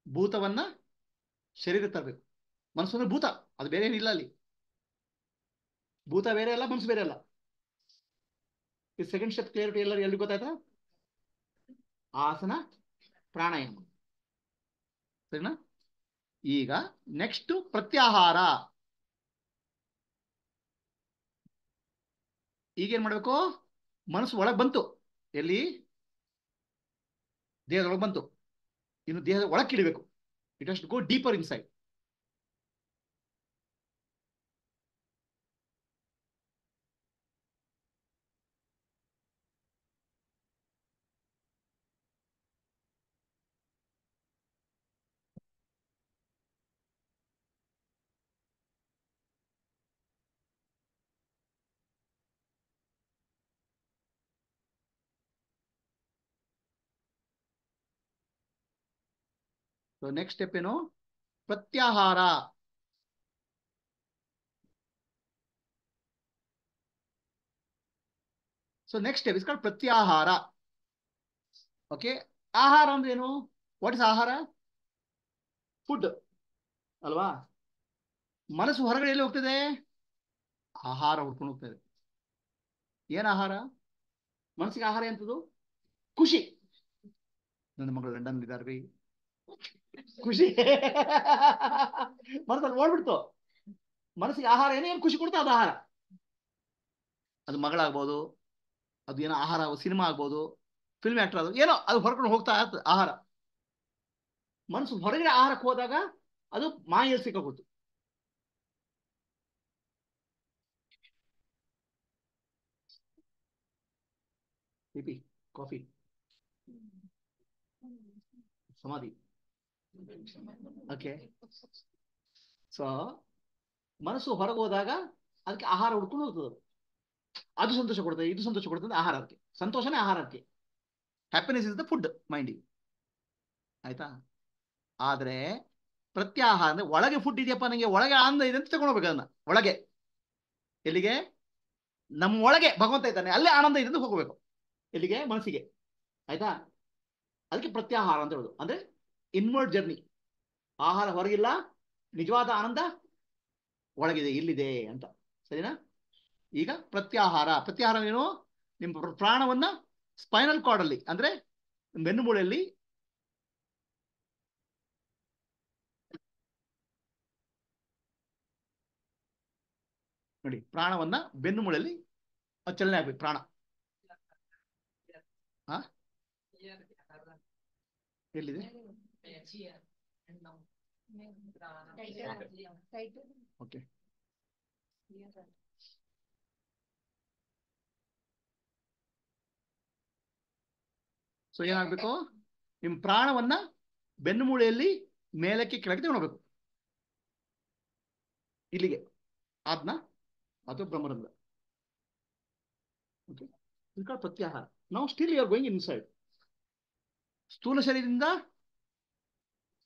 ಭೂತವನ್ನ ಶರೀರಕ್ಕೆ ತರಬೇಕು. ಮನಸ್ಸು ಅಂದ್ರೆ ಭೂತ, ಅದು ಬೇರೆ ಏನಿಲ್ಲ ಅಲ್ಲಿ. ಭೂತ ಬೇರೆ ಅಲ್ಲ, ಮನಸ್ಸು ಬೇರೆ ಅಲ್ಲ. ಈ ಸೆಕೆಂಡ್ ಸ್ಟೆಪ್ ಕ್ಲಿಯರಿಟಿ ಎಲ್ರಿಗೂ ಗೊತ್ತಾಯ್ತಾ? ಆಸನ, ಪ್ರಾಣಾಯಾಮ. ಸರಿನಾ? ಈಗ ನೆಕ್ಸ್ಟ್ ಪ್ರತ್ಯಾಹಾರ. ಈಗೇನ್ ಮಾಡ್ಬೇಕು, ಮನಸ್ಸು ಒಳಗೆ ಬಂತು, ಎಲ್ಲಿ, ದೇಹದೊಳಗೆ ಬಂತು. ಇನ್ನು ದೇಹದ ಒಳಕ್ಕೆ ಇಡಬೇಕು. It has to go deeper inside. So next step ಏನು, ಪ್ರತ್ಯಾಹಾರ. So next step is called pratyahara. Okay. ಆಹಾರ ಅಂದ್ರೆ ಏನು, ವಾಟ್ ಇಸ್ ಆಹಾರ? ಫುಡ್ ಅಲ್ವಾ? ಮನಸ್ಸು ಹೊರಗಡೆ ಎಲ್ಲಿ ಹೋಗ್ತದೆ, ಆಹಾರ ಹುಡ್ಕೊಂಡು ಹೋಗ್ತದೆ. ಏನ್ ಆಹಾರ? ಮನಸ್ಸಿಗೆ ಆಹಾರ ಎಂತದು, ಖುಷಿ. ನನ್ನ ಮಗಳು ಲಂಡನ್ ಇದ್ದಾರೆ, ಖುಷಿ. ಮನಸ್ಸಲ್ಲಿ ಓಡ್ಬಿಡ್ತು. ಮನಸ್ಸಿಗೆ ಆಹಾರ ಏನೇನು ಖುಷಿ ಕೊಡ್ತಾ ಅದು ಆಹಾರ. ಅದು ಮಗಳಾಗ್ಬೋದು, ಅದು ಏನೋ ಆಹಾರ, ಸಿನಿಮಾ ಆಗ್ಬೋದು, ಫಿಲ್ಮ್ ಆಕ್ಟರ್ ಆಗೋದು, ಏನೋ ಅದು ಹೊರಕೊಂಡು ಹೋಗ್ತಾ ಇರ್ತದೆ ಆಹಾರ. ಮನಸ್ಸು ಹೊರಗಡೆ ಆಹಾರಕ್ಕೆ ಹೋದಾಗ ಅದು ಮಾಯಲ್ಲಿ ಸಿಕ್ಕಾಕೊಡ್ತು. ಪಿಪಿ, ಕಾಫಿ, ಸಮಾಧಿ. ಓಕೆ. ಸೊ ಮನಸ್ಸು ಹೊರಗೆ ಹೋದಾಗ ಅದಕ್ಕೆ ಆಹಾರ ಹುಡ್ಕೊಂಡು ಹೋಗ್ತದೆ. ಅದು ಸಂತೋಷ ಕೊಡ್ತದೆ, ಇದು ಸಂತೋಷ ಕೊಡ್ತದೆ. ಆಹಾರಕ್ಕೆ ಸಂತೋಷನೇ ಆಹಾರಕ್ಕೆ. ಹ್ಯಾಪಿನೆಸ್ ಇಸ್ ದ ಫುಡ್ ಮೈಂಡಿಗೆ. ಆಯ್ತಾ? ಆದ್ರೆ ಪ್ರತ್ಯಾಹಾರ ಅಂದ್ರೆ ಒಳಗೆ ಫುಡ್ ಇದೆಯಪ್ಪ, ನನಗೆ ಒಳಗೆ ಆನಂದ ಇದೆ ಅಂತ ತಗೊಂಡೋಗ್ಬೇಕು. ಅದನ್ನ ಒಳಗೆ, ಎಲ್ಲಿಗೆ, ನಮ್ಮ ಒಳಗೆ ಭಗವಂತ ಇದ್ದಾನೆ, ಅಲ್ಲೇ ಆನಂದ ಇದೆ ಅಂತ ಹೋಗ್ಬೇಕು. ಎಲ್ಲಿಗೆ, ಮನಸ್ಸಿಗೆ. ಆಯ್ತಾ? ಅದಕ್ಕೆ ಪ್ರತ್ಯಾಹಾರ ಅಂತ ಹೇಳೋದು. ಅಂದ್ರೆ ಇನ್ವರ್ಡ್ ಜರ್ನಿ. ಆಹಾರ ಹೊರಗಿಲ್ಲ, ನಿಜವಾದ ಆನಂದ ಒಳಗಿದೆ, ಇಲ್ಲಿದೆ ಅಂತ. ಸರಿನಾ? ಈಗ ಪ್ರತ್ಯಾಹಾರ. ಪ್ರತ್ಯಾಹಾರ ಏನು, ನಿಮ್ಮ ಪ್ರಾಣವನ್ನ ಸ್ಪೈನಲ್ ಕಾರ್ಡ್ ಅಲ್ಲಿ, ಅಂದ್ರೆ ಬೆನ್ನುಮೂಳೆಯಲ್ಲಿ ನೋಡಿ, ಪ್ರಾಣವನ್ನ ಬೆನ್ನುಮೂಳೆಯಲ್ಲಿ ಚಲನೆ ಆಗ್ಬೇಕು. ಪ್ರಾಣ ಎಲ್ಲಿದೆ? ಓಕೆ. ಸೊ ಏನಾಗ್ಬೇಕು, ನಿಮ್ ಪ್ರಾಣವನ್ನ ಬೆನ್ನುಮೂಳೆಯಲ್ಲಿ ಮೇಲಕ್ಕೆ ಕೆಳಗೆ ತಗೊಂಡೋಗ್ಬೇಕು. ಇಲ್ಲಿಗೆ ಆದ್ನ, ಅದು ಬ್ರಹ್ಮರಂಧ್ರ. ಓಕೆ, ಇದು ಪ್ರತ್ಯಾಹಾರ. ನಾವು still you are going inside. ಸ್ಥೂಲ ಶರೀರದಿಂದ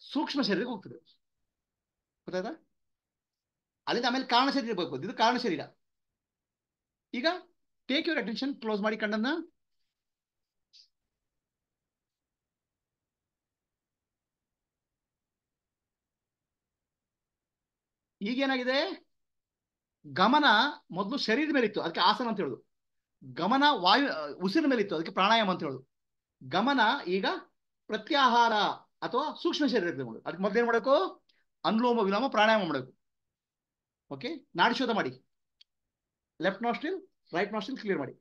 ಸೂಕ್ಷ್ಮ ಶರೀರಕ್ಕೆ ಹೋಗ್ತದೆ, ಗೊತ್ತಾಯ್ತಾ? ಅಲ್ಲಿಂದ ಆಮೇಲೆ ಕಾರಣ ಶರೀರ ಬೇಕು, ಇದು ಕಾರಣ ಶರೀರ. ಈಗ ಟೇಕ್ ಯುವರ್ ಅಟೆನ್ಷನ್, ಕ್ಲೋಸ್ ಮಾಡಿ ಕಣ್ಣನ್ನ. ಈಗೇನಾಗಿದೆ, ಗಮನ ಮೊದಲು ಶರೀರದ ಮೇಲೆ ಇತ್ತು, ಅದಕ್ಕೆ ಆಸನ ಅಂತ ಹೇಳುದು. ಗಮನ ವಾಯು ಉಸಿರಿನ ಮೇಲೆ ಇತ್ತು, ಅದಕ್ಕೆ ಪ್ರಾಣಾಯಾಮ ಅಂತ ಹೇಳುದು. ಗಮನ ಈಗ ಪ್ರತ್ಯಾಹಾರ ಅಥವಾ ಸೂಕ್ಷ್ಮ ಶರೀರ ಮಾಡೋದು. ಅದಕ್ಕೆ ಮೊದಲು ಏನ್ ಮಾಡಬೇಕು, ಅನುಲೋಮ ವಿಲೋಮ ಪ್ರಾಣಾಯಾಮ ಮಾಡಬೇಕು. ಓಕೆ, ನಾಡಿ ಶೋಧ ಮಾಡಿ. Left nostril right nostril clear ಮಾಡಿ.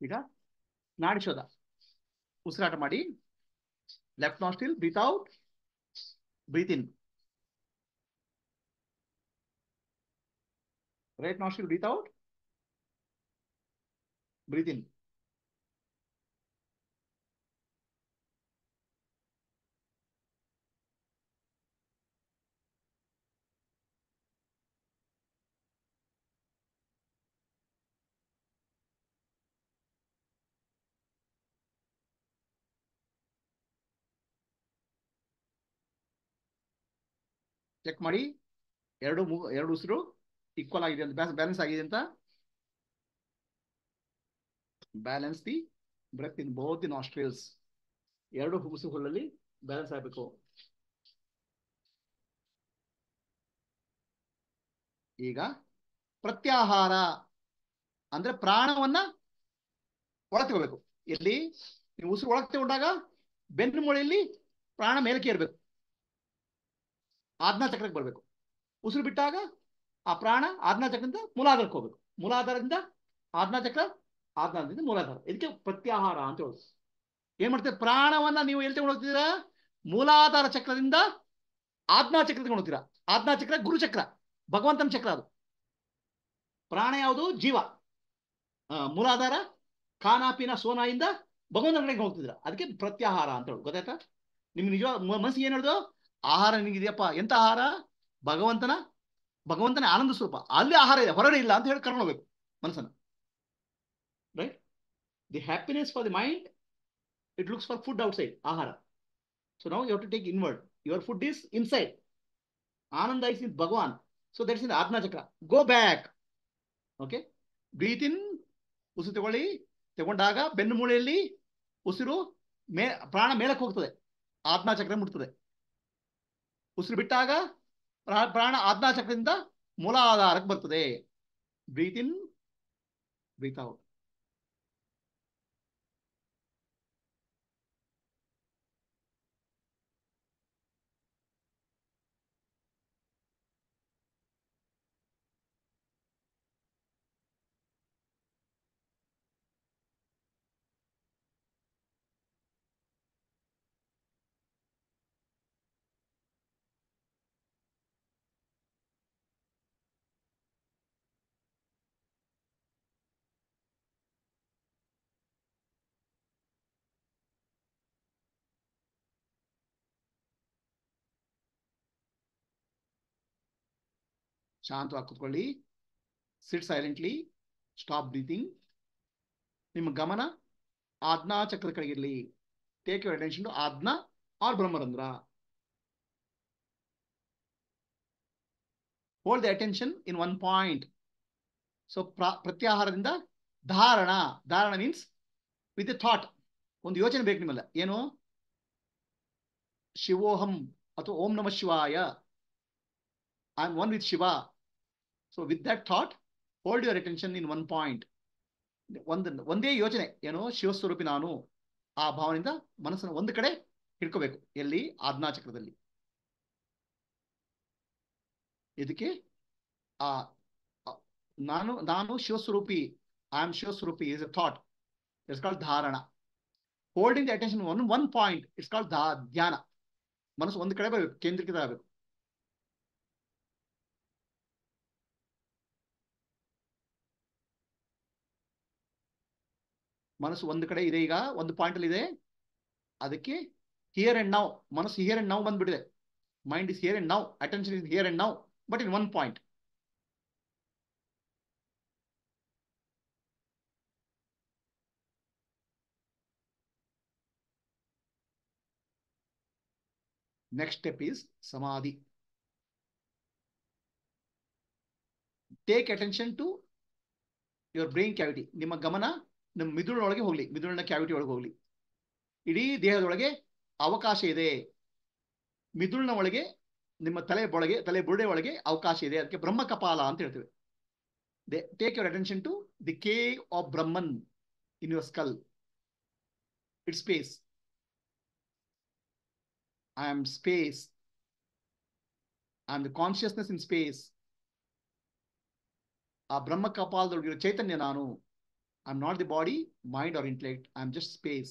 ಈಗ ನಾಡಿ ಶೋಧ, ಉಸಿರಾಟ ಮಾಡಿ. Left nostril breathe out, breathe in. Right nostril breathe out, breathe in. Check ಮಾಡಿ, ಎರಡು ಉಸಿರು ಈಕ್ವಲ್ ಆಗಿದೆ ಅಂತ, ಬ್ಯಾಲೆನ್ಸ್ ಆಗಿದೆ ಅಂತ. Balance the breath in both the nostrils. ಎರಡು ಉಸಿರುಗಳಲ್ಲಿ ಬ್ಯಾಲೆನ್ಸ್ ಆಗಬೇಕು. ಈಗ ಪ್ರತ್ಯಾಹಾರ ಅಂದ್ರೆ ಪ್ರಾಣವನ್ನ ಒಳಗೆ ತಗೋಬೇಕು. ಎಲ್ಲಿ ನೀವು ಉಸಿರು ಒಳಗೆ ತಗೊಂಡಾಗ ಬೆನ್ನು ಮೂಳೆಯಲ್ಲಿ ಪ್ರಾಣ ಮೇಲಕ್ಕೆ ಇರಬೇಕು, ಆಜ್ಞಾ ಚಕ್ರಕ್ಕೆ ಬರಬೇಕು. ಉಸಿರು ಬಿಟ್ಟಾಗ ಆ ಪ್ರಾಣ ಆಜ್ಞಾ ಚಕ್ರದಿಂದ ಮೂಲಾಧಾರಕ್ಕೆ ಹೋಗ್ಬೇಕು, ಮೂಲಾಧಾರದಿಂದ ಆಜ್ಞಾ ಚಕ್ರ, ಆಜ್ಞಾದಿಂದ ಮೂಲಾಧಾರ. ಇದಕ್ಕೆ ಪ್ರತ್ಯಾಹಾರ ಅಂತ ಹೇಳುದು. ಏನ್ ಮಾಡ್ತೀರಾ, ಪ್ರಾಣವನ್ನ ನೀವು ಎಲ್ಲಿ ತಗೊಂಡು ಹೋಗ್ತಿದ್ದೀರಾ, ಮೂಲಾಧಾರ ಚಕ್ರದಿಂದ ಆಜ್ಞಾ ಚಕ್ರ ತಗೊಂಡು ಹೋಗ್ತೀರಾ. ಆಜ್ಞಾ ಚಕ್ರ ಗುರುಚಕ್ರ, ಭಗವಂತನ ಚಕ್ರ. ಅದು ಪ್ರಾಣ ಯಾವುದು, ಜೀವ. ಮೂಲಾಧಾರ ಖಾನಾಪಿನ ಸೋನಾಯಿಂದ ಭಗವಂತನ ಕಡೆಗೆ ಹೋಗ್ತಿದ್ರ, ಅದಕ್ಕೆ ಪ್ರತ್ಯಾಹಾರ ಅಂತ ಹೇಳಿ. ಗೊತ್ತಾಯ್ತಾ? ನಿಮ್ಗೆ ನಿಜ ಮನಸ್ಸಿಗೆ ಏನ್ ಹೇಳುದು, ಆಹಾರ ನಿನಗಿದೆಯಪ್ಪ. ಎಂತ ಆಹಾರ, ಭಗವಂತನ ಆನಂದ ಸ್ವರೂಪ, ಅಲ್ಲಿ ಆಹಾರ ಇದೆ, ಹೊರಗಡೆ ಇಲ್ಲ ಅಂತ ಹೇಳಿ ಕರ್ಕೊಂಡು ಹೋಗ್ಬೇಕು ಮನಸ್ಸನ್ನು. Right? The happiness for the mind, it looks for food outside, ಆಹಾರ. So now you have to take inward. Your food is inside. Ananda is in Bhagwan. So that's in Ajna chakra. Go back. Okay, breathe in, ಉಸಿರು ತಗೊಳ್ಳಿ. ತಗೊಂಡಾಗ ಬೆನ್ನು ಮೂಳೆಯಲ್ಲಿ ಉಸಿರು ಪ್ರಾಣ ಮೇಲಕ್ಕೆ ಹೋಗ್ತದೆ, ಆಜ್ಞಾ ಚಕ್ರ ಮುಟ್ತದೆ. ಉಸಿರು ಬಿಟ್ಟಾಗ ಪ್ರಾಣ ಆಜ್ಞಾ ಚಕ್ರದಿಂದ ಮೂಲಾಧಾರಕ್ಕೆ ಬರ್ತದೆ. Breathe in, breathe out. ಶಾಂತವಾಗಿ ಕೂತ್ಕೊಳ್ಳಿ. Sit silently. Stop breathing. ನಿಮ್ಮ ಗಮನ ಆಜ್ಞಾ ಚಕ್ರದ ಕಡೆಗಿರಲಿ. Take your attention to Ajna or Brahmarandhra. Hold the attention in one point. So ಪ್ರತ್ಯಾಹಾರದಿಂದ ಧಾರಣ. Dharana means with A thought, ಒಂದು ಯೋಚನೆ ಬೇಕು ನಿಮ್ಮಲ್ಲ. ಏನು, ಶಿವೋಹಂ ಅಥವಾ ಓಂ ನಮಃ ಶಿವಾಯ, I am one with Shiva. So with that thought hold your attention in one point. ಒಂದೇ ಯೋಚನೆ, ಏನು, ಶಿವಸ್ವರೂಪಿ ನಾನು. ಆ ಭಾವನೆಯಿಂದ ಮನಸ್ಸನ್ನು ಒಂದು ಕಡೆ ಹಿಡ್ಕೋಬೇಕು. ಎಲ್ಲಿ, ಆಜ್ಞಾ ಚಕ್ರದಲ್ಲಿ. ಇದಕ್ಕೆ ಆ ನಾನು ಶಿವಸ್ವರೂಪಿ, I am Shivaswarupi is a thought. It's called dharana. Holding the attention one point, it's called dhyana. ಮನಸ್ಸು ಒಂದು ಕಡೆ ಬರಬೇಕು, ಕೇಂದ್ರೀಕೃತ ಆಗಬೇಕು. ಮನಸ್ಸು ಒಂದು ಕಡೆ ಇದೆ, ಈಗ ಒಂದು ಪಾಯಿಂಟ್ ಅಲ್ಲಿ ಇದೆ. ಅದಕ್ಕೆ ಹಿಯರ್ ಅಂಡ್ ನೌ, ಮನಸ್ಸು ಹಿಯರ್ ಅಂಡ್ ನೌ ಬಂದ್ಬಿಟ್ಟಿದೆ. Mind is here and now. Attention is here and now, but in one point. Next step is samadhi. Take attention to your brain cavity. ನಿಮ್ಮ ಗಮನ ನಮ್ಮ ಮಿದುಳೊಳಗೆ ಹೋಗ್ಲಿ, ಮಿದುಳಿನ cavity ಒಳಗೆ ಹೋಗ್ಲಿ. ಇಡೀ ದೇಹದೊಳಗೆ ಅವಕಾಶ ಇದೆ. ಮಿದುಳಿನ ಒಳಗೆ, ನಿಮ್ಮ ತಲೆ ಬುರುಡೆ ಒಳಗೆ ಅವಕಾಶ ಇದೆ. ಅದಕ್ಕೆ ಬ್ರಹ್ಮ ಕಪಾಲ ಅಂತ ಹೇಳ್ತೇವೆ. Take your attention to the cave of Brahman in your skull. It's space. I am space. I am the consciousness in space. ಆ ಬ್ರಹ್ಮ ಕಪಾಲದೊಳಗಿರೋ ಚೈತನ್ಯ ನಾನು. I am not the body, mind or intellect. I am just space.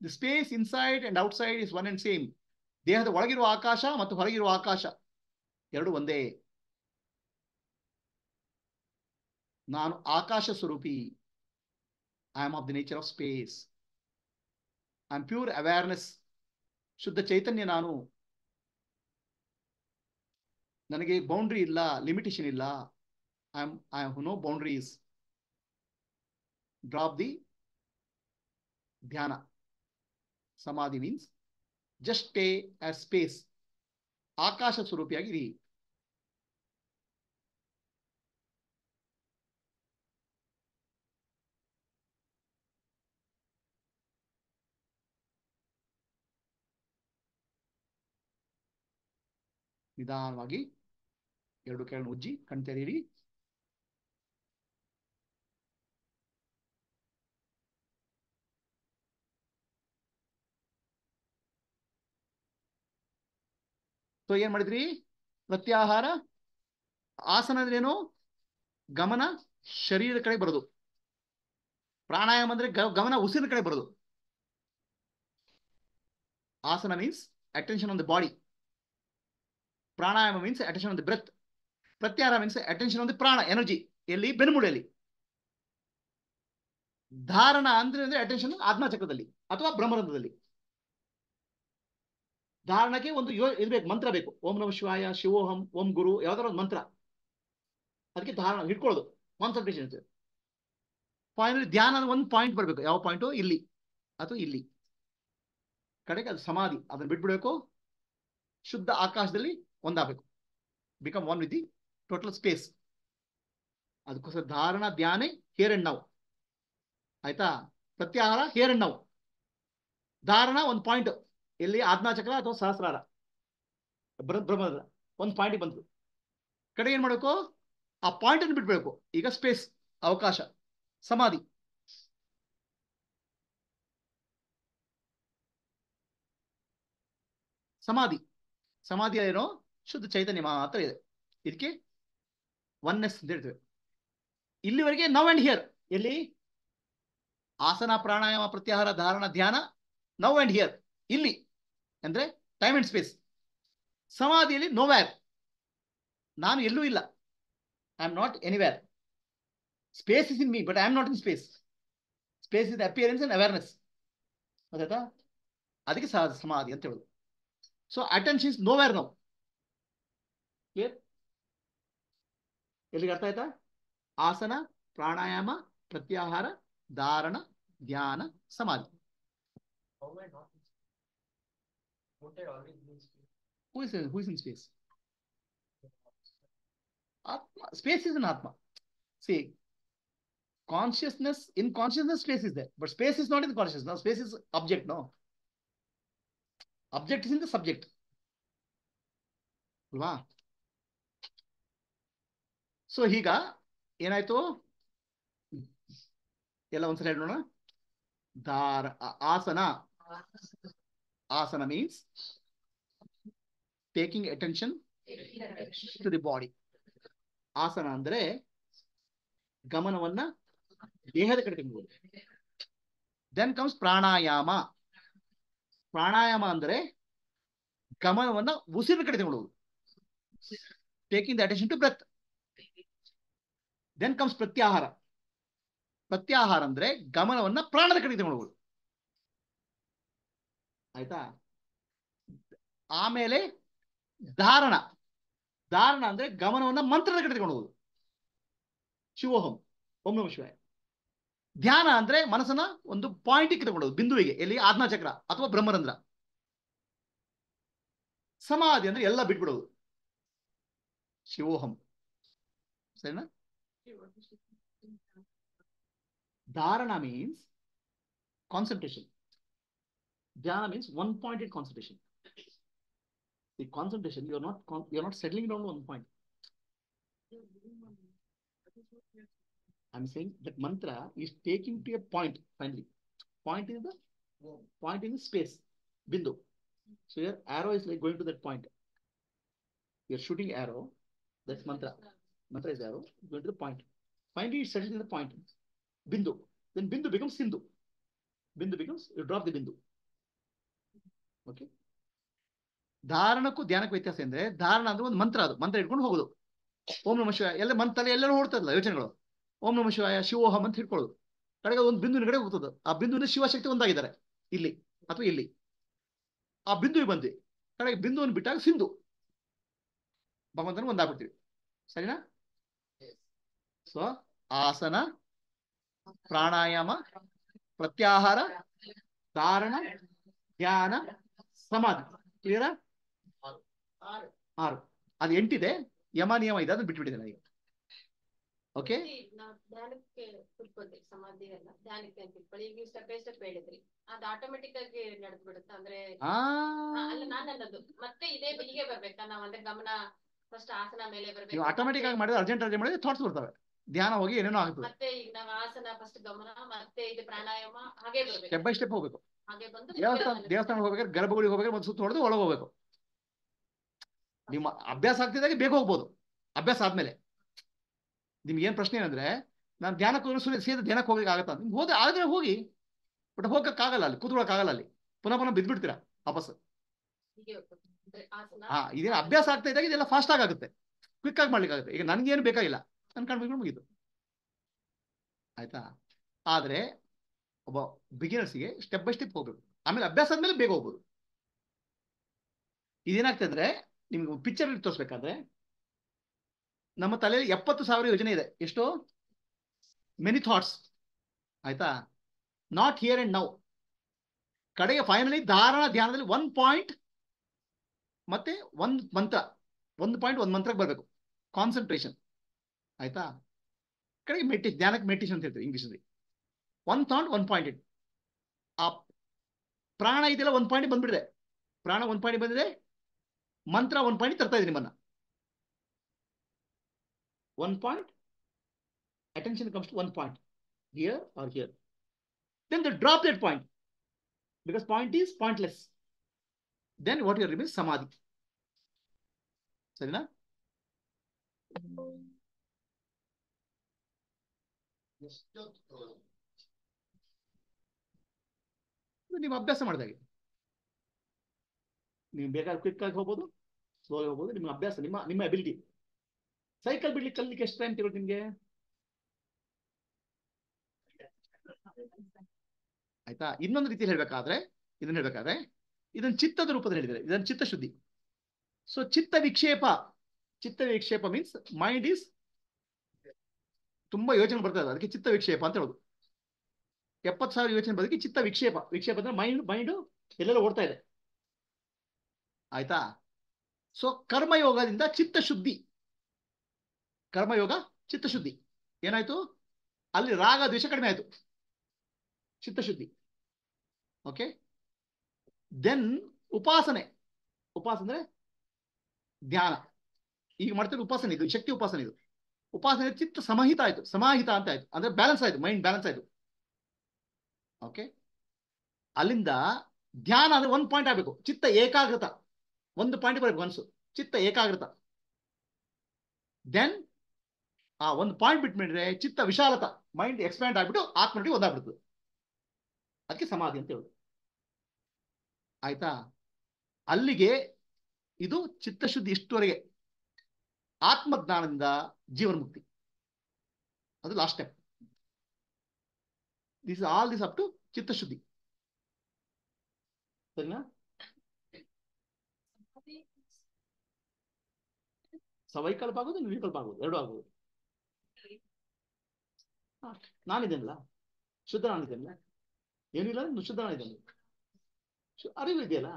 The space inside and outside is one and same. ದೇಹದ ಒಳಗಿರುವ ಆಕಾಶ ಮತ್ತು ಹೊರಗಿರುವ ಆಕಾಶ ಎರಡು ಒಂದೇ. ನಾನು ಆಕಾಶ ಸ್ವರೂಪಿ. I am of the nature of space. I am pure awareness. ಶುದ್ಧ ಚೈತನ್ಯ ನಾನು. ನನಗೆ ಬೌಂಡ್ರಿ ಇಲ್ಲ, ಲಿಮಿಟೇಷನ್ ಇಲ್ಲ. I have no boundaries. Drop the dhyana. Samadhi means just stay as space. ಆಕಾಶ ಸ್ವರೂಪಿಯಾಗಿರಿ. ನಿಧಾನವಾಗಿ ಎರಡು ಕೈಗಳನ್ನು ಉಜ್ಜಿ ಕಣ್ತೆರೀರಿ. ಸೊ ಏನ್ ಮಾಡಿದ್ರಿ? ಪ್ರತ್ಯಾಹಾರ. ಆಸನ ಅಂದ್ರೇನು? ಗಮನ ಶರೀರದ ಕಡೆ ಬರೋದು. ಪ್ರಾಣಾಯಾಮ ಅಂದ್ರೆ ಗಮನ ಉಸಿರಿನ ಕಡೆ ಬರೋದು. ಆಸನ means attention on the body. Pranayama means attention on the breath. ಪ್ರತ್ಯಾಹಾರ means attention on the prana, energy. ಎಲ್ಲಿ? ಬೆನ್ನುಮೂಳೆಯಲ್ಲಿ. ಧಾರಣ ಅಂದ್ರೆ attention ಆಜ್ಞಾಚಕ್ರದಲ್ಲಿ ಅಥವಾ ಬ್ರಹ್ಮರಂಧ್ರದಲ್ಲಿ. ಧಾರಣಕ್ಕೆ ಒಂದು ಇರ್ಬೇಕು, ಮಂತ್ರ ಬೇಕು. ಓಂ ನಮಃ ಶಿವಾಯ, ಶಿವೋಹಂ, ಓಂ ಗುರು, ಯಾವ್ದಾರ ಒಂದು ಮಂತ್ರ. ಅದಕ್ಕೆ ಧಾರಣ ಹಿಡ್ಕೊಳ್ಳೋದು, ಕಾನ್ಸಂಟ್ರೇಷನ್ ಇರ್ತದೆ. ಫೈನಲಿ ಧ್ಯಾನ ಒಂದು ಪಾಯಿಂಟ್ ಬರಬೇಕು. ಯಾವ ಪಾಯಿಂಟು? ಇಲ್ಲಿ ಅಥವಾ ಇಲ್ಲಿ ಕಡೆಗೆ ಅದು ಸಮಾಧಿ. ಅದನ್ನ ಬಿಟ್ಬಿಡ್ಬೇಕು. ಶುದ್ಧ ಆಕಾಶದಲ್ಲಿ ಒಂದಾಗಬೇಕು. Become one with the total space. ಅದಕ್ಕೋಸ್ಕರ dharana dhyana here and now. ಆಯ್ತಾ? Pratyahara here and now. ಧಾರಣ ಒಂದು ಪಾಯಿಂಟ್ ಎಲ್ಲಿ? ಆಜ್ಞಾಚಕ್ರ ಅಥವಾ ಸಹಸ್ರಾರ, ಬ್ರಹ್ಮರಂಧ್ರ. ಒಂದು ಪಾಯಿಂಟ್ ಬಂತು. ಕಡೆ ಏನ್ ಮಾಡಬೇಕು? ಆ ಪಾಯಿಂಟ್ ಅನ್ನು ಬಿಟ್ಬಿಡ್ಬೇಕು. ಈಗ ಸ್ಪೇಸ್, ಅವಕಾಶ, ಸಮಾಧಿ. ಸಮಾಧಿ ಸಮಾಧಿ ಏನೋ? ಶುದ್ಧ ಚೈತನ್ಯ ಮಾತ್ರ ಇದೆ. ಇದಕ್ಕೆ ಒನ್ನೆಸ್ ಅಂತ ಹೇಳ್ತೇವೆ. ಇಲ್ಲಿವರೆಗೆ ನೌ ಅಂಡ್ ಹಿಯರ್. ಎಲ್ಲಿ? ಆಸನ, ಪ್ರಾಣಾಯಾಮ, ಪ್ರತ್ಯಾಹಾರ, ಧಾರಣ, ಧ್ಯಾನ, ನೌ ಅಂಡ್ ಹಿಯರ್. ಇಲ್ಲಿ ಅಂದ್ರೆ ಟೈಮ್ ಅಂಡ್ ಸ್ಪೇಸ್. ಸಮಾಧಿಯಲ್ಲಿ ನೋವ್ಯಾರ್. ನಾನು ಎಲ್ಲೂ ಇಲ್ಲ. I am not anywhere. Space is in me, but I am not in space. Space is appearance and awareness. ಗೊತ್ತಾಯ್ತಾ? ಅದಕ್ಕೆ ಸಮಾಧಿ ಅಂತ ಹೇಳುದು. So attention is nowhere now. Clear? ಎಲ್ಲಿಗೆ ಅರ್ಥ ಆಯ್ತಾ? ಆಸನ, ಪ್ರಾಣಾಯಾಮ, ಪ್ರತ್ಯಾಹಾರ, ಧಾರಣ, ಧ್ಯಾನ, ಸಮಾಧಿ. Who is in space? Atma. Space is an Atma. See, consciousness, in consciousness space is there, but space is not in consciousness. No, space is object, no. Object is in the subject. ಅಲ್ವಾ? So ಈಗ ಏನಾಯ್ತು? ಎಲ್ಲ ಒಂದ್ಸಲ ಹೇಳೋಣ. ಆಸನ. Asana means taking attention to the body. ಆಸನ ಅಂದ್ರೆ ಗಮನವನ್ನ ದೇಹದ ಕಡೆ ತೆಗೆದುಕೊಳ್ಳುವುದು. Then comes ಪ್ರಾಣಾಯಾಮ. ಪ್ರಾಣಾಯಾಮ ಅಂದ್ರೆ ಗಮನವನ್ನ ಉಸಿರಿನ ಕಡೆ ತೆಗೆದುಕೊಳ್ಳುವುದು. Taking the attention to breath. Then comes ಪ್ರತ್ಯಾಹಾರ. ಪ್ರತ್ಯಾಹಾರ ಅಂದ್ರೆ ಗಮನವನ್ನ ಪ್ರಾಣದ ಕಡೆ ತೆಗೆದುಕೊಳ್ಳುವುದು. ಆಯ್ತಾ. ಆಮೇಲೆ ಧಾರಣ. ಧಾರಣ ಅಂದ್ರೆ ಗಮನವನ್ನ ಮಂತ್ರದ ಕಡೆ ತಗೊಂಡು ಹೋಗುದು, ಶಿವೋಹಂ, ಓಂ ನಮಃ ಶಿವಾಯ. ಧ್ಯಾನ ಅಂದ್ರೆ ಮನಸ್ಸನ್ನ ಒಂದು ಪಾಯಿಂಟಿಗೆ ತಗೊಂಡೋದು, ಬಿಂದುವಿಗೆ, ಎಲ್ಲಿ ಆಜ್ಞಾಚಕ್ರ ಅಥವಾ ಬ್ರಹ್ಮರಂಧ್ರ. ಸಮಾಧಿ ಅಂದ್ರೆ ಎಲ್ಲ ಬಿಟ್ಬಿಡೋದು, ಶಿವೋಹಂ. ಸರಿನಾ? ಧಾರಣ ಮೀನ್ಸ್ ಕಾನ್ಸಂಟ್ರೇಷನ್. ಧ್ಯಾನ means one pointed concentration. The concentration, you're not settling down to one point. I'm saying that mantra is taking to a point finally. Point is the space, bindu. So your arrow is like going to that point. You're shooting arrow, that's mantra. Mantra is arrow going to the point. Finally it settles in the point, bindu. Then bindu becomes sindhu. Bindu becomes, you drop the bindu. Okay. ಧಾರಣಕ್ಕೂ ಧ್ಯಾನಕ್ಕೂ ವ್ಯತ್ಯಾಸ ಅಂದ್ರೆ, ಧಾರಣ ಅಂದ್ರೆ ಒಂದು ಮಂತ್ರ, ಅದು ಮಂತ್ರ ಇಟ್ಕೊಂಡು ಹೋಗೋದು. ಓಂ ನಮಃ ಶಿವಾಯ ಎಲ್ಲ ಮಂತ್ರ ಎಲ್ಲರೂ ಓಡ್ತದಲ್ಲ ಯೋಚನೆಗಳು. ಓಂ ನಮಃ ಶಿವಾಯ ಶಿವೋಹಂ ಅಂತ ಹಿಡ್ಕೊಳ್ಳೋದು. ಕಡೆಗೆ ಒಂದು ಬಿಂದುವಿನ ಕಡೆ ಹೋಗ್ತದೆ. ಆ ಬಿಂದುವಿನ ಶಿವಶಕ್ತಿ ಒಂದಾಗಿದ್ದಾರೆ ಇಲ್ಲಿ ಅಥವಾ ಇಲ್ಲಿ. ಆ ಬಿಂದುವಿಗೆ ಬಂದ್ವಿ, ಕಡೆಗೆ ಬಿಂದುವನ್ನು ಬಿಟ್ಟಾಗ ಸಿಂಧು ಭಗವಂತನ ಒಂದಾಗ್ಬಿಡ್ತೀವಿ. ಸರಿನಾ? ಸೊ ಆಸನ, ಪ್ರಾಣಾಯಾಮ, ಪ್ರತ್ಯಾಹಾರ, ಧಾರಣ, ಧ್ಯಾನ, ಸಮಾಧಿ. ಕ್ಲಿಯರಾ? 6. ಅದು 8 ಇದೆ. ಯಮ ನಿಯಮ ಇದೆ, ಅದನ್ನ ಬಿಟ್ಬಿಟ್ಟಿದ್ದೇನೆ ಈಗ. ಓಕೆ. ನಾವು ಧ್ಯಾನಕ್ಕೆ ಕುತ್ಕೋತೀವಿ, ಸಮಾಧಿ ಎಲ್ಲ ಧ್ಯಾನಕ್ಕೆ ಅಂತ ತಿಳ್ಕೊಳ್ಳಿ. ಈಗ ನೀವು ಸ್ಟೆಪ್ ಬೈ ಸ್ಟೆಪ್ ಹೇಳಿದ್ರಿ, ಅದು ಆಟೋಮೆಟಿಕ್ ಆಗಿ ನಡೆದು ಬಿಡುತ್ತೆ ಅಂದ್ರೆ? ಅಲ್ಲ, ನಾನು ಅನ್ನೋದು ಮತ್ತೆ ಇದೇ ಹೀಗೆ ಬರ್ಬೇಕಾ? ನಾವು ಅಂದ್ರೆ ಗಮನ ಫಸ್ಟ್ ಆಸನ ಮೇಲೆ ಬರ್ಬೇಕು. ನೀವು ಆಟೋಮೆಟಿಕ್ ಆಗಿ ಮಾಡಿದ್ರೆ, ಅರ್ಜೆಂಟ್ ಮಾಡಿದ್ರೆ ಥಾಟ್ಸ್ ಬರ್ತವೆ, ಧ್ಯಾನ ಹೋಗಿ ಏನೇನೋ ಆಗ್ತದೆ. ಮತ್ತೆ ಈಗ ನಾವು ಆಸನ ಫಸ್ಟ್ ಗಮನ, ಮತ್ತೆ ಇದು ಪ್ರಾಣಾಯಾಮ, ಹಾಗೆ ಬರ್ಬೇಕು, ಸ್ಟೆಪ್ ಬೈ ಸ್ಟೆಪ್ ಹೋಗ್ಬೇಕು. ಹಾಗೆ ಬಂದು ದೇವಸ್ಥಾನ ಹೋಗ್ಬೇಕಾದ್ರೆ, ಗರ್ಭಗುಡಿ ಹೋಗ್ಬೇಕಾದ್ರೆ ಒಂದು ಸುತ್ತ ಹೊಡೆದು ಒಳಗೆ ಹೋಗ್ಬೇಕು. ನಿಮ್ಮ ಅಭ್ಯಾಸ ಆಗ್ತಿದ್ದಾಗ ಬೇಗ ಹೋಗ್ಬೋದು. ಅಭ್ಯಾಸ ಆದ್ಮೇಲೆ ನಿಮ್ಗೆ ಏನ್ ಪ್ರಶ್ನೆ ಏನಂದ್ರೆ, ನಾನು ಧ್ಯಾನಕ್ಕೆ ಹೋಗಿ ಸೇರಿ ಧ್ಯಾನಕ್ಕೆ ಹೋಗಕ್ಕೆ ಆಗತ್ತಾ? ನಿಮ್ಗೆ ಹೋದ್ರೆ ಆದ್ರೆ ಹೋಗಿ, ಬಟ್ ಹೋಗಕ್ಕಾಗಲ್ಲ, ಅಲ್ಲಿ ಕೂತ್ಕೊಳಕ್ಕಾಗಲ್ಲ, ಅಲ್ಲಿ ಪುನಃ ಪುನಃ ಬಿದ್ಬಿಡ್ತೀರಾ ವಾಪಸ್. ಇದೇನು ಅಭ್ಯಾಸ ಆಗ್ತಾ ಇದ್ದಾಗ ಇದೆಲ್ಲ ಫಾಸ್ಟ್ ಆಗುತ್ತೆ, ಕ್ವಿಕ್ ಆಗಿ ಮಾಡ್ಲಿಕ್ಕೆ ಆಗುತ್ತೆ. ಈಗ ನನ್ಗೇನು ಬೇಕಾಗಿಲ್ಲ, ನನ್ ಕಣ್ಬಿಟ್ಟು ಮುಗಿತು. ಆಯ್ತಾ? ಆದ್ರೆ ಒಬ್ಬ ಬಿಗಿನರ್ಸ್ಗೆ ಸ್ಟೆಪ್ ಬೈ ಸ್ಟೆಪ್ ಹೋಗ್ಬೇಕು, ಆಮೇಲೆ ಅಭ್ಯಾಸ ಆದ್ಮೇಲೆ ಬೇಗ ಹೋಗ್ಬೋದು. ಇದೇನಾಗ್ತದೆ ಅಂದ್ರೆ, ನಿಮ್ಗೆ ಪಿಕ್ಚರ್ ತೋರಿಸ್ಬೇಕಾದ್ರೆ, ನಮ್ಮ ತಲೆಯಲ್ಲಿ 70,000 ಯೋಜನೆ ಇದೆ. ಎಷ್ಟು? Many thoughts. ಆಯ್ತಾ? Not here and now. ಕಡೆಗೆ ಫೈನಲಿ ಧಾರಣ ಧ್ಯಾನದಲ್ಲಿ 1 ಪಾಯಿಂಟ್ ಮತ್ತೆ 1 ಮಂತ್ರ, 1 ಪಾಯಿಂಟ್ 1 ಮಂತ್ರಕ್ಕೆ ಬರಬೇಕು, ಕಾನ್ಸಂಟ್ರೇಷನ್. ಆಯ್ತಾ? ಕಡೆಗೆ ಧ್ಯಾನಕ್ಕೆ ಮೆಡಿಟೇಷನ್ ಅಂತ ಹೇಳ್ತೀವಿ ಇಂಗ್ಲಿಷ್ ಅಲ್ಲಿ. 1 ಥಾಟ್ 1 ಪಾಯಿಂಟ್. ಆ ಪ್ರಾಣ ಇದೆಲ್ಲ 1 ಪಾಯಿಂಟ್ ಬಂದ್ಬಿಡಿದೆ. ಪ್ರಾಣ 1 ಪಾಯಿಂಟ್ ಬಂದಿದೆ, ಮಂತ್ರ 1 ಪಾಯಿಂಟ್ ತರ್ತಾ ಇದೆ ನಿಮ್ಮನ್ನ. 1 point, attention comes to 1 point, here or here. Then they drop that point, because point is pointless. Then what you remains samadhi. ಸರಿನಾ? ನೀವು ಅಭ್ಯಾಸ ಮಾಡಿದಾಗೆ ನೀವು ಬೇಕಾದ್ರೆ ಕ್ವಿಕ್ ಆಗಿ ಹೋಗ್ಬೋದು, ಸ್ಲೋ ಆಗಿ ಹೋಗ್ಬೋದು. ನಿಮ್ಮ ಅಭ್ಯಾಸ, ನಿಮ್ಮ ಅಬಿಲಿಟಿ. ಸೈಕಲ್ ಬಿಡ್ಲಿಕ್ಕೆ ಕಲಿಲಿಕ್ಕೆ ಎಷ್ಟು ಟೈಮ್ ತಗೊಳ್ಳಿ ನಿಮ್ಗೆ? ಆಯ್ತಾ? ಇನ್ನೊಂದು ರೀತಿ ಹೇಳ್ಬೇಕಾದ್ರೆ, ಇದನ್ನ ಚಿತ್ತದ ರೂಪದಲ್ಲಿ ಹೇಳಿದ್ದಾರೆ. ಇದನ್ನ ಚಿತ್ತಶುದ್ಧಿ. ಸೊ ಚಿತ್ತ ವಿಕ್ಷೇಪ ಮೀನ್ಸ್ ಮೈಂಡ್ ಈಸ್ ತುಂಬಾ ಯೋಚನೆ ಬರ್ತದೆ, ಅದಕ್ಕೆ ಚಿತ್ತ ವಿಕ್ಷೇಪ ಅಂತ ಹೇಳೋದು. 70,000 ಯೋಚನೆ ಬದಲಿಗೆ ಚಿತ್ತ ವಿಕ್ಷೇಪ ಅಂದ್ರೆ ಮೈಂಡ್ ಎಲ್ಲೆಲ್ಲ ಓಡ್ತಾ ಇದೆ. ಆಯ್ತಾ? ಸೊ ಕರ್ಮಯೋಗದಿಂದ ಚಿತ್ತಶುದ್ಧಿ. ಕರ್ಮಯೋಗ ಚಿತ್ತಶುದ್ಧಿ ಏನಾಯ್ತು? ಅಲ್ಲಿ ರಾಗ ದ್ವೇಷ ಕಡಿಮೆ ಆಯ್ತು, ಚಿತ್ತಶುದ್ಧಿ. ಓಕೆ. ದೆನ್ ಉಪಾಸನೆ ಅಂದ್ರೆ ಧ್ಯಾನ. ಈಗ ಮಾಡ್ತಿರೋ ಉಪಾಸನೆ ಇದು, ಶಕ್ತಿ ಉಪಾಸನೆ ಇದು. ಉಪಾಸನೆ ಚಿತ್ತ ಸಮಾಹಿತ ಅಂತ ಆಯ್ತು, ಅಂದ್ರೆ ಬ್ಯಾಲೆನ್ಸ್ ಆಯ್ತು, ಮೈಂಡ್ ಬ್ಯಾಲೆನ್ಸ್ ಆಯ್ತು. ಓಕೆ. ಅಲ್ಲಿಂದ ಧ್ಯಾನ ಅಂದ್ರೆ 1 ಪಾಯಿಂಟ್ ಆಗ್ಬೇಕು, ಚಿತ್ತ ಏಕಾಗ್ರತ 1 ಪಾಯಿಂಟ್ ಬರಬೇಕು, ಮನಸ್ಸು ಚಿತ್ತ ಏಕಾಗ್ರತ. ದೆನ್ ಆ 1 ಪಾಯಿಂಟ್ ಬಿಟ್ಬಿಟ್ರೆ ಚಿತ್ತ ವಿಶಾಲತ, ಮೈಂಡ್ ಎಕ್ಸ್ಪ್ಯಾಂಡ್ ಆಗ್ಬಿಟ್ಟು ಆತ್ಮನೊಟ್ಟಿಗೆ ಒಂದಾಗ್ಬಿಡ್ತದೆ. ಅದಕ್ಕೆ ಸಮಾಧಿ ಅಂತ ಹೇಳುದು. ಆಯ್ತಾ? ಅಲ್ಲಿಗೆ ಇದು ಚಿತ್ತಶುದ್ಧಿ. ಇಷ್ಟುವರೆಗೆ ಆತ್ಮಜ್ಞಾನದಿಂದ ಜೀವನ ಮುಕ್ತಿ, ಅದು last step. This up to ಚಿತ್ತಶುದ್ಧಿ. ಸರಿನಾ? ಸವೈಕಲ್ಪ ಆಗೋದು, ನಿರ್ವಿಕಲ್ಪ ಆಗೋದು, ಎರಡು ಆಗೋದು. ನಾನಿದ್ದೇನಲ್ಲ, ಶುದ್ಧ ನಾನಿದ್ದೇನಲ್ಲ, ಏನಿಲ್ಲ ಶುದ್ಧ ನಾನಿದ್ದೇನೆ. ಅರಿವು ಇದೆಯಲ್ಲ,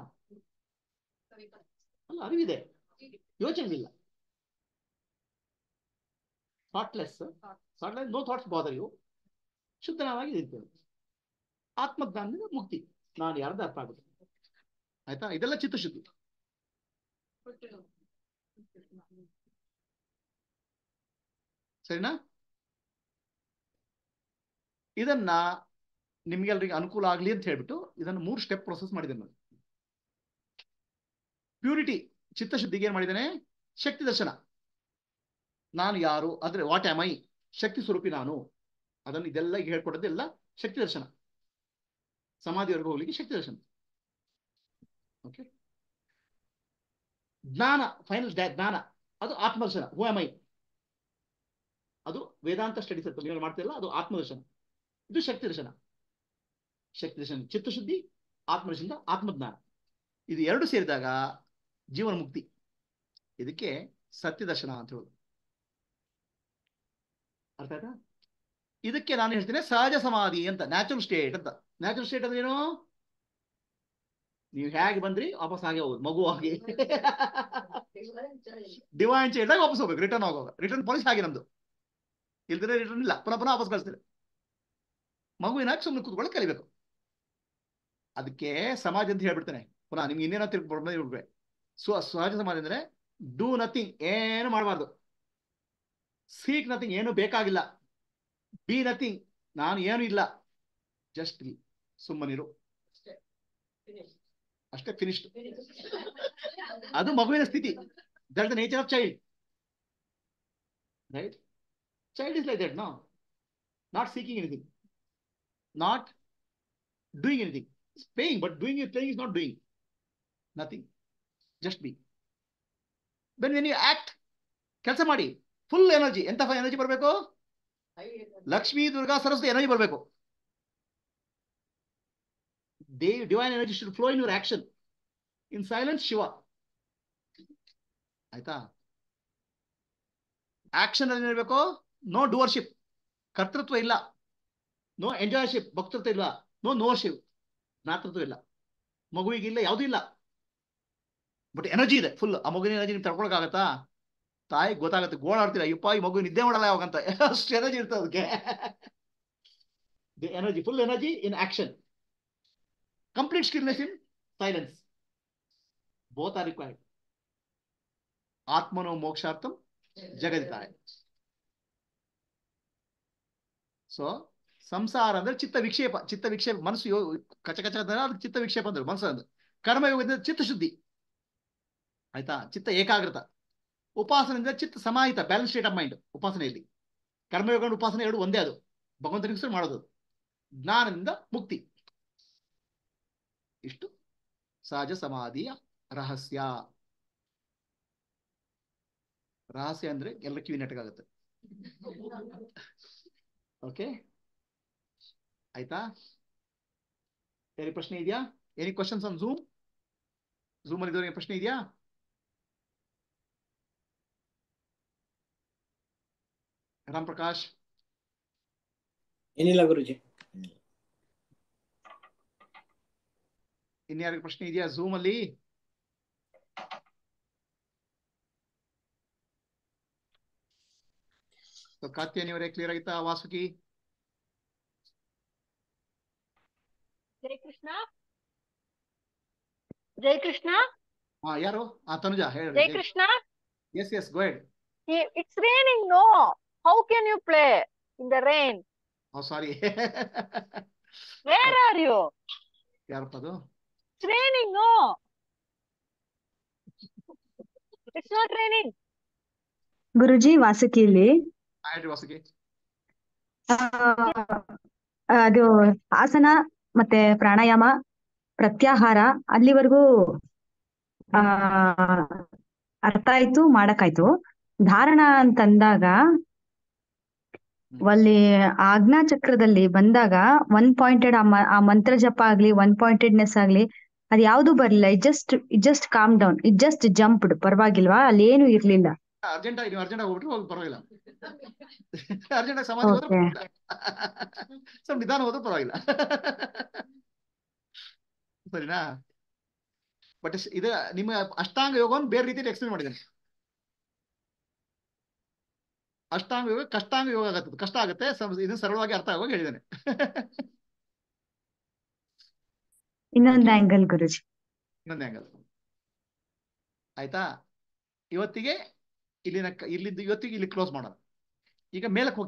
ಅಲ್ಲ ಅರಿವಿದೆ, ಯೋಚನೆ ಇಲ್ಲ. Thoughtless, no thoughts bother you. ಶುದ್ಧನಾಗಿ ಇರ್ತೇನೆ. ಆತ್ಮಜ್ಞಾನದಿಂದ ಮುಕ್ತಿ, ನಾನು ಯಾರ್ದು ಅರ್ಥ ಆಗುತ್ತೆ. ಆಯ್ತಾ? ಇದೆಲ್ಲ ಚಿತ್ತಶುದ್ಧಿ. ಸರಿನಾ? ಇದನ್ನ ನಿಮ್ಗೆಲ್ರಿಗೆ ಅನುಕೂಲ ಆಗ್ಲಿ ಅಂತ ಹೇಳ್ಬಿಟ್ಟು ಇದನ್ನು 3 ಸ್ಟೆಪ್ ಪ್ರೊಸೆಸ್ ಮಾಡಿದ್ದೇನೆ ನಾನು. ಪ್ಯೂರಿಟಿ, ಚಿತ್ತಶುದ್ಧಿಗೆ ಏನ್ ಮಾಡಿದ್ದೇನೆ? ಶಕ್ತಿ ದರ್ಶನ. ನಾನು ಯಾರು ಅಂದ್ರೆ ವಾಟ್ ಆಮ್ ಐ, ಶಕ್ತಿ ಸ್ವರೂಪಿ ನಾನು. ಅದನ್ನು ಇದೆಲ್ಲ ಹೇಳ್ಕೊಡೋದೆಲ್ಲ ಶಕ್ತಿ ದರ್ಶನ. ಸಮಾಧಿವರೆಗೂ ಹೋಗ್ಲಿಕ್ಕೆ ಶಕ್ತಿ ದರ್ಶನ. ಓಕೆ. ಜ್ಞಾನ, ಫೈನಲ್ ಜ್ಞಾನ, ಅದು ಆತ್ಮದರ್ಶನ. ಹೂ ಆಮ್ ಐ, ಅದು ವೇದಾಂತ ಸ್ಟಡೀಸ್ ಅಂತ ನೀವು ಮಾಡ್ತಿರಲ್ಲ, ಅದು ಆತ್ಮದರ್ಶನ. ಇದು ಶಕ್ತಿ ದರ್ಶನ. ಶಕ್ತಿ ದರ್ಶನ ಚಿತ್ತಶುದ್ಧಿ, ಆತ್ಮದರ್ಶನ, ಆತ್ಮಜ್ಞಾನ, ಇದು ಎರಡು ಸೇರಿದಾಗ ಜೀವನ ಮುಕ್ತಿ. ಇದಕ್ಕೆ ಸತ್ಯ ದರ್ಶನ ಅಂತ ಹೇಳೋದು. ಅರ್ಥ ಆಯ್ತಾ? ಇದಕ್ಕೆ ನಾನು ಹೇಳ್ತೇನೆ ಸಹಜ ಸಮಾಧಿ ಅಂತ, ನ್ಯಾಚುರಲ್ ಸ್ಟೇಟ್ ಅಂತ. ನ್ಯಾಚುರಲ್ ಸ್ಟೇಟ್ ಅಂದ್ರೆ ಏನು? ನೀವು ಹೇಗೆ ಬಂದ್ರಿ ವಾಪಸ್ ಹಾಗೆ ಹೋಗುದು, ಮಗು ಹಾಗೆ. ಡಿವೈನ್ ಚೈಲ್ಡ್ ಆಗಿ ವಾಪಸ್ ಹೋಗ್ಬೇಕು, ರಿಟರ್ನ್ ಆಗುವಾಗ. ರಿಟರ್ನ್ ಪಾಲಿಸಿ ಹಾಗೆ ನಮ್ದು. ಇಲ್ದ್ರೆ ರಿಟರ್ನ್ ಇಲ್ಲ, ಪುನಃ ಪುನಃ ವಾಪಸ್ ಕಳಿಸ್ತೀರಿ. ಮಗುವಿನಾಗಿ ಸುಮ್ಮನೆ ಕೂತ್ಕೊಳ್ಳಿ ಕಲಿಬೇಕು. ಅದಕ್ಕೆ ಸಮಾಜ ಅಂತ ಹೇಳ್ಬಿಡ್ತೇನೆ. ಪುನಃ ನಿಮ್ಗೆ ಇನ್ನೇನೋ ತಿಳ್ಕೊಳ್ಬೇಕು. ಸಹಜ ಸಮಾಧಿ ಅಂದ್ರೆ ಡೂ ನಥಿಂಗ್, ಏನು ಮಾಡಬಾರ್ದು. ಸೀಕ್ ನಥಿಂಗ್, ಏನು ಬೇಕಾಗಿಲ್ಲ. ಬಿ ನಥಿಂಗ್, ನಾನು ಏನು ಇಲ್ಲ, ಜಸ್ಟ್ ಸುಮ್ಮನಿರು ಅಷ್ಟೇ, ಫಿನಿಶ್ಡ್. ಅದು ಮಗುವಿನ ಸ್ಥಿತಿ. That's the nature of child, right? Child is like that, no? Not seeking anything, not doing anything. It's playing, but playing is not doing nothing. Just be. When you act, ಕೆಲಸ ಮಾಡಿ, full energy. ಎಂತ energy ಬರಬೇಕು? Lakshmi, Durga, Saraswati energy ಬರಬೇಕು. Divine energy should flow in your action. In silence, Shiva. ಆಯ್ತಾ? Action ಅಲ್ಲಿ ಇರಬೇಕು. No doership, ಕರ್ತೃತ್ವ ಇಲ್ಲ. ನೋ ಎಂಜಾಯ್ಶಿಪ್, ಭಕ್ತೃತ್ವ ಇಲ್ಲ. ನೋ ನೋವರ್ಶಿಪ್, ಜ್ಞಾತೃತ್ವ ಇಲ್ಲ. ಮಗುವಿಗಿಲ್ಲ, ಯಾವುದೂ ಇಲ್ಲ. ಬಟ್ ಎನರ್ಜಿ ಇದೆ ಫುಲ್. ಆ ಮಗುವಿನ ಎನರ್ಜಿ ನಿಮ್ಗೆ ತಡ್ಕೊಳಕ್ಕಾಗತ್ತಾ? ತಾಯಿ ಗೊತ್ತಾಗುತ್ತೆ, ಗೋಳಾಡ್ತೀರ, ಅಯ್ಯಪ್ಪ ಈ ಮಗು ನಿದ್ದೆ ಮಾಡಲ್ಲ ಯಾವಾಗಂತ. ಅಷ್ಟು ಎನರ್ಜಿ ಇರ್ತದೆ ಅದಕ್ಕೆ. The energy, full energy in action. Complete stillness in silence. Both are required. ಆತ್ಮನೋ ಮೋಕ್ಷಾರ್ಥಂ ಜಗದಿತಾಯ. ಸೊ ಸಂಸಾರ ಅಂದ್ರೆ ಚಿತ್ತ ವಿಕ್ಷೇಪ. ಚಿತ್ತ ವಿಕ್ಷೇಪ, ಮನಸ್ಸು ಕಚ ಕಚ ಅದಕ್ಕೆ ಚಿತ್ತ ವಿಕ್ಷೇಪ ಅಂದ್ರೆ ಮನಸ್ಸು ಅಂದ್ರೆ. ಕರ್ಮಯೋಗದಿಂದ ಚಿತ್ತಶುದ್ಧಿ. ಆಯ್ತಾ? ಚಿತ್ತ ಏಕಾಗ್ರತ. ಉಪಾಸನೆಯಿಂದ ಚಿತ್ತ ಸಮಾಹಿತ, ಬ್ಯಾಲೆನ್ಸ್ ಸ್ಟೇಟ್ ಆಫ್ ಮೈಂಡ್. ಉಪಾಸನೆಯಲ್ಲಿ ಕರ್ಮಯೋಗ ಉಪಾಸನೆ ಎರಡು ಒಂದೇ. ಅದು ಭಗವಂತನಿಗೆ ಮಾಡೋದು. ಜ್ಞಾನದಿಂದ ಮುಕ್ತಿ. ಇಷ್ಟು ಸಹಜ ಸಮಾಧಿಯ ರಹಸ್ಯ. ರಹಸ್ಯ ಅಂದ್ರೆ ಎಲ್ಲ ಕಿವಿ ನೆಟ್ಟಗಾಗುತ್ತೆ. ಓಕೆ, ಆಯ್ತಾ? ಏನಿ ಪ್ರಶ್ನೆ ಇದೆಯಾ? Any questions on zoom? Zoom ಅಲ್ಲಿ ಇದ್ದವರಿಗೆ ಪ್ರಶ್ನೆ ಇದೆಯಾ? ರಾಮ್ ಪ್ರಕಾಶ್? ಏನಿಲ್ಲ ಗುರುಜಿ. ಇನ್ಯಾರಿಗೆ ಪ್ರಶ್ನೆ ಇದೆಯಾ ಝೂಮ್ ಅಲ್ಲಿ? ಕಾತ್ಯಾನಿಯವರೇ ಕ್ಲಿಯರ್ ಆಗಿತ್ತಾ? ವಾಸುಕಿ? ಜೈ ಕೃಷ್ಣ. ಜೈ ಕೃಷ್ಣ. ಹಾ, ಯಾರು? ತನುಜಾ ಹೇಳಿ. ಜೈ Krishna. Yes, yes, go ahead. It's raining, no? How can you play in the rain? Oh, sorry. Where are you? ಯಾರಪ್ಪ ಅದು? It's raining, no? It's not raining. ಗುರುಜಿ, ವಾಸುಕಿಯಲ್ಲಿ ಹೇಳ್ರಿ ವಾಸುಕಿ. ಅದು ಆಸನ ಮತ್ತೆ ಪ್ರಾಣಾಯಾಮ, ಪ್ರತ್ಯಾಹಾರ ಅಲ್ಲಿವರೆಗೂ ಅರ್ಥ ಆಯ್ತು, ಮಾಡಕ್ಕಾಯ್ತು. ಧಾರಣ ಅಂತಂದಾಗ ಅಲ್ಲಿ ಆಜ್ಞಾ ಚಕ್ರದಲ್ಲಿ ಬಂದಾಗ 1 ಪಾಯಿಂಟೆಡ್ ಆ ಮಂತ್ರ ಜಪ ಆಗ್ಲಿ, 1 ಪಾಯಿಂಟೆಡ್ನೆಸ್ ಆಗ್ಲಿ, ಅದ್ ಯಾವ್ದು ಬರ್ಲಿಲ್ಲ. It just calm down, it just jumped. ಪರವಾಗಿಲ್ವಾ, ಅಲ್ಲಿ ಏನು ಇರ್ಲಿಲ್ಲ. ಅರ್ಜೆಂಟ್ ನೀವು ಅರ್ಜೆಂಟ್ ಹೋಗ್ಬಿಟ್ರೆ ಹೋಗಿ ಪರವಾಗಿಲ್ಲ. ಅರ್ಜೆಂಟ್ ಸಮಾಧಿ ಹೋದ್ರೆ ಓಕೆ. ಪರವಾಗಿಲ್ಲ. ಸ್ವಲ್ಪ ನಿಧಾನ ಹೋದ್ರೂ ಪರವಾಗಿಲ್ಲ. ಸರಿನಾ? ಬಟ್ ಇದು ನಿಮ್ಮ ಅಷ್ಟಾಂಗ ಯೋಗವನ್ನು ಬೇರೆ ರೀತಿಯಲ್ಲಿ ಎಕ್ಸ್ಪ್ಲೇನ್ ಮಾಡಿದ್ದೇನೆ. ಅಷ್ಟಾಂಗ ಯೋಗ ಕಷ್ಟಾಂಗ ಯೋಗ ಆಗತ್ತೆ, ಕಷ್ಟ ಆಗುತ್ತೆ, ಇದು ಸರಳವಾಗಿ ಅರ್ಥ ಆಗುವಾಗ ಹೇಳಿದ್ದೇನೆ. ಇನ್ನೊಂದು ಆಂಗಲ್ ಗುರುಜಿ. ಇನ್ನೊಂದು ಆಂಗಲ್ ಆಯ್ತಾ. ಇವತ್ತಿಗೆ ಇಲ್ಲಿಂದ ಇವತ್ತಿಗೆ ಇಲ್ಲಿ ಕ್ಲೋಸ್ ಮಾಡೋಣ. ಈಗ ಮೇಲಕ್ಕೆ ಹೋಗ್ತೀವಿ.